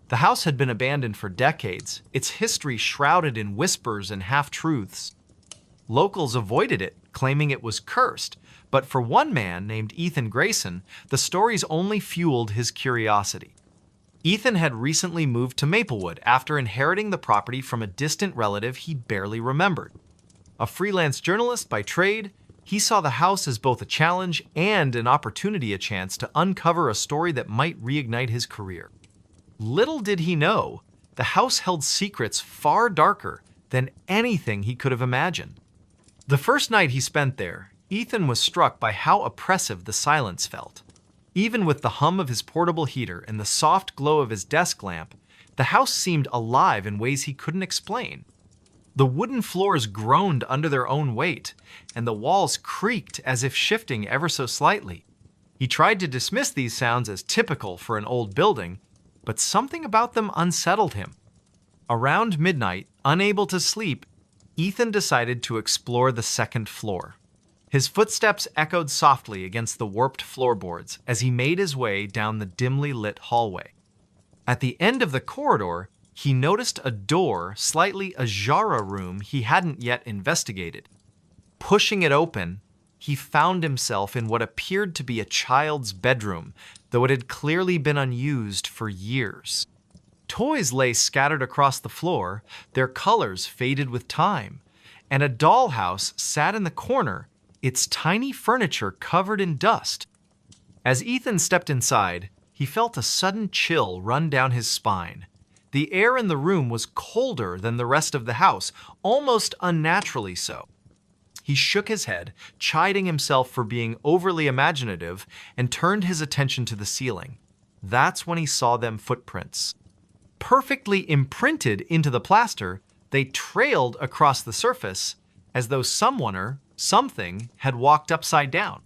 The house had been abandoned for decades, its history shrouded in whispers and half-truths. Locals avoided it, claiming it was cursed, but for one man named Ethan Grayson, the stories only fueled his curiosity. Ethan had recently moved to Maplewood after inheriting the property from a distant relative he barely remembered. A freelance journalist by trade, he saw the house as both a challenge and an opportunity, a chance to uncover a story that might reignite his career. Little did he know, the house held secrets far darker than anything he could have imagined. The first night he spent there, Ethan was struck by how oppressive the silence felt. Even with the hum of his portable heater and the soft glow of his desk lamp, the house seemed alive in ways he couldn't explain. The wooden floors groaned under their own weight, and the walls creaked as if shifting ever so slightly. He tried to dismiss these sounds as typical for an old building, but something about them unsettled him. Around midnight, unable to sleep, Ethan decided to explore the second floor. His footsteps echoed softly against the warped floorboards as he made his way down the dimly lit hallway. At the end of the corridor, he noticed a door slightly ajar, a room he hadn't yet investigated. Pushing it open, he found himself in what appeared to be a child's bedroom, though it had clearly been unused for years. Toys lay scattered across the floor, their colors faded with time, and a dollhouse sat in the corner, its tiny furniture covered in dust. As Ethan stepped inside, he felt a sudden chill run down his spine. The air in the room was colder than the rest of the house, almost unnaturally so. He shook his head, chiding himself for being overly imaginative, and turned his attention to the ceiling. That's when he saw them footprints. Perfectly imprinted into the plaster, they trailed across the surface as though someone or something had walked upside down.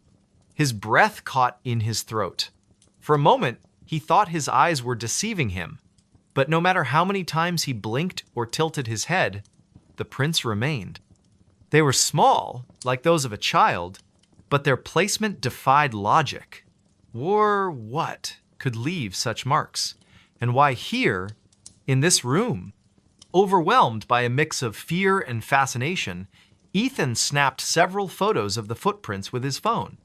His breath caught in his throat. For a moment, he thought his eyes were deceiving him, but no matter how many times he blinked or tilted his head, the prints remained. They were small, like those of a child, but their placement defied logic. Or what could leave such marks? And why here, in this room? Overwhelmed by a mix of fear and fascination, Ethan snapped several photos of the footprints with his phone.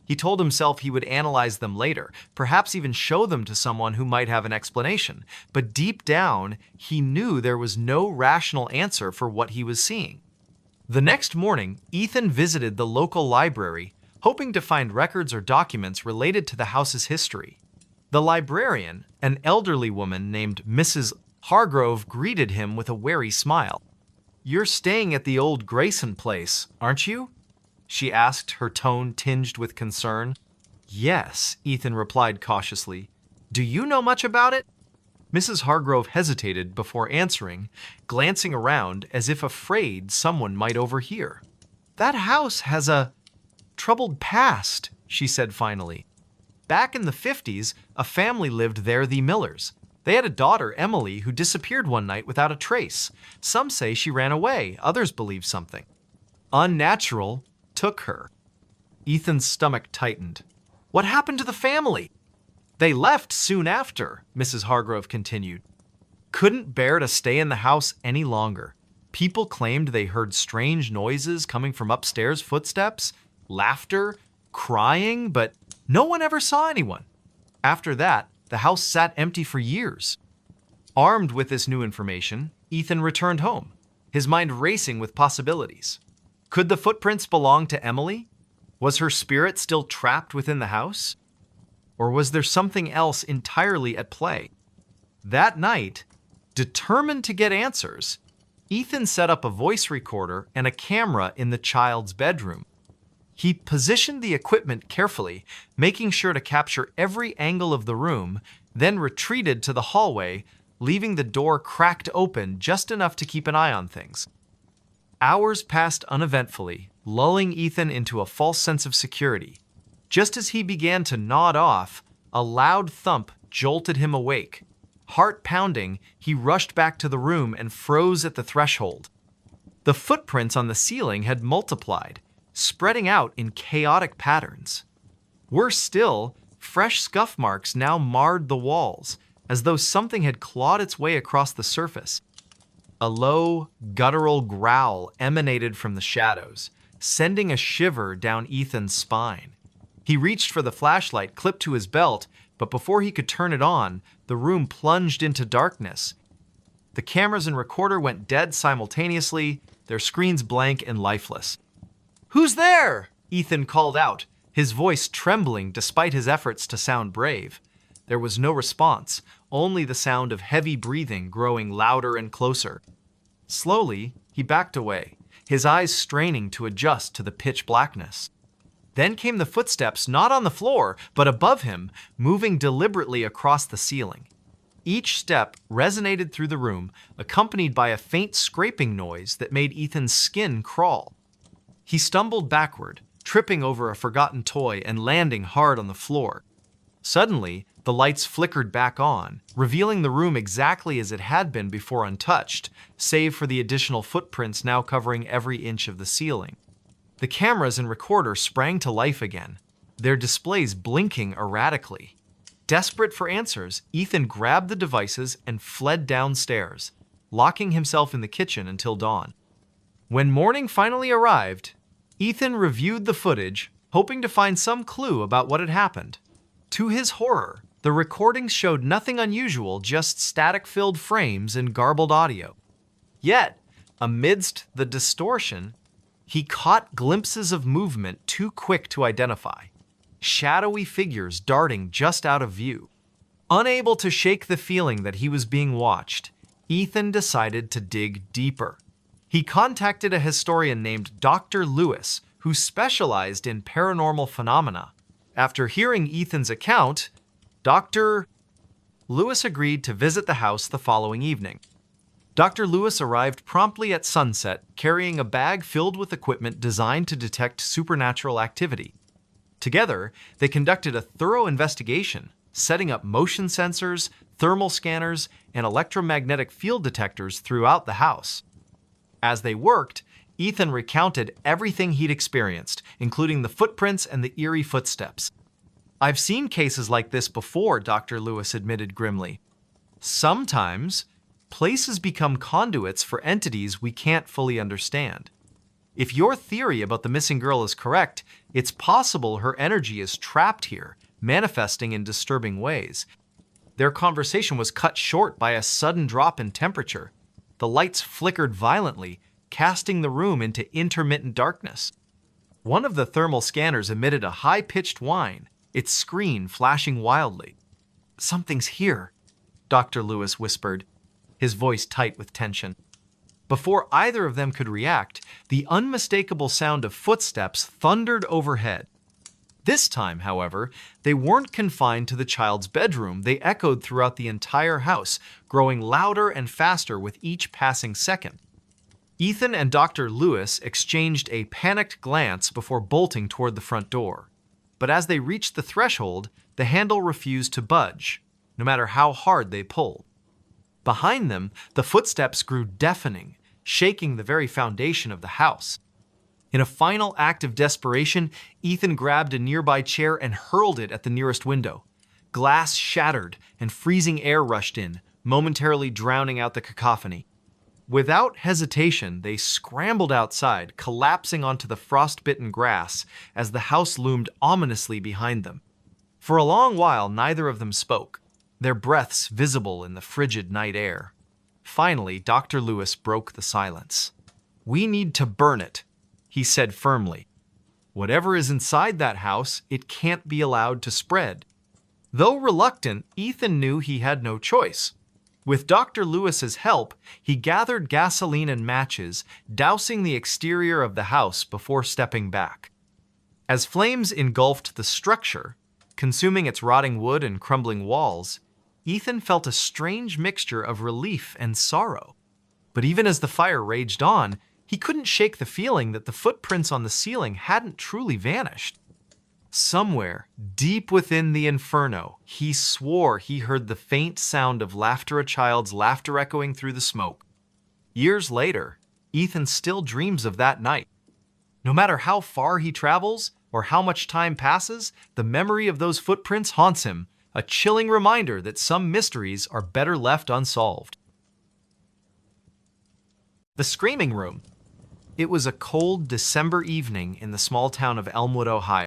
He told himself he would analyze them later, perhaps even show them to someone who might have an explanation. But deep down, he knew there was no rational answer for what he was seeing. The next morning, Ethan visited the local library, hoping to find records or documents related to the house's history. The librarian, an elderly woman named Mrs. Hargrove, greeted him with a wary smile. "You're staying at the old Grayson place, aren't you?" she asked, her tone tinged with concern. Yes, Ethan replied cautiously. Do you know much about it? Mrs. Hargrove hesitated before answering, glancing around as if afraid someone might overhear. That house has a troubled past, she said finally. Back in the 50s, a family lived there, the Millers. They had a daughter, Emily, who disappeared one night without a trace. Some say she ran away, others believe something unnatural took her. Ethan's stomach tightened. What happened to the family? They left soon after, Mrs. Hargrove continued. Couldn't bear to stay in the house any longer. People claimed they heard strange noises coming from upstairs, footsteps, laughter, crying, but no one ever saw anyone. After that, the house sat empty for years. Armed with this new information, Ethan returned home, his mind racing with possibilities. Could the footprints belong to Emily? Was her spirit still trapped within the house? Or was there something else entirely at play? That night, determined to get answers, Ethan set up a voice recorder and a camera in the child's bedroom. He positioned the equipment carefully, making sure to capture every angle of the room, then retreated to the hallway, leaving the door cracked open just enough to keep an eye on things. Hours passed uneventfully, lulling Ethan into a false sense of security. Just as he began to nod off, a loud thump jolted him awake. Heart pounding, he rushed back to the room and froze at the threshold. The footprints on the ceiling had multiplied, spreading out in chaotic patterns. Worse still, fresh scuff marks now marred the walls, as though something had clawed its way across the surface. A low, guttural growl emanated from the shadows, sending a shiver down Ethan's spine. He reached for the flashlight clipped to his belt, but before he could turn it on, the room plunged into darkness. The cameras and recorder went dead simultaneously, their screens blank and lifeless. "Who's there?" Ethan called out, his voice trembling despite his efforts to sound brave. There was no response, only the sound of heavy breathing growing louder and closer. Slowly, he backed away, his eyes straining to adjust to the pitch blackness. Then came the footsteps, not on the floor, but above him, moving deliberately across the ceiling. Each step resonated through the room, accompanied by a faint scraping noise that made Ethan's skin crawl. He stumbled backward, tripping over a forgotten toy and landing hard on the floor. Suddenly, the lights flickered back on, revealing the room exactly as it had been before untouched, save for the additional footprints now covering every inch of the ceiling. The cameras and recorder sprang to life again, their displays blinking erratically. Desperate for answers, Ethan grabbed the devices and fled downstairs, locking himself in the kitchen until dawn. When morning finally arrived, Ethan reviewed the footage, hoping to find some clue about what had happened. To his horror, the recordings showed nothing unusual, just static-filled frames and garbled audio. Yet, amidst the distortion, he caught glimpses of movement too quick to identify, shadowy figures darting just out of view. Unable to shake the feeling that he was being watched, Ethan decided to dig deeper. He contacted a historian named Dr. Lewis, who specialized in paranormal phenomena. After hearing Ethan's account, Dr. Lewis agreed to visit the house the following evening. Dr. Lewis arrived promptly at sunset, carrying a bag filled with equipment designed to detect supernatural activity. Together, they conducted a thorough investigation, setting up motion sensors, thermal scanners, and electromagnetic field detectors throughout the house. As they worked, Ethan recounted everything he'd experienced, including the footprints and the eerie footsteps. "I've seen cases like this before," Dr. Lewis admitted grimly. "Sometimes, places become conduits for entities we can't fully understand. If your theory about the missing girl is correct, it's possible her energy is trapped here, manifesting in disturbing ways." Their conversation was cut short by a sudden drop in temperature. The lights flickered violently, casting the room into intermittent darkness. One of the thermal scanners emitted a high-pitched whine, its screen flashing wildly. "Something's here," Dr. Lewis whispered, his voice tight with tension. Before either of them could react, the unmistakable sound of footsteps thundered overhead. This time, however, they weren't confined to the child's bedroom. They echoed throughout the entire house, growing louder and faster with each passing second. Ethan and Dr. Lewis exchanged a panicked glance before bolting toward the front door. But as they reached the threshold, the handle refused to budge, no matter how hard they pulled. Behind them, the footsteps grew deafening, shaking the very foundation of the house. In a final act of desperation, Ethan grabbed a nearby chair and hurled it at the nearest window. Glass shattered and freezing air rushed in, momentarily drowning out the cacophony. Without hesitation, they scrambled outside, collapsing onto the frostbitten grass as the house loomed ominously behind them. For a long while, neither of them spoke, their breaths visible in the frigid night air. Finally, Dr. Lewis broke the silence. "We need to burn it," he said firmly. "Whatever is inside that house, it can't be allowed to spread." Though reluctant, Ethan knew he had no choice. With Dr. Lewis's help, he gathered gasoline and matches, dousing the exterior of the house before stepping back. As flames engulfed the structure, consuming its rotting wood and crumbling walls, Ethan felt a strange mixture of relief and sorrow. But even as the fire raged on, he couldn't shake the feeling that the footprints on the ceiling hadn't truly vanished. Somewhere, deep within the inferno, he swore he heard the faint sound of laughter, a child's laughter echoing through the smoke. Years later, Ethan still dreams of that night. No matter how far he travels or how much time passes, the memory of those footprints haunts him, a chilling reminder that some mysteries are better left unsolved. The Screaming Room. It was a cold December evening in the small town of Elmwood, Ohio.